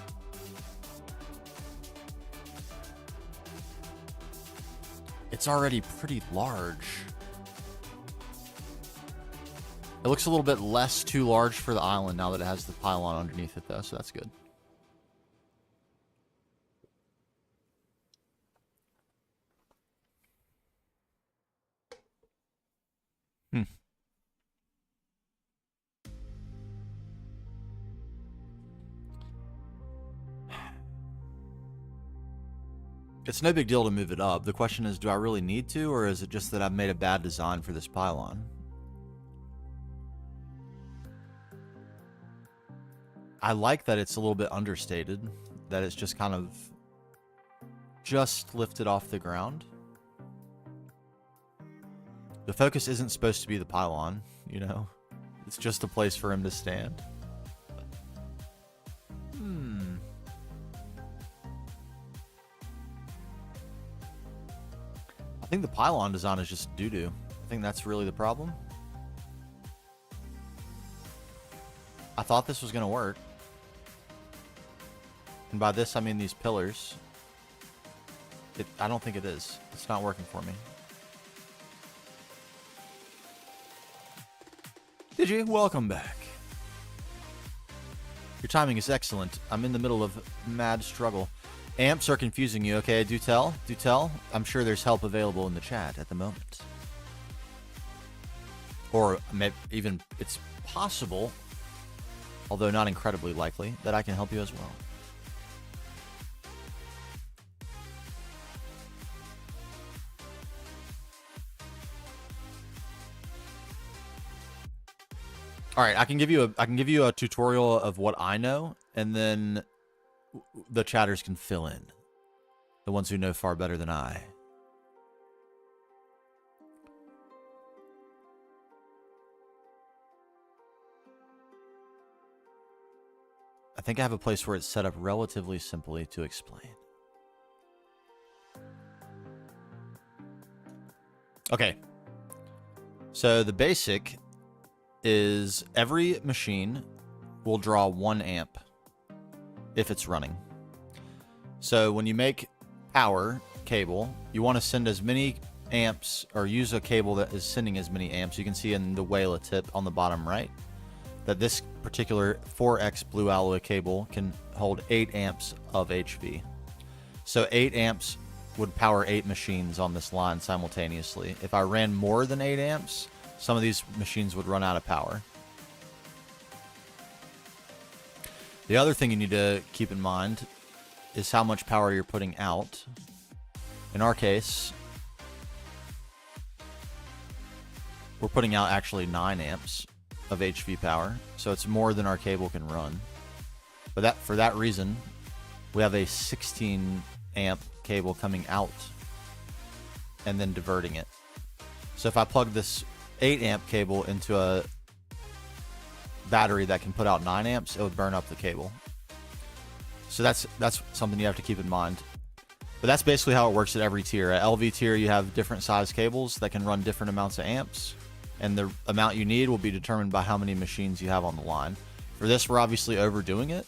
It's already pretty large. It looks a little bit less too large for the island now that it has the pylon underneath it, though, so that's good. It's no big deal to move it up. The question is, do I really need to, or is it just that I've made a bad design for this pylon? I like that it's a little bit understated, that it's just kind of just lifted off the ground. The focus isn't supposed to be the pylon, you know? It's just a place for him to stand. I think the pylon design is just doo-doo. I think that's really the problem. I thought this was going to work. And by this, I mean these pillars. I don't think it is. It's not working for me. Did you? Welcome back. Your timing is excellent. I'm in the middle of mad struggle. Amps are confusing you, okay? Do tell. Do tell. I'm sure there's help available in the chat at the moment. Or maybe even it's possible, although not incredibly likely, that I can help you as well. All right, I can give you a tutorial of what I know, and then the chatters can fill in. The ones who know far better than I. think I have a place where it's set up relatively simply to explain. Okay. So the basic is every machine will draw 1 amp if it's running. So when you make power cable, you want to send as many amps, or use a cable that is sending as many amps. You can see in the Wayla tip on the bottom right that this particular 4X blue alloy cable can hold 8 amps of HV. So 8 amps would power 8 machines on this line simultaneously. If I ran more than 8 amps, some of these machines would run out of power. The other thing you need to keep in mind is how much power you're putting out. In our case, we're putting out actually 9 amps of HV power, so it's more than our cable can run. But for that reason, we have a 16 amp cable coming out and then diverting it. So if I plug this 8 amp cable into a battery that can put out 9 amps, it would burn up the cable. So that's something you have to keep in mind. But that's basically how it works at every tier. At LV tier, you have different size cables that can run different amounts of amps, and the amount you need will be determined by how many machines you have on the line. For this, we're obviously overdoing it.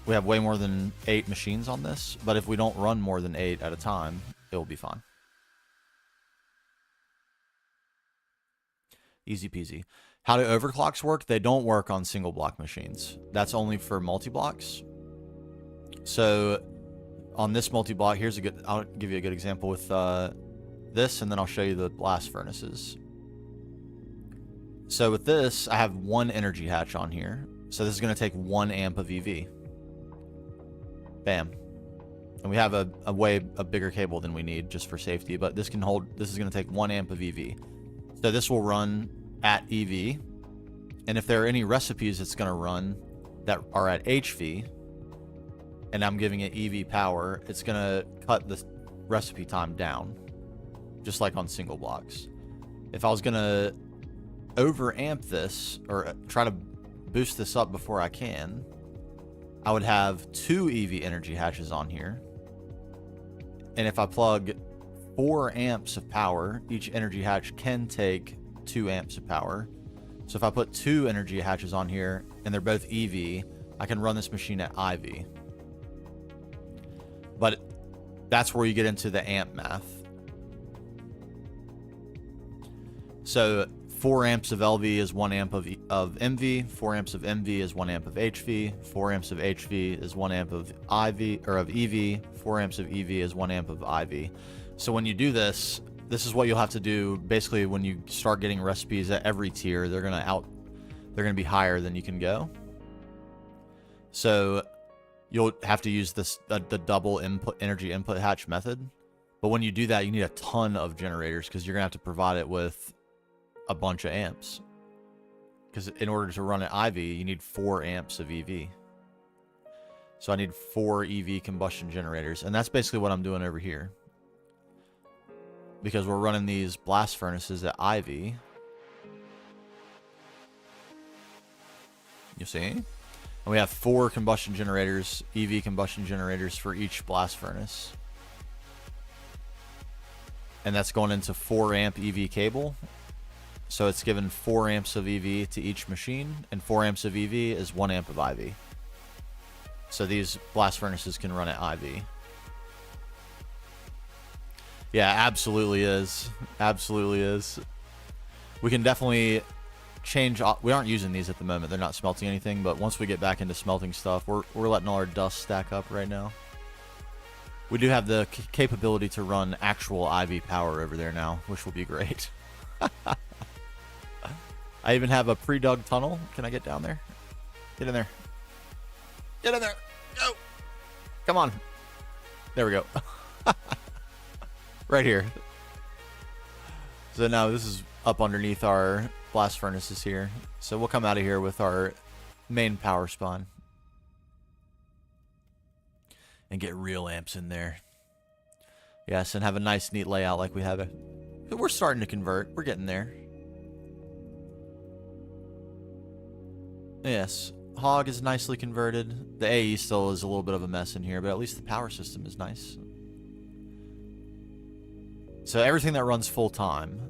We have way more than 8 machines on this, but if we don't run more than 8 at a time, it will be fine. Easy peasy. How do overclocks work? They don't work on single block machines. That's only for multi-blocks. So on this multi-block, I'll give you a good example with this, and then I'll show you the blast furnaces. So with this, I have 1 energy hatch on here. So this is going to take 1 amp of EV. Bam. And we have a bigger cable than we need just for safety, but this is going to take 1 amp of EV. So this will run at EV, and if there are any recipes it's going to run that are at HV, and I'm giving it EV power, it's going to cut the recipe time down, just like on single blocks. If I was going to overamp this, or try to boost this up before I can, I would have 2 EV energy hatches on here, and if I plug 4 amps of power, each energy hatch can take 2 amps of power. So if I put 2 energy hatches on here and they're both EV, I can run this machine at IV. But that's where you get into the amp math. So 4 amps of LV is 1 amp of MV, 4 amps of MV is 1 amp of HV, 4 amps of HV is 1 amp of IV, or of EV, 4 amps of EV is 1 amp of IV. So when you do this, this is what you'll have to do basically when you start getting recipes at every tier. They're gonna be higher than you can go. So you'll have to use the double energy input hatch method. But when you do that, you need a ton of generators, because you're gonna have to provide it with a bunch of amps. Because in order to run at IV, you need 4 amps of EV. So I need 4 EV combustion generators, and that's basically what I'm doing over here. Because we're running these blast furnaces at IV. You see? And we have 4 combustion generators, EV combustion generators for each blast furnace. And that's going into 4 amp EV cable. So it's given 4 amps of EV to each machine, and 4 amps of EV is 1 amp of IV. So these blast furnaces can run at IV. Yeah, absolutely is. Absolutely is. We can definitely change. We aren't using these at the moment. They're not smelting anything, but once we get back into smelting stuff, we're letting all our dust stack up right now. We do have the capability to run actual IV power over there now, which will be great. I even have a pre-dug tunnel. Can I get down there? Get in there. Get in there. Go. Come on. There we go. Right here. So now this is up underneath our blast furnaces here. So we'll come out of here with our main power spawn. And get real amps in there. Yes, and have a nice neat layout like we have. We're starting to convert. We're getting there. Yes. hog is nicely converted. The AE still is a little bit of a mess in here, but at least the power system is nice. So everything that runs full time,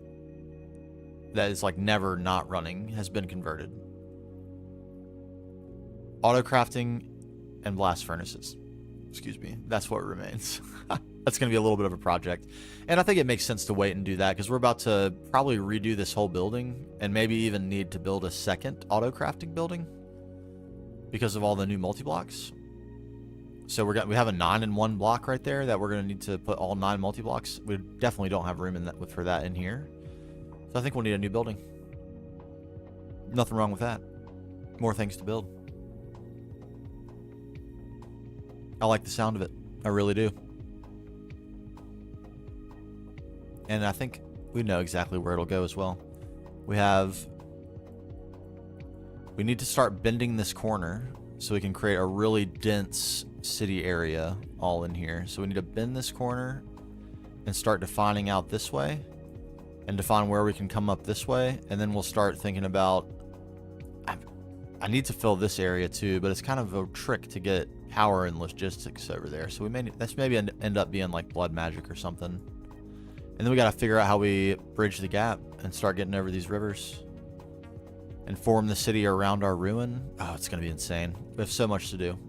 that is like never not running, has been converted. Auto crafting and blast furnaces. Excuse me. That's what remains. That's going to be a little bit of a project. And I think it makes sense to wait and do that because we're about to probably redo this whole building and maybe even need to build a second auto crafting building because of all the new multi-blocks. So we have a 9-in-1 block right there that we're going to need to put all 9 multi-blocks. We definitely don't have room in that for that in here. So I think we'll need a new building. Nothing wrong with that. More things to build. I like the sound of it. I really do. And I think we know exactly where it'll go as well. We need to start bending this corner so we can create a really dense city area all in here. So we need to bend this corner and start defining out this way and define where we can come up this way. And then we'll start thinking about, I need to fill this area too, but it's kind of a trick to get power and logistics over there. So that's maybe end up being like blood magic or something. And then we got to figure out how we bridge the gap and start getting over these rivers and form the city around our ruin. Oh, it's going to be insane. We have so much to do.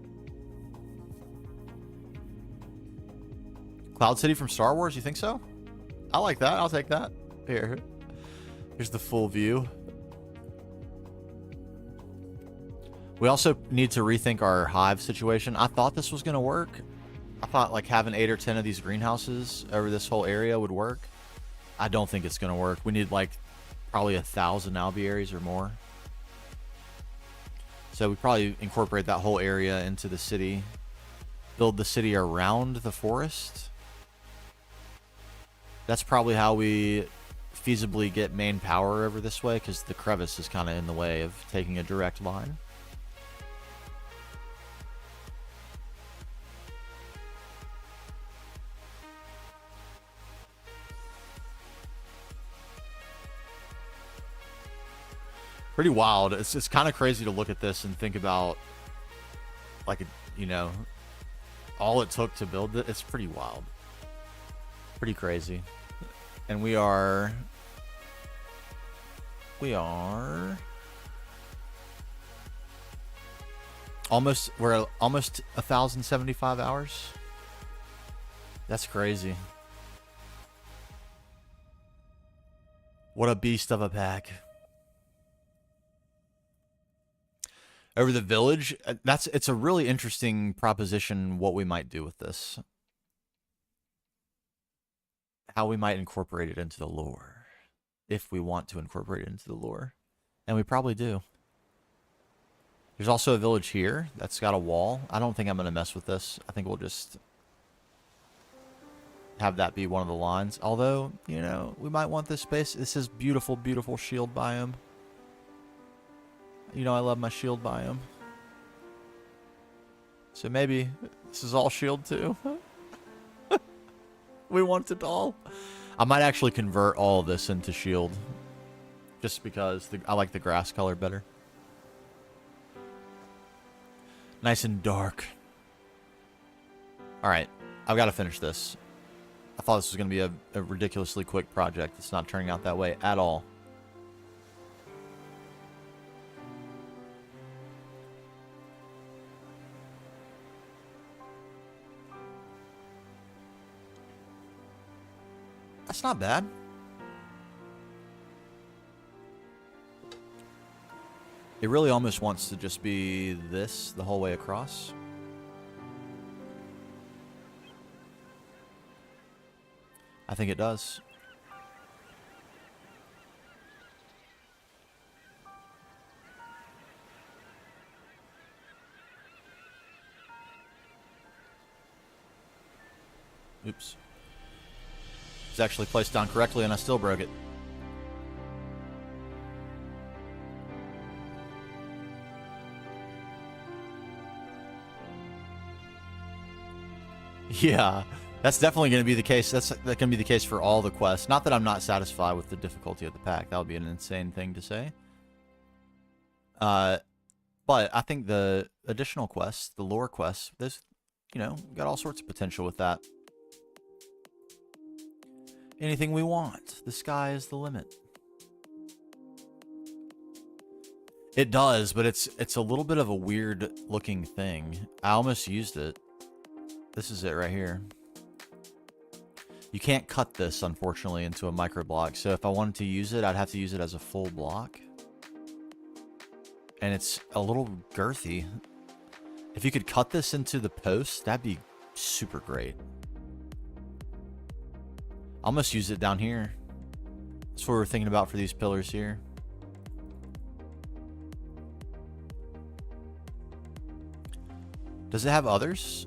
Cloud City from Star Wars, you think so? I like that. I'll take that. Here's the full view. We also need to rethink our hive situation. I thought this was going to work. I thought like having 8 or 10 of these greenhouses over this whole area would work. I don't think it's going to work. We need like probably 1,000 alvearies or more. So we probably incorporate that whole area into the city. Build the city around the forest. That's probably how we feasibly get main power over this way, because the crevice is kind of in the way of taking a direct line. Pretty wild. It's kind of crazy to look at this and think about, like, you know, all it took to build it. It's pretty wild. Pretty crazy. And we're almost 1,075 hours. That's crazy. What a beast of a pack. Over the village, it's a really interesting proposition what we might do with this. How we might incorporate it into the lore. If we want to incorporate it into the lore. And we probably do. There's also a village here that's got a wall. I don't think I'm going to mess with this. I think we'll just have that be one of the lines. Although, you know, we might want this space. This is beautiful, beautiful shield biome. You know, I love my shield biome. So maybe this is all shield too. We want it all. I might actually convert all of this into shield. Just because I like the grass color better. Nice and dark. Alright, I've got to finish this. I thought this was going to be a ridiculously quick project. It's not turning out that way at all. That's not bad. It really almost wants to just be this the whole way across. I think it does. Oops. It's actually placed down correctly and I still broke it. Yeah, that's definitely going to be the case. That's going to be the case for all the quests. Not that I'm not satisfied with the difficulty of the pack. That would be an insane thing to say. But I think the additional quests, the lore quests, there's, you know, got all sorts of potential with that. Anything we want. The sky is the limit. It does, but it's a little bit of a weird looking thing. I almost used it. This is it right here. You can't cut this, unfortunately, into a micro block. So if I wanted to use it, I'd have to use it as a full block. And it's a little girthy. If you could cut this into the post, that'd be super great. I almost use it down here. That's what we're thinking about for these pillars here. Does it have others?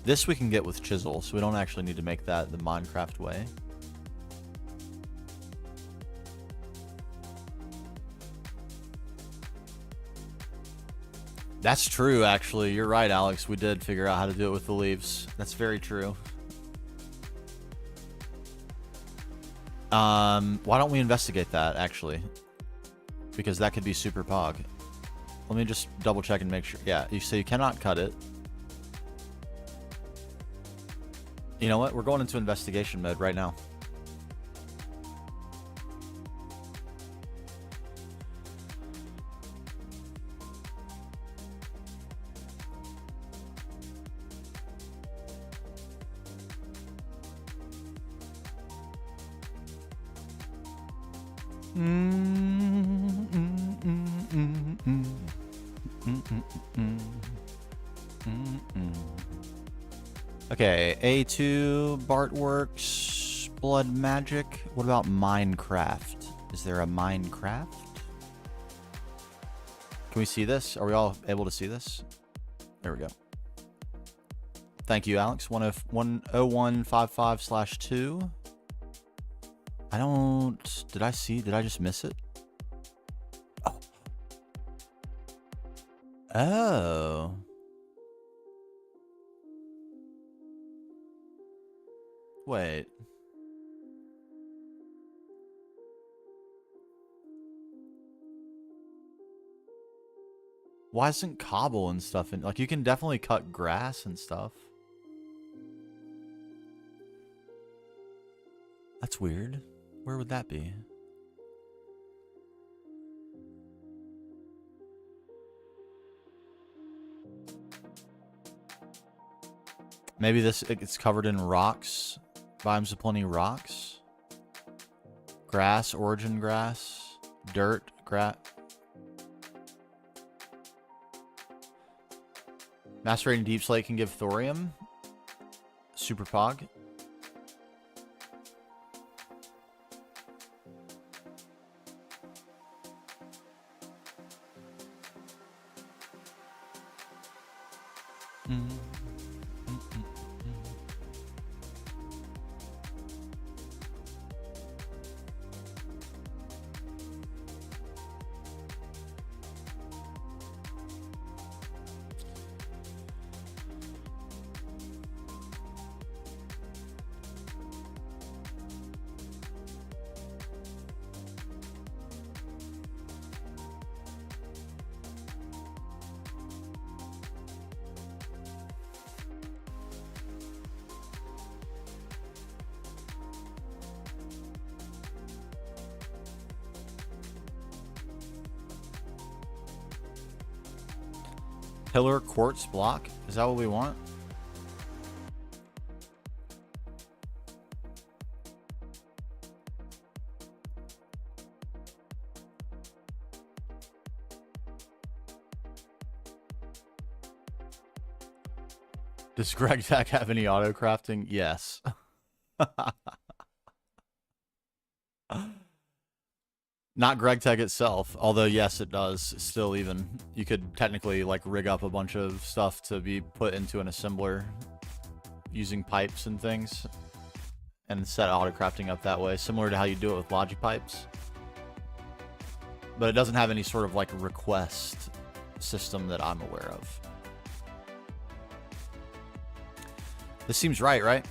This we can get with chisel, so we don't actually need to make that the Minecraft way. That's true, actually. You're right, Alex. We did figure out how to do it with the leaves. That's very true. Why don't we investigate that, actually? Because that could be super pog. Let me just double check and make sure. Yeah, so you cannot cut it. You know what? We're going into investigation mode right now. Okay, A2, Bartworks, Blood Magic. What about Minecraft? Is there a Minecraft? Can we see this? Are we all able to see this? There we go. Thank you, Alex. 10155/2. I don't... Did I just miss it? Oh. Oh. Wait. Why isn't cobble and stuff in? Like, you can definitely cut grass and stuff. That's weird. Where would that be? Maybe it's covered in rocks. Biomes of Plenty rocks. Grass, origin grass. Dirt, grass. Macerating Deep Slate can give thorium. Super pog. Pillar quartz block? Is that what we want? Does GregTech have any auto crafting? Yes. Not GregTech itself, although yes, it does. Still, even you could technically like rig up a bunch of stuff to be put into an assembler using pipes and things, and set auto crafting up that way, similar to how you do it with Logipipes. But it doesn't have any sort of like request system that I'm aware of. This seems right, right?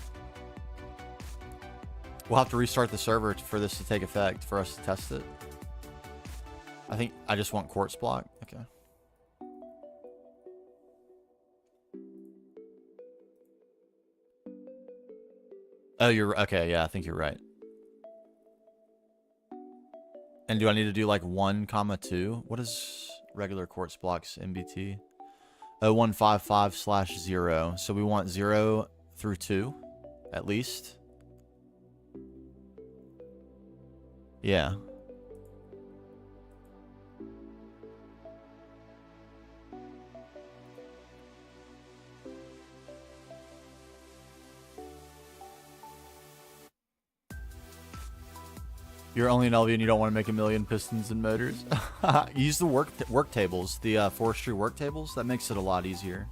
We'll have to restart the server for this to take effect for us to test it. I think I just want quartz block. Okay. Oh, you're okay. Yeah, I think you're right. And do I need to do like 1,2? What is regular quartz blocks MBT? 0155/0. So we want 0 through 2 at least. Yeah. You're only an LV and you don't want to make a million pistons and motors. Use the work tables, the forestry work tables. That makes it a lot easier.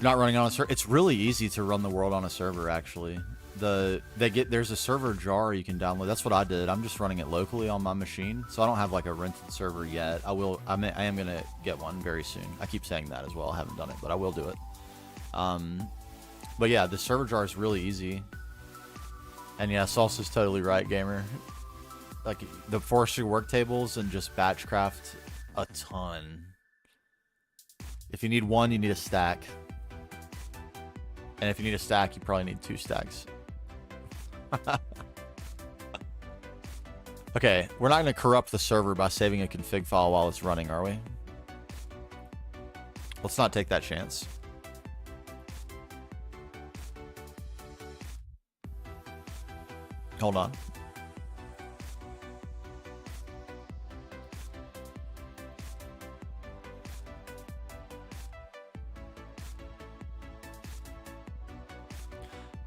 You're not running on a server. It's really easy to run the world on a server. Actually, there's a server jar you can download. That's what I did. I'm just running it locally on my machine, so I don't have like a rented server yet. I am gonna get one very soon. I keep saying that as well. I haven't done it, but I will do it. But yeah, the server jar is really easy. And yeah, Salsa's totally right, gamer. Like, the forestry work tables and just batch craft a ton. If you need one, you need a stack. And if you need a stack, you probably need 2 stacks. Okay, we're not going to corrupt the server by saving a config file while it's running, are we? Let's not take that chance. Hold on.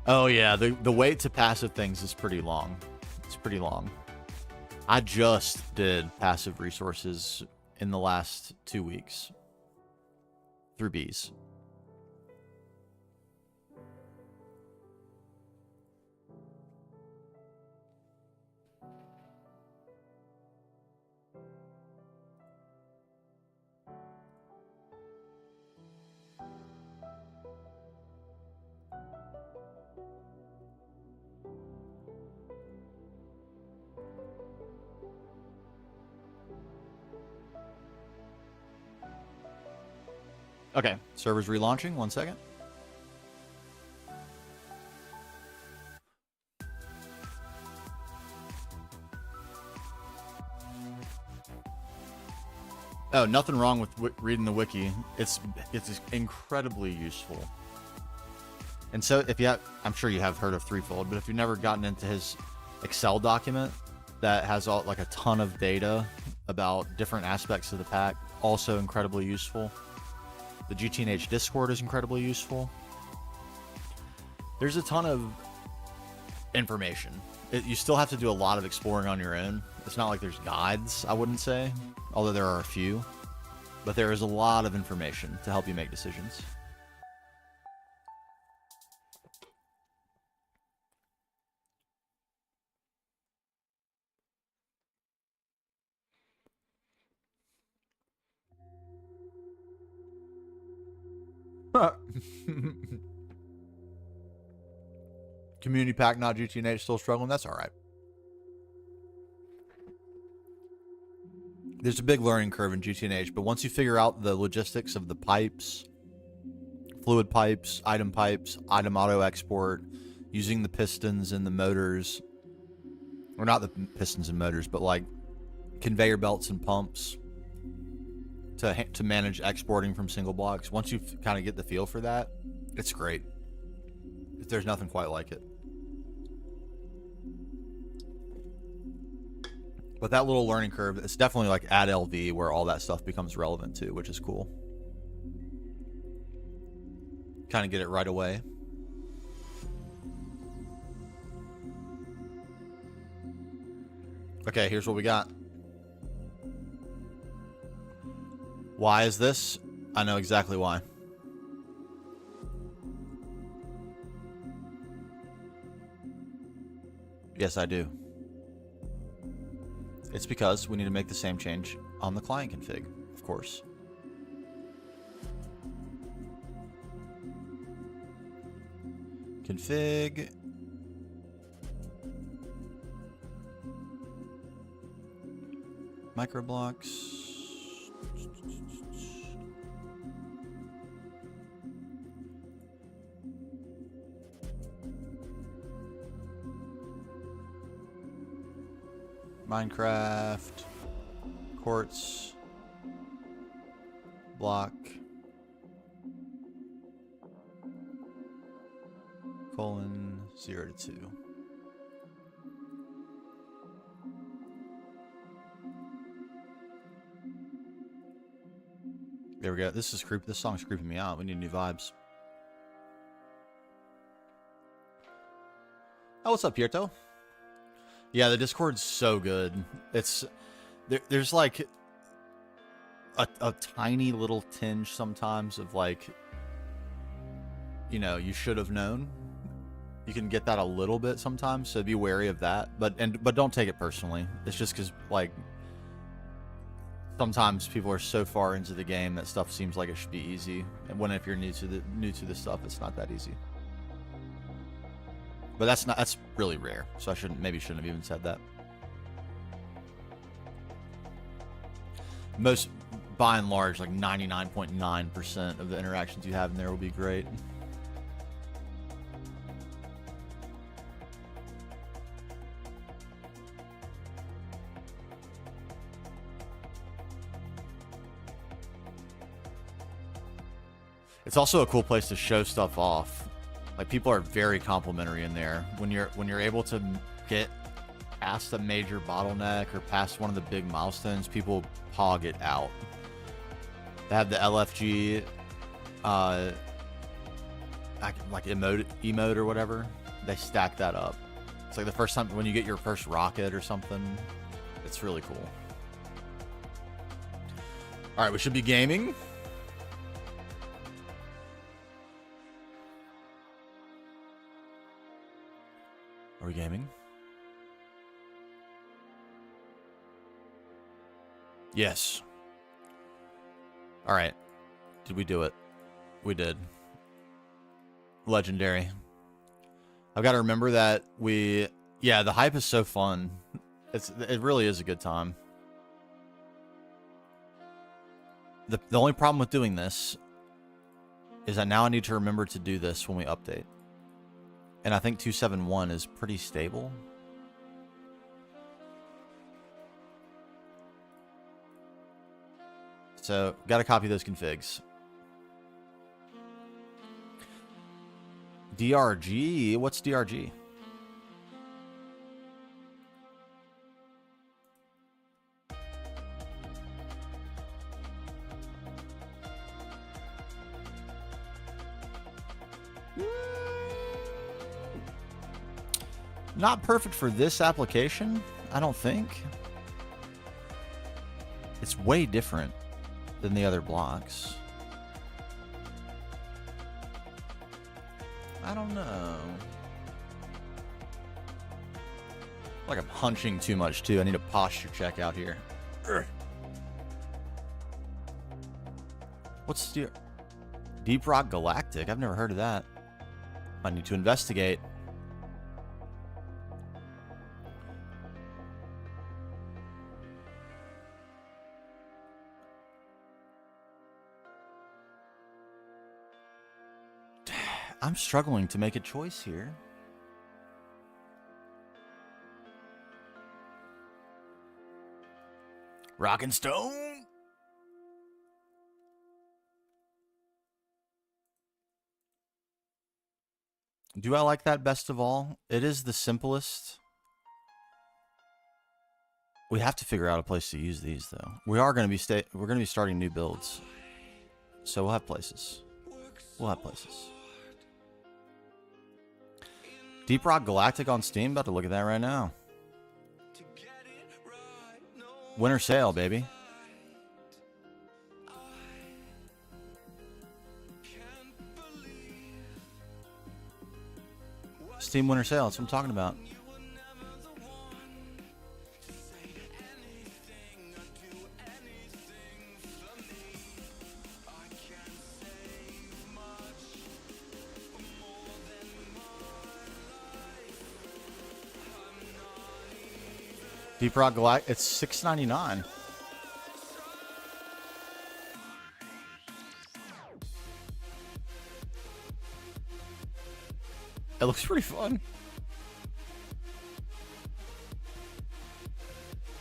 Oh yeah, the wait to passive things is pretty long. It's pretty long. I just did passive resources in the last 2 weeks through bees. Okay, server's relaunching. 1 second. Oh, nothing wrong with reading the wiki. It's incredibly useful. And so if you have, I'm sure you have heard of Threefold, but if you've never gotten into his Excel document that has all like a ton of data about different aspects of the pack, also incredibly useful. The GTNH Discord is incredibly useful. There's a ton of information. You still have to do a lot of exploring on your own. It's not like there's guides, I wouldn't say, although there are a few. But there is a lot of information to help you make decisions. Community pack, not GTNH, still struggling. That's all right. There's a big learning curve in GTNH, but once you figure out the logistics of the pipes, fluid pipes, item auto export, using the pistons and the motors, or not the pistons and motors, but like conveyor belts and pumps to manage exporting from single blocks. Once you kind of get the feel for that, it's great. There's nothing quite like it. But that little learning curve, it's definitely like at LV where all that stuff becomes relevant too, which is cool. Kind of get it right away. Okay, here's what we got. Why is this? I know exactly why. Yes, I do. It's because we need to make the same change on the client config, of course. Config. Microblocks. Minecraft. Quartz. Block. Colon 0 to 2. There we go. This song's creeping me out. We need new vibes. Oh, what's up, Pierto? Yeah, the Discord's so good. It's there's like a tiny little tinge sometimes of like, you know, you should have known. You can get that a little bit sometimes, so be wary of that. But don't take it personally. It's just because like sometimes people are so far into the game that stuff seems like it should be easy, and when if you're new to the stuff, it's not that easy. But that's really rare, so I shouldn't have even said that. Most, by and large, like 99.9% of the interactions you have in there will be great. It's also a cool place to show stuff off. Like, people are very complimentary in there. When you're able to get past a major bottleneck or past one of the big milestones, people hog it out. They have the LFG like emote or whatever. They stack that up. It's like the first time when you get your first rocket or something. It's really cool. All right, we should be gaming. Are we gaming? Yes. All right. Did we do it? We did. Legendary. I've got to remember that yeah, the hype is so fun. It really is a good time. The only problem with doing this is that now I need to remember to do this when we update. And I think 271 is pretty stable. So, gotta copy those configs. DRG? What's DRG? Not perfect for this application, I don't think. It's way different than the other blocks. I don't know. Like I'm hunching too much too. I need a posture check out here. Urgh. What's Deep Rock Galactic? I've never heard of that. I need to investigate. I'm struggling to make a choice here. Rock and Stone? Do I like that best of all? It is the simplest. We have to figure out a place to use these though. We are going to be we're going to be starting new builds. So we'll have places. We'll have places. Deep Rock Galactic on Steam. About to look at that right now. Winter sale, baby. Steam winter sale. That's what I'm talking about. Deep Rock Galactic. It's $6.99. It looks pretty fun.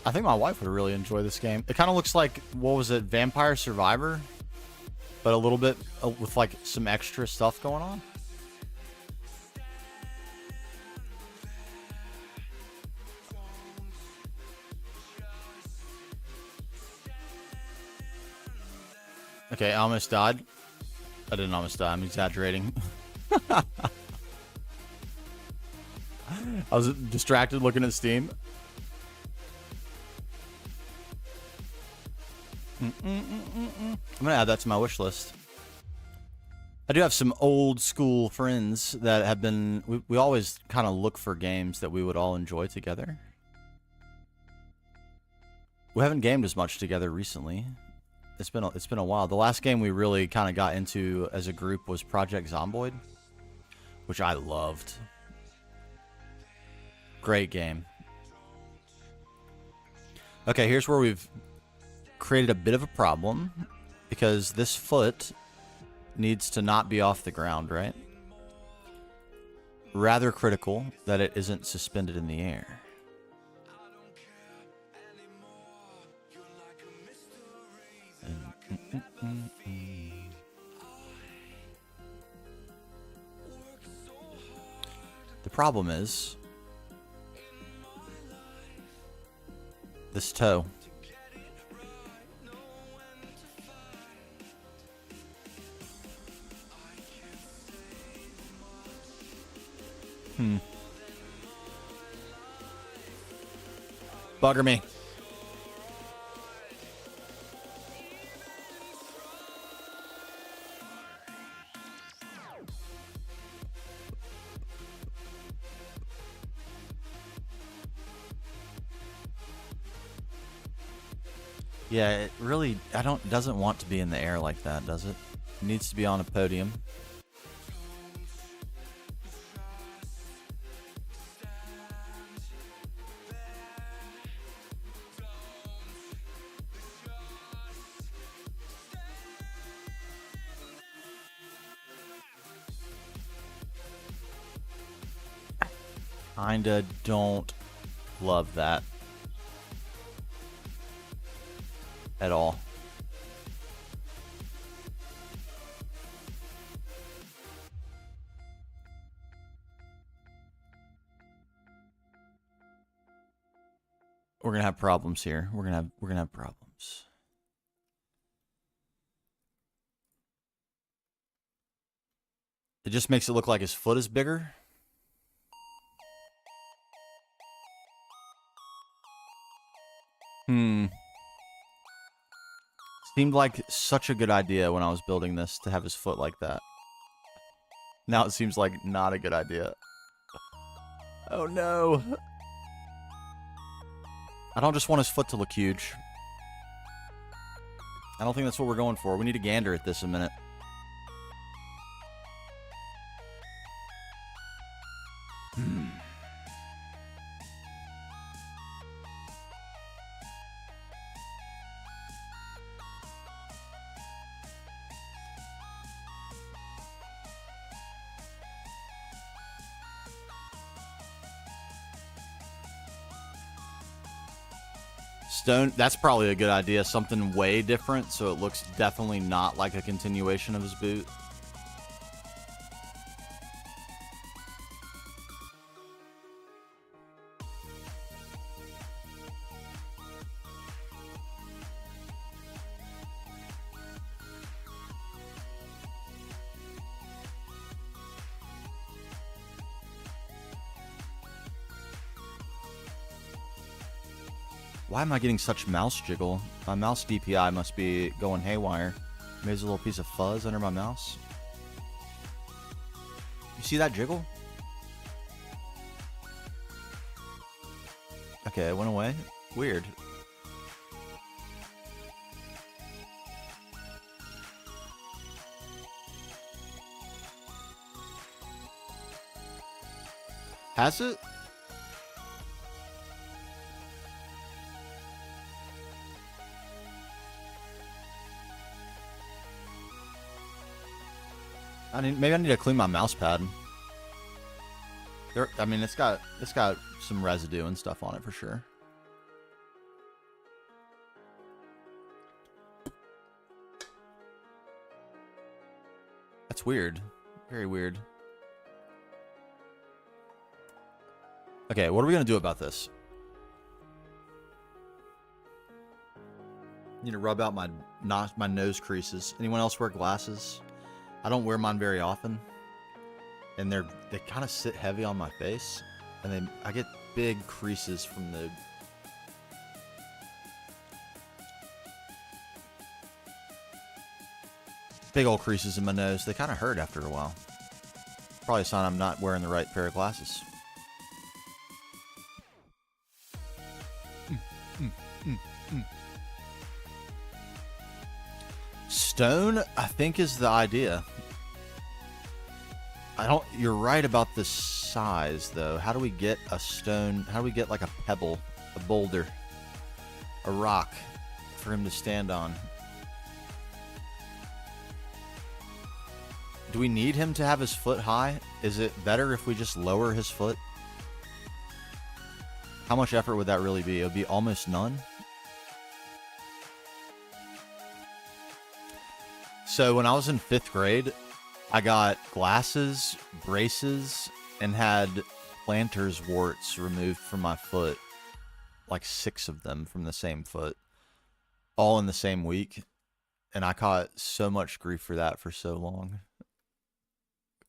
I think my wife would really enjoy this game. It kind of looks like, what was it, Vampire Survivor? But a little bit with like some extra stuff going on. Okay, I almost died. I didn't almost die. I'm exaggerating. I was distracted looking at Steam. I'm gonna add that to my wish list. I do have some old school friends that have been. We always kind of look for games that we would all enjoy together. We haven't gamed as much together recently. It's been a while. The last game we really kind of got into as a group was Project Zomboid, which I loved. Great game. Okay, here's where we've created a bit of a problem because this foot needs to not be off the ground, right? Rather critical that it isn't suspended in the air. The problem is this toe. Bugger me. Yeah, it really doesn't want to be in the air like that, does it? It needs to be on a podium. Kinda don't love that at all. We're gonna have problems here. We're gonna have problems. It just makes it look like his foot is bigger. Seemed like such a good idea when I was building this to have his foot like that. Now it seems like not a good idea. Oh no. I don't just want his foot to look huge. I don't think that's what we're going for. We need to gander at this a minute. Stone, that's probably a good idea. Something way different, so it looks definitely not like a continuation of his boot. Why am I getting such mouse jiggle? My mouse DPI must be going haywire. Maybe there's a little piece of fuzz under my mouse. You see that jiggle? Okay, it went away. Weird. Has it? Maybe I need to clean my mouse pad. I mean, it's got some residue and stuff on it for sure. That's weird. Very weird. Okay, what are we gonna do about this? Need to rub out my nose creases. Anyone else wear glasses? I don't wear mine very often, and they kind of sit heavy on my face, and I get big creases from the. Big old creases in my nose. They kind of hurt after a while. Probably a sign I'm not wearing the right pair of glasses. Stone, I think, is the idea. You're right about the size, though. How do we get a stone? How do we get like a pebble, a boulder, a rock for him to stand on? Do we need him to have his foot high? Is it better if we just lower his foot? How much effort would that really be? It would be almost none. So when I was in 5th grade, I got glasses, braces, and had plantar's warts removed from my foot. Like 6 of them from the same foot. All in the same week. And I caught so much grief for that for so long.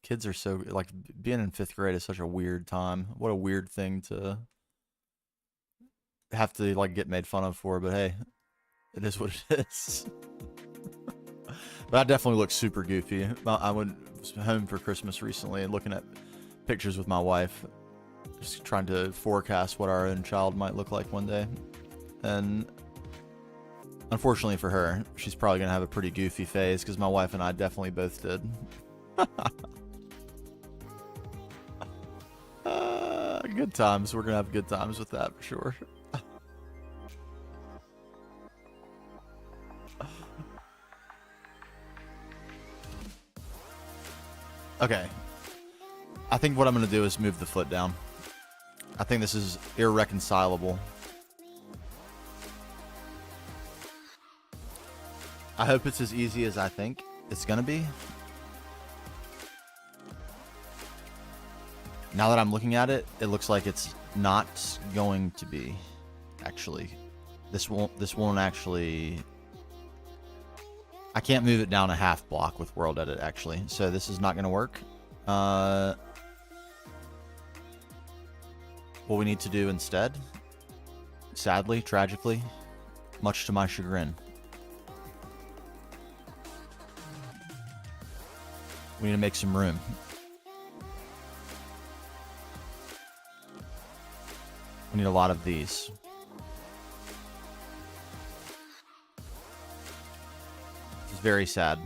Kids are so, like, being in 5th grade is such a weird time. What a weird thing to have to, like, get made fun of for, but hey, it is what it is. But I definitely look super goofy. I went home for Christmas recently and looking at pictures with my wife, just trying to forecast what our own child might look like one day. And unfortunately for her, she's probably going to have a pretty goofy phase because my wife and I definitely both did. Good times. We're going to have good times with that for sure. Okay. I think what I'm going to do is move the foot down. I think this is irreconcilable. I hope it's as easy as I think it's going to be. Now that I'm looking at it, it looks like it's not going to be. Actually, this won't actually. I can't move it down a half block with World Edit, actually. So this is not going to work. What we need to do instead, sadly, tragically, much to my chagrin, we need to make some room. We need a lot of these. This is very sad.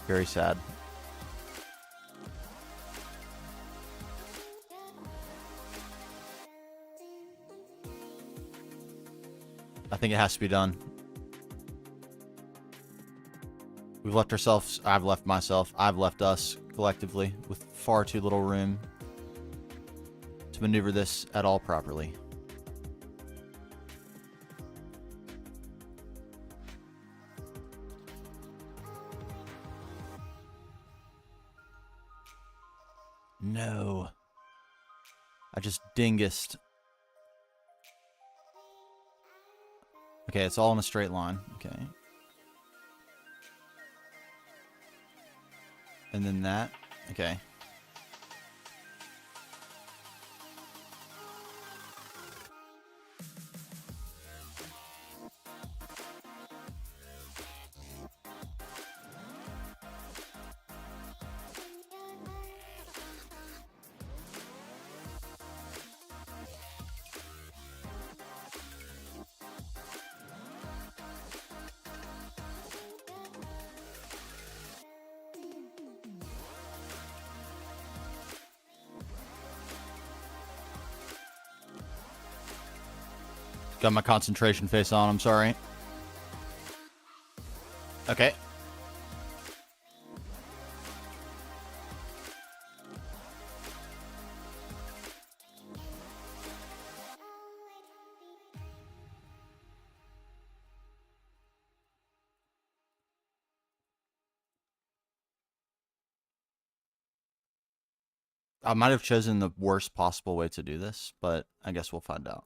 Very sad. I think it has to be done. We've left ourselves, I've left myself, I've left us collectively with far too little room to maneuver this at all properly. No. I just dingused. Okay, it's all in a straight line. Okay. And then that. Okay. Got my concentration face on, I'm sorry. Okay. I might have chosen the worst possible way to do this, but I guess we'll find out.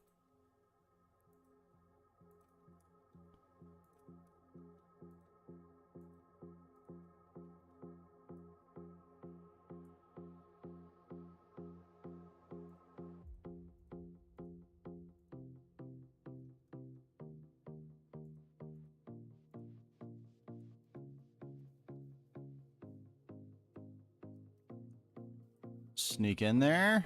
Sneak in there.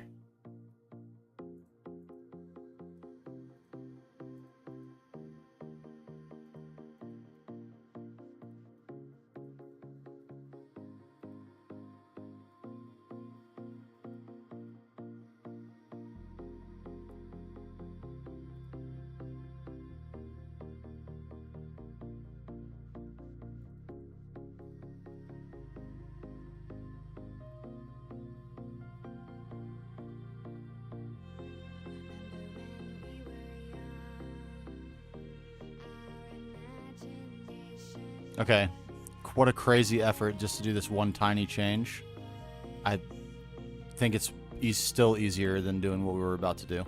Okay. What a crazy effort just to do this one tiny change. I think it's still easier than doing what we were about to do.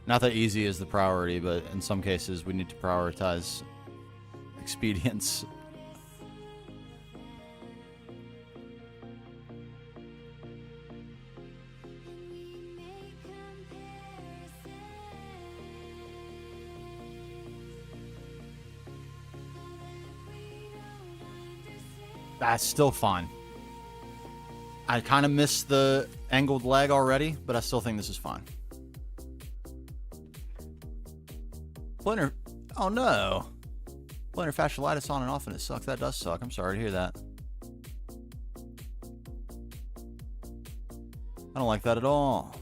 Not that easy is the priority, but in some cases we need to prioritize expedience. That's still fine. I kind of missed the angled leg already, but I still think this is fine. Plantar... Oh no. Plantar fasciitis on and off and it sucks. That does suck. I'm sorry to hear that. I don't like that at all.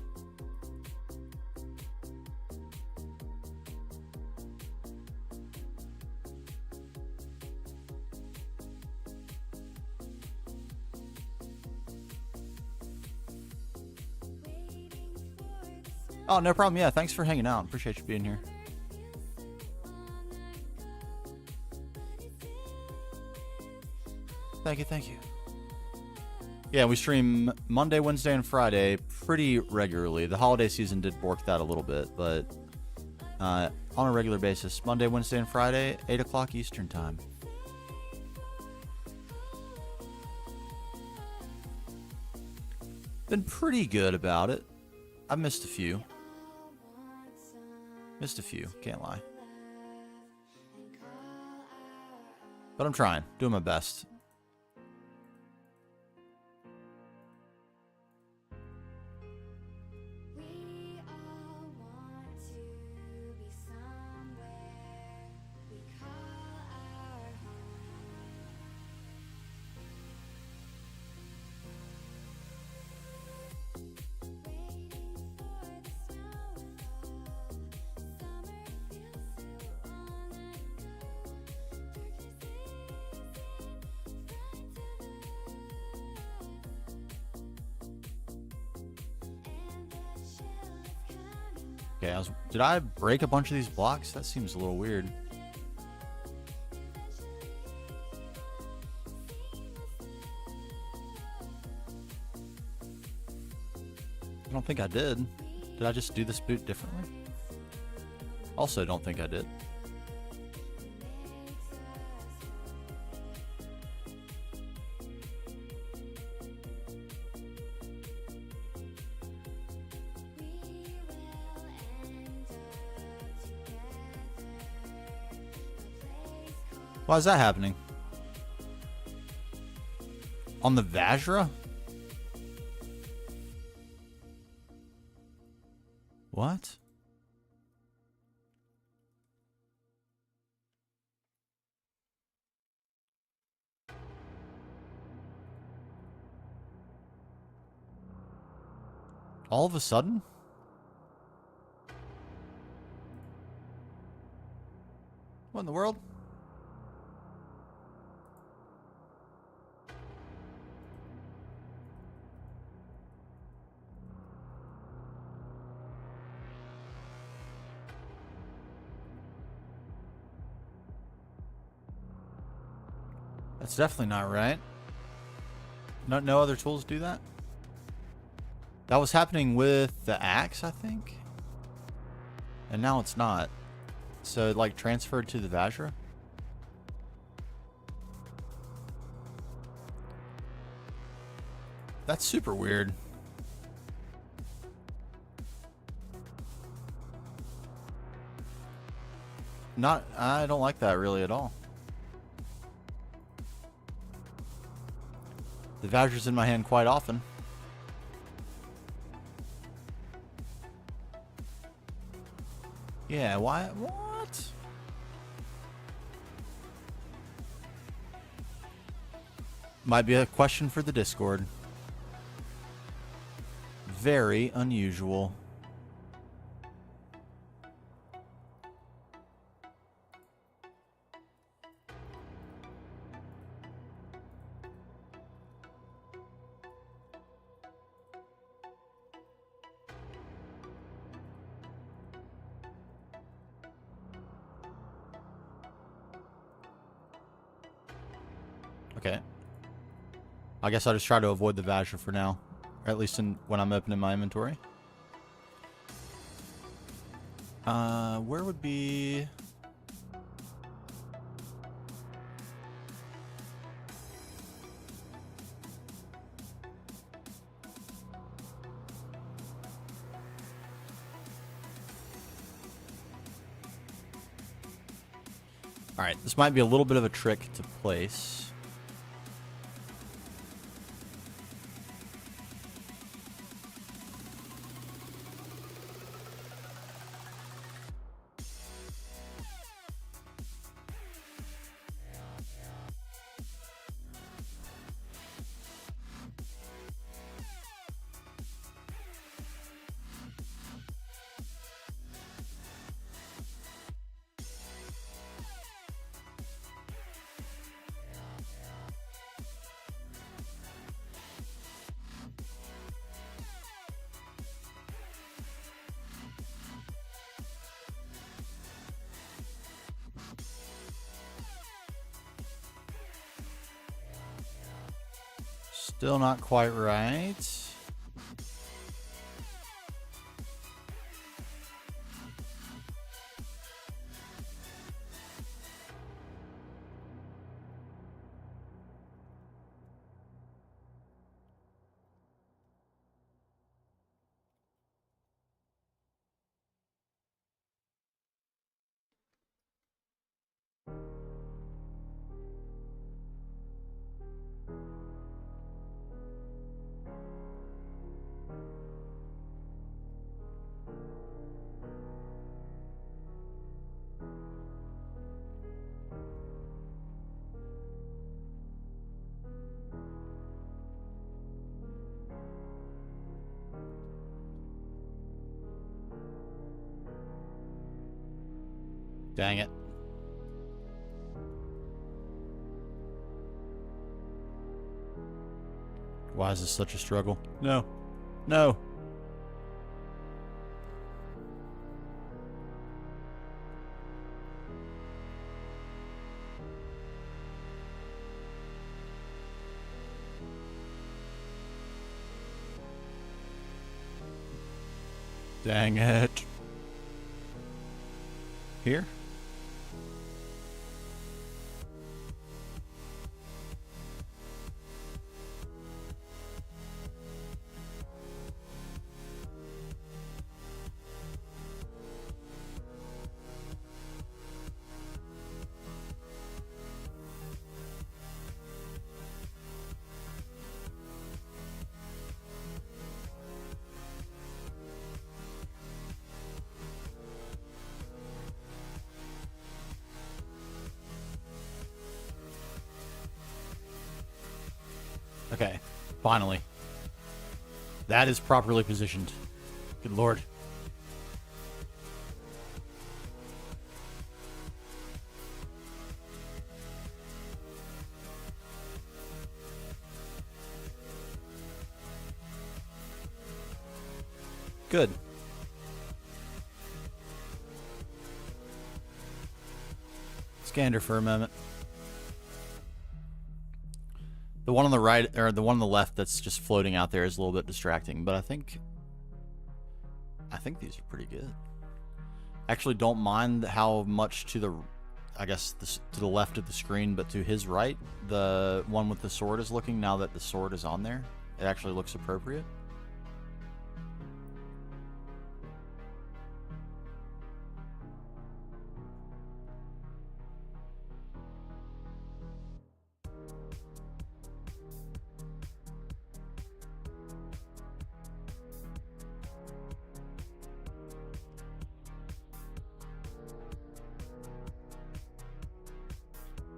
Oh, no problem. Yeah, thanks for hanging out. Appreciate you being here. Thank you, thank you. Yeah, we stream Monday, Wednesday, and Friday pretty regularly. The holiday season did bork that a little bit, but on a regular basis, Monday, Wednesday, and Friday, 8 o'clock Eastern time. Been pretty good about it. I've missed a few. Missed a few, can't lie. But I'm trying, doing my best. Okay, did I break a bunch of these blocks? That seems a little weird. I don't think I did. Did I just do this boot differently? Also, don't think I did. Why is that happening? On the Vajra? What? All of a sudden? What in the world? That's definitely not right. No other tools do that? That was happening with the axe, I think. And now it's not. So it like transferred to the Vajra? That's super weird. I don't like that really at all. The Vajra's in my hand quite often. Yeah, why? What? Might be a question for the Discord. Very unusual. Okay. I guess I'll just try to avoid the Vajra for now. Or at least when I'm opening my inventory. Where would be... Alright, this might be a little bit of a trick to place. Still not quite right. Dang it. Why is this such a struggle? No. No. Dang it. Here? Okay, finally. That is properly positioned. Good lord. Good. Scanned her for a moment. The one on the right, or the one on the left that's just floating out there is a little bit distracting, but I think these are pretty good. Actually, don't mind how much to the, I guess, to the left of the screen, but to his right, the one with the sword is looking now that the sword is on there. It actually looks appropriate.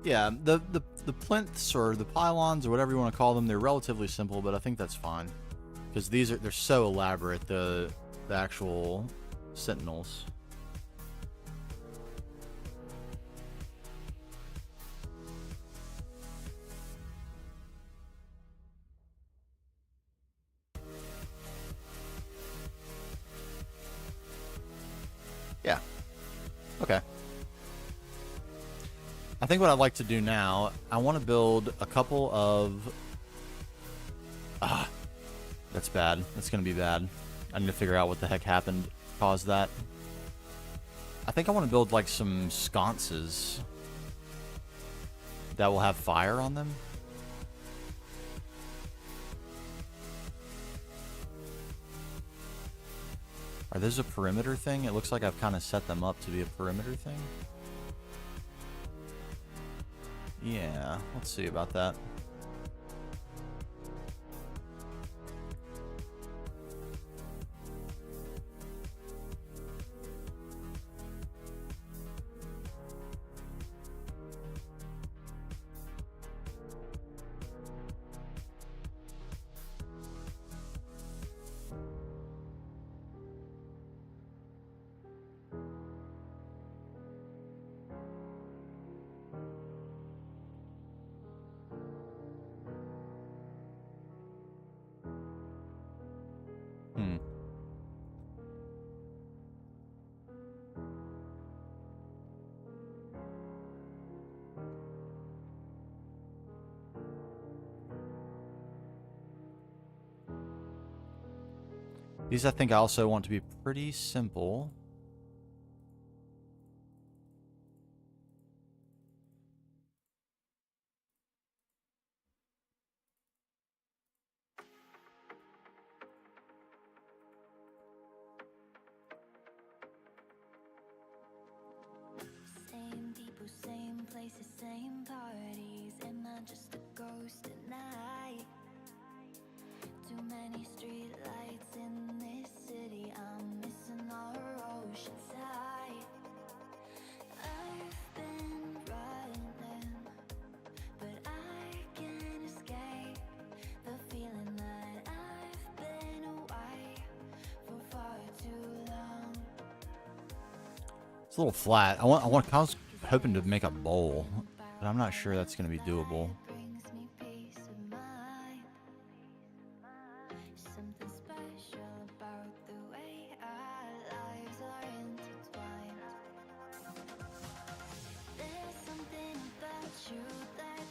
Yeah, the plinths or the pylons or whatever you want to call them, they're relatively simple, but I think that's fine because they're so elaborate, the actual sentinels. Yeah. Okay. I think what I'd like to do now, I want to build a couple of... that's bad. That's going to be bad. I need to figure out what the heck happened, caused that. I think I want to build like some sconces that will have fire on them. Are those a perimeter thing? It looks like I've kind of set them up to be a perimeter thing. Yeah, let's see about that. These I think I also want to be pretty simple. Same people, same places, same parties. Am I just a ghost at night? Too many street lights in this city. I'm missing our ocean side. I've been running, but I can't escape the feeling that I've been away for far too long. It's a little flat. I was hoping to make a bowl, but I'm not sure that's going to be doable.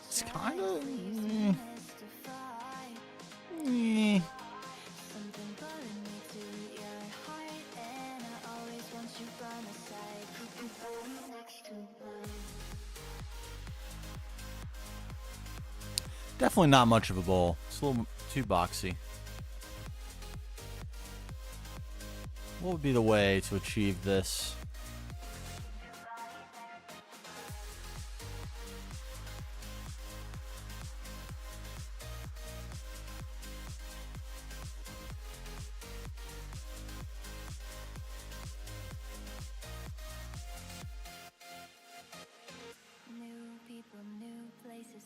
It's kind of... Definitely not much of a bowl. It's a little too boxy. What would be the way to achieve this?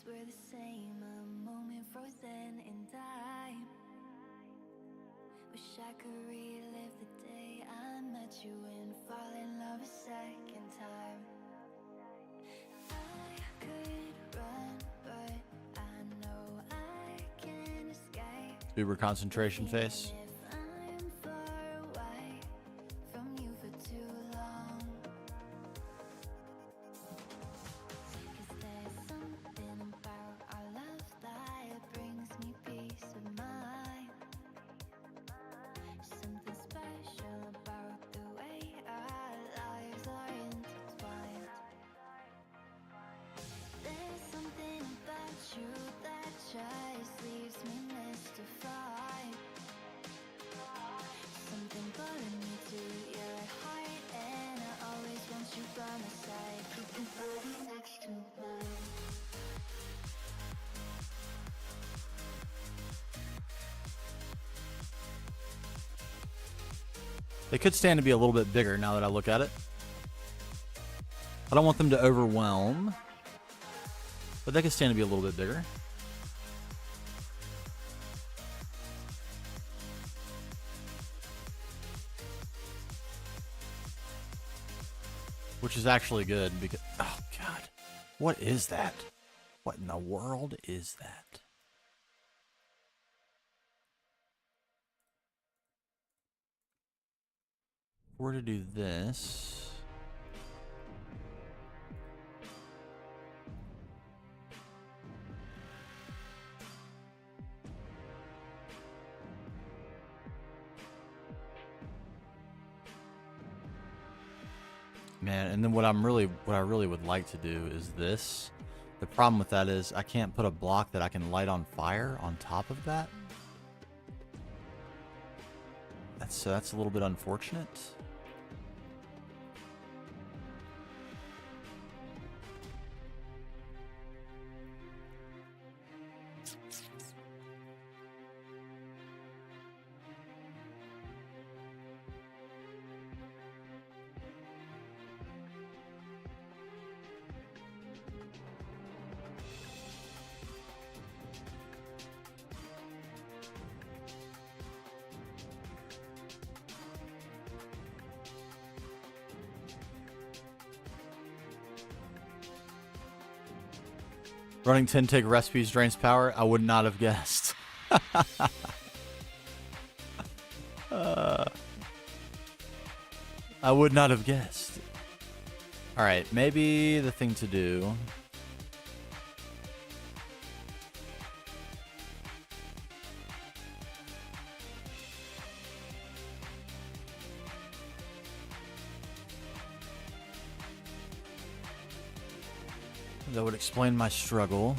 We're the same, a moment frozen in time. Wish I could relive the day I met you and fall in love a second time. I could run, but I know I can't escape. Uber concentration face. If I'm far away from you for too long. 'Cause there's something about our love that They could stand to be a little bit bigger now that I look at it. I don't want them to overwhelm, but they could stand to be a little bit bigger. Which is actually good because, oh God, what is that? What in the world is that? If we're to do this. Man, and then what I really would like to do is this. The problem with that is I can't put a block that I can light on fire on top of that. That's a little bit unfortunate. Running 10 tick recipes drains power. I would not have guessed. I would not have guessed. All right, maybe the thing to do. That would explain my struggle.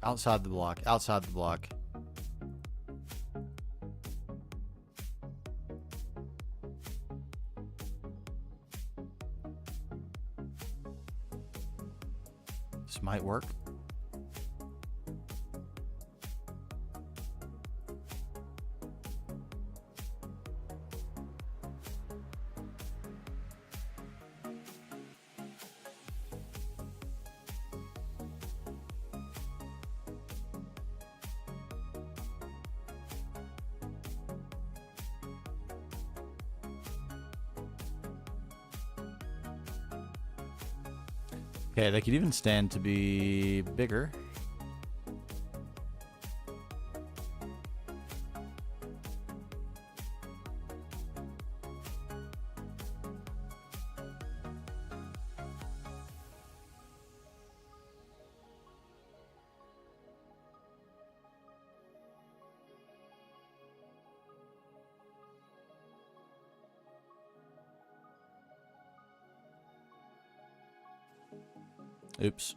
Outside the block, outside the block. This might work. Okay, they could even stand to be bigger. Oops.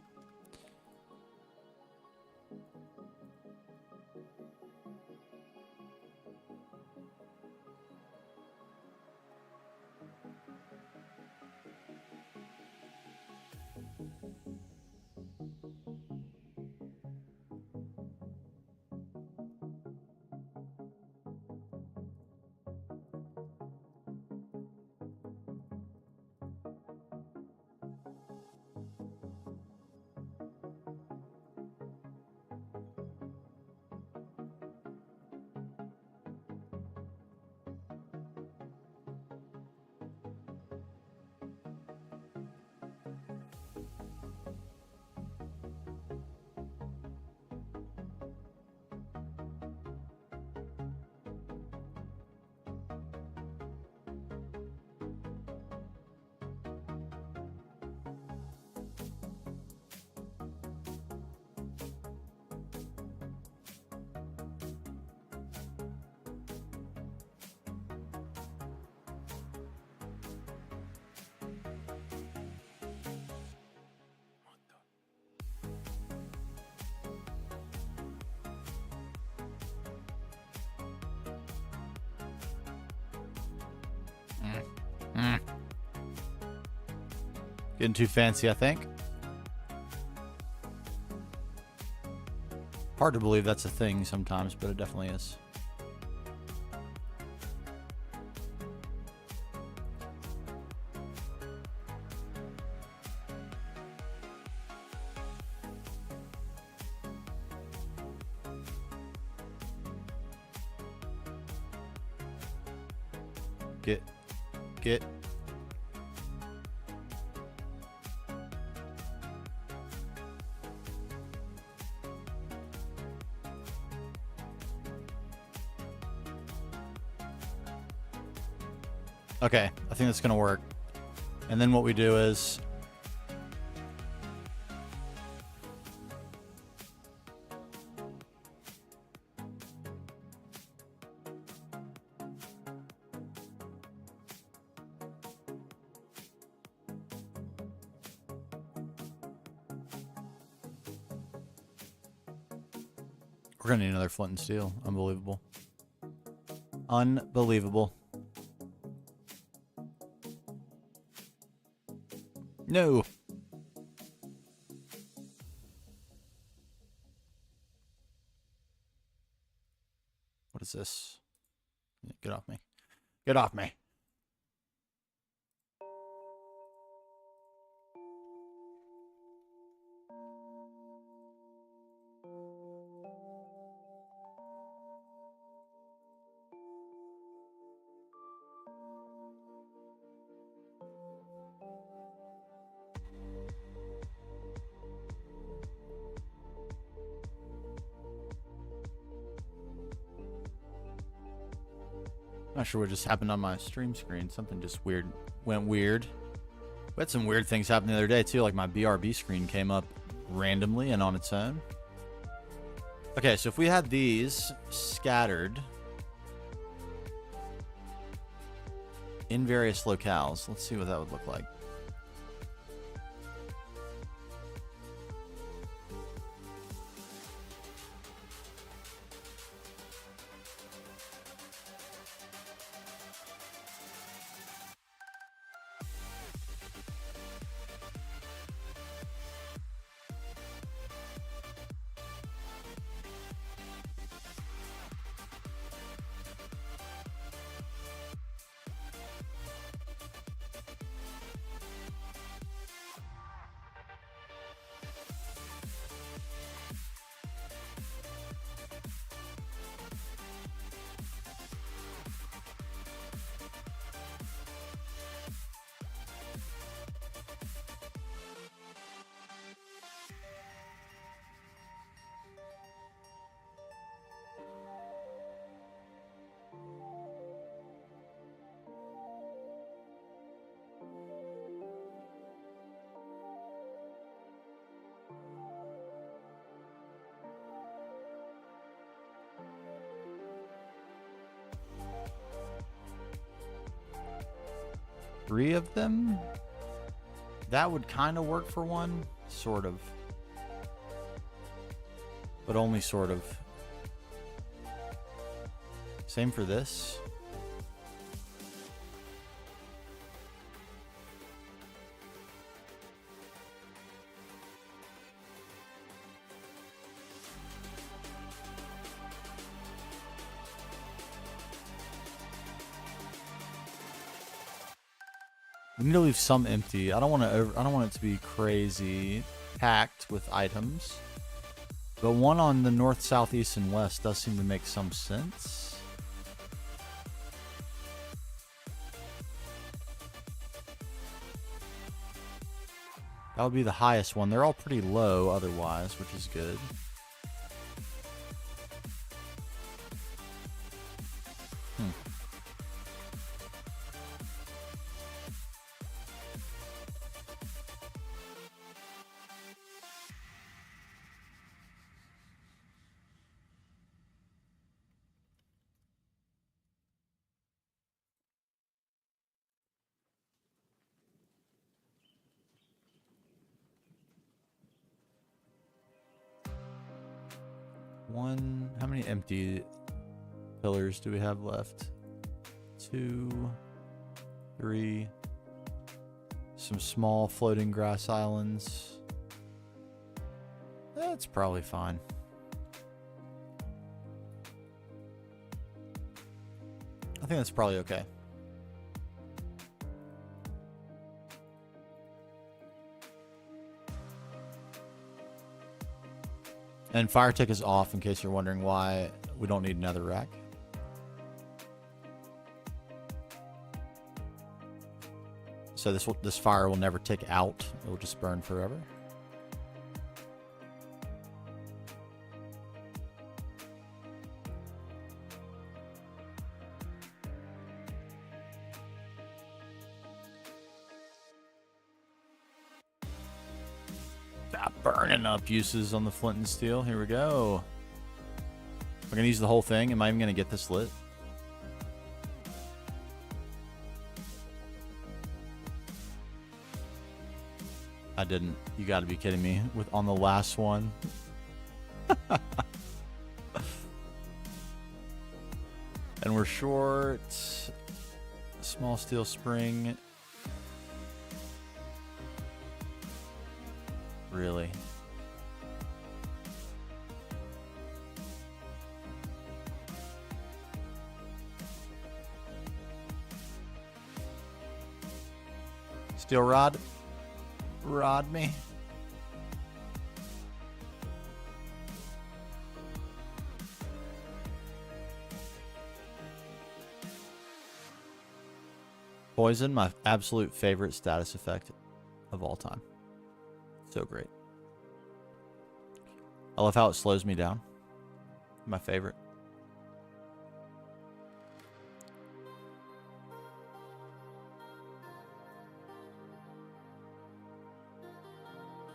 Getting too fancy, I think. Hard to believe that's a thing sometimes, but it definitely is. Get. Okay, I think that's gonna work. And then what we do is we're gonna need another flint and steel. Unbelievable. Unbelievable. No. What is this? Get off me. Get off me. Not sure what just happened on my stream screen. Something just weird went weird. We had some weird things happen the other day too, like my BRB screen came up randomly and on its own. Okay, so if we had these scattered in various locales, let's see what that would look like. Three of them? That would kind of work for one, sort of. But only sort of. Same for this. We need to leave some empty. I don't want it to be crazy packed with items. But one on the north, south, east, and west does seem to make some sense. That would be the highest one. They're all pretty low otherwise, which is good. One, how many empty pillars do we have left? 2, 3. Some small floating grass islands. That's probably fine. I think that's probably okay. And fire tick is off in case you're wondering why we don't need another rack. So this fire will never tick out. It will just burn forever. Burning up uses on the flint and steel. Here we go. We're gonna use the whole thing. Am I even gonna get this lit? I didn't. You gotta be kidding me. On the last one. And we're short. Small steel spring. Really? Steel rod? Rod me? Poison, my absolute favorite status effect of all time. So great. I love how it slows me down. My favorite.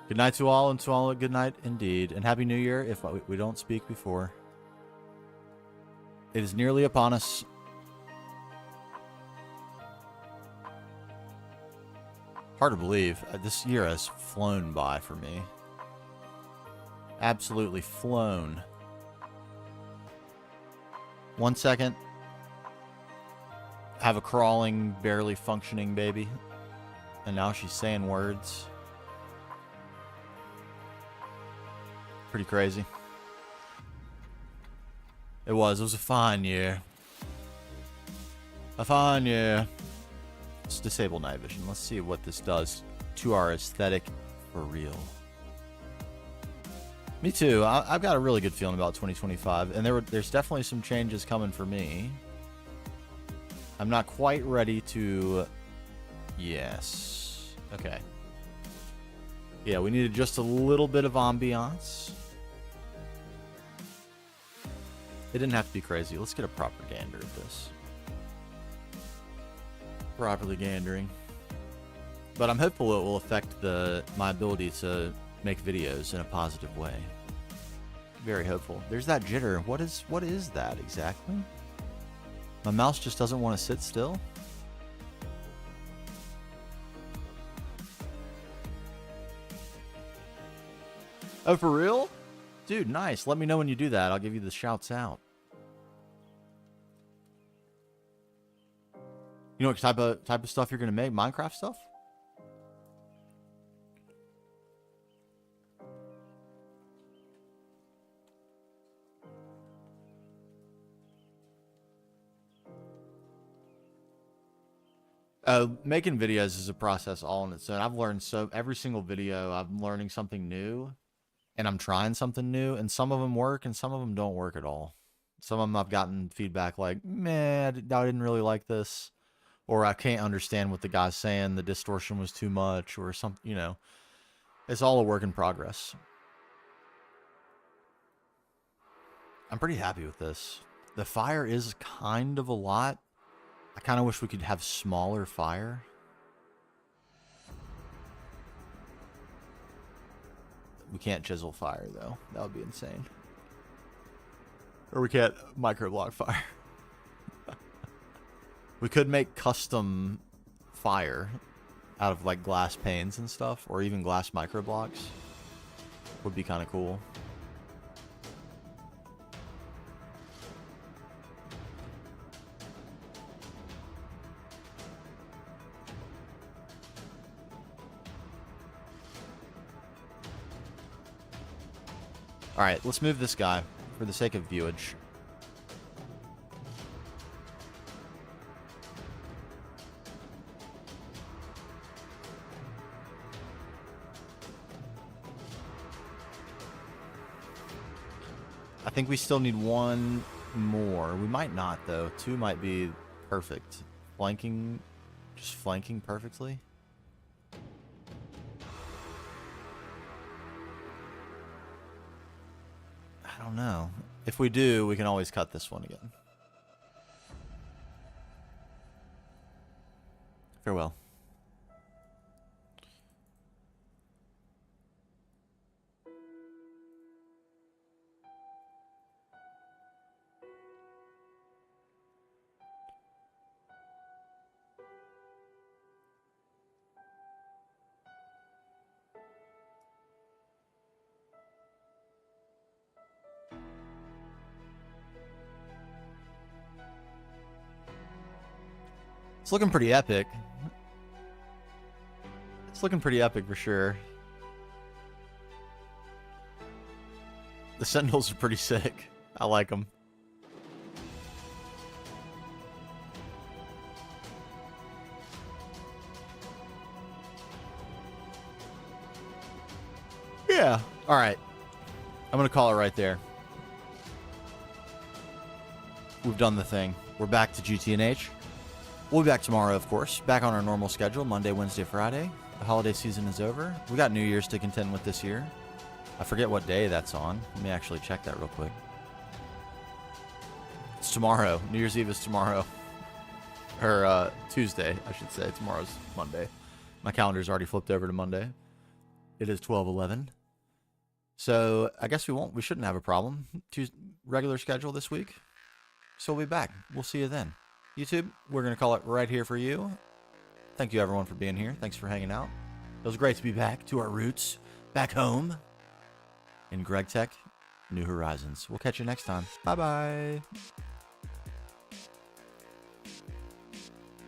Good night to all, and to all a good night indeed. And Happy New Year if we don't speak before. It is nearly upon us. Hard to believe. This year has flown by for me. Absolutely flown. 1 second. Have a crawling, barely functioning baby. And now she's saying words. Pretty crazy. It was a fine year. A fine year. Let's disable night vision. Let's see what this does to our aesthetic for real. Me too. I've got a really good feeling about 2025, and there's definitely some changes coming for me. I'm not quite ready to... Yes. Okay. Yeah, we needed just a little bit of ambiance. It didn't have to be crazy. Let's get a proper gander at this. Properly gandering. But I'm hopeful it will affect my ability to make videos in a positive way. Very hopeful. There's that jitter. What is that exactly? My mouse just doesn't want to sit still. Oh, for real? Dude, nice. Let me know when you do that. I'll give you the shouts out. You know what type of stuff you're gonna make? Minecraft stuff? Making videos is a process all on its own. I've learned every single video I'm learning something new, and I'm trying something new, and some of them work and some of them don't work at all. Some of them I've gotten feedback like, man, I didn't really like this. Or I can't understand what the guy's saying. The distortion was too much or something, you know. It's all a work in progress. I'm pretty happy with this. The fire is kind of a lot. I kind of wish we could have smaller fire. We can't chisel fire, though. That would be insane. Or we can't microblock fire. We could make custom fire out of like glass panes and stuff, or even glass microblocks. Would be kind of cool. All right, let's move this guy for the sake of viewage. I think we still need one more. We might not, though. 2 might be perfect. Flanking, just flanking perfectly. I don't know. If we do, we can always cut this one again. Farewell. It's looking pretty epic. It's looking pretty epic for sure. The Sentinels are pretty sick. I like them. Yeah. All right. I'm going to call it right there. We've done the thing. We're back to GTNH. We'll be back tomorrow, of course. Back on our normal schedule, Monday, Wednesday, Friday. The holiday season is over. We got New Year's to contend with this year. I forget what day that's on. Let me actually check that real quick. It's tomorrow. New Year's Eve is tomorrow. Or Tuesday, I should say. Tomorrow's Monday. My calendar's already flipped over to Monday. It is 12/11. So I guess we shouldn't have a problem. Regular schedule this week. So we'll be back. We'll see you then. YouTube, we're going to call it right here for you. Thank you, everyone, for being here. Thanks for hanging out. It was great to be back to our roots, back home in GregTech, New Horizons. We'll catch you next time. Bye-bye.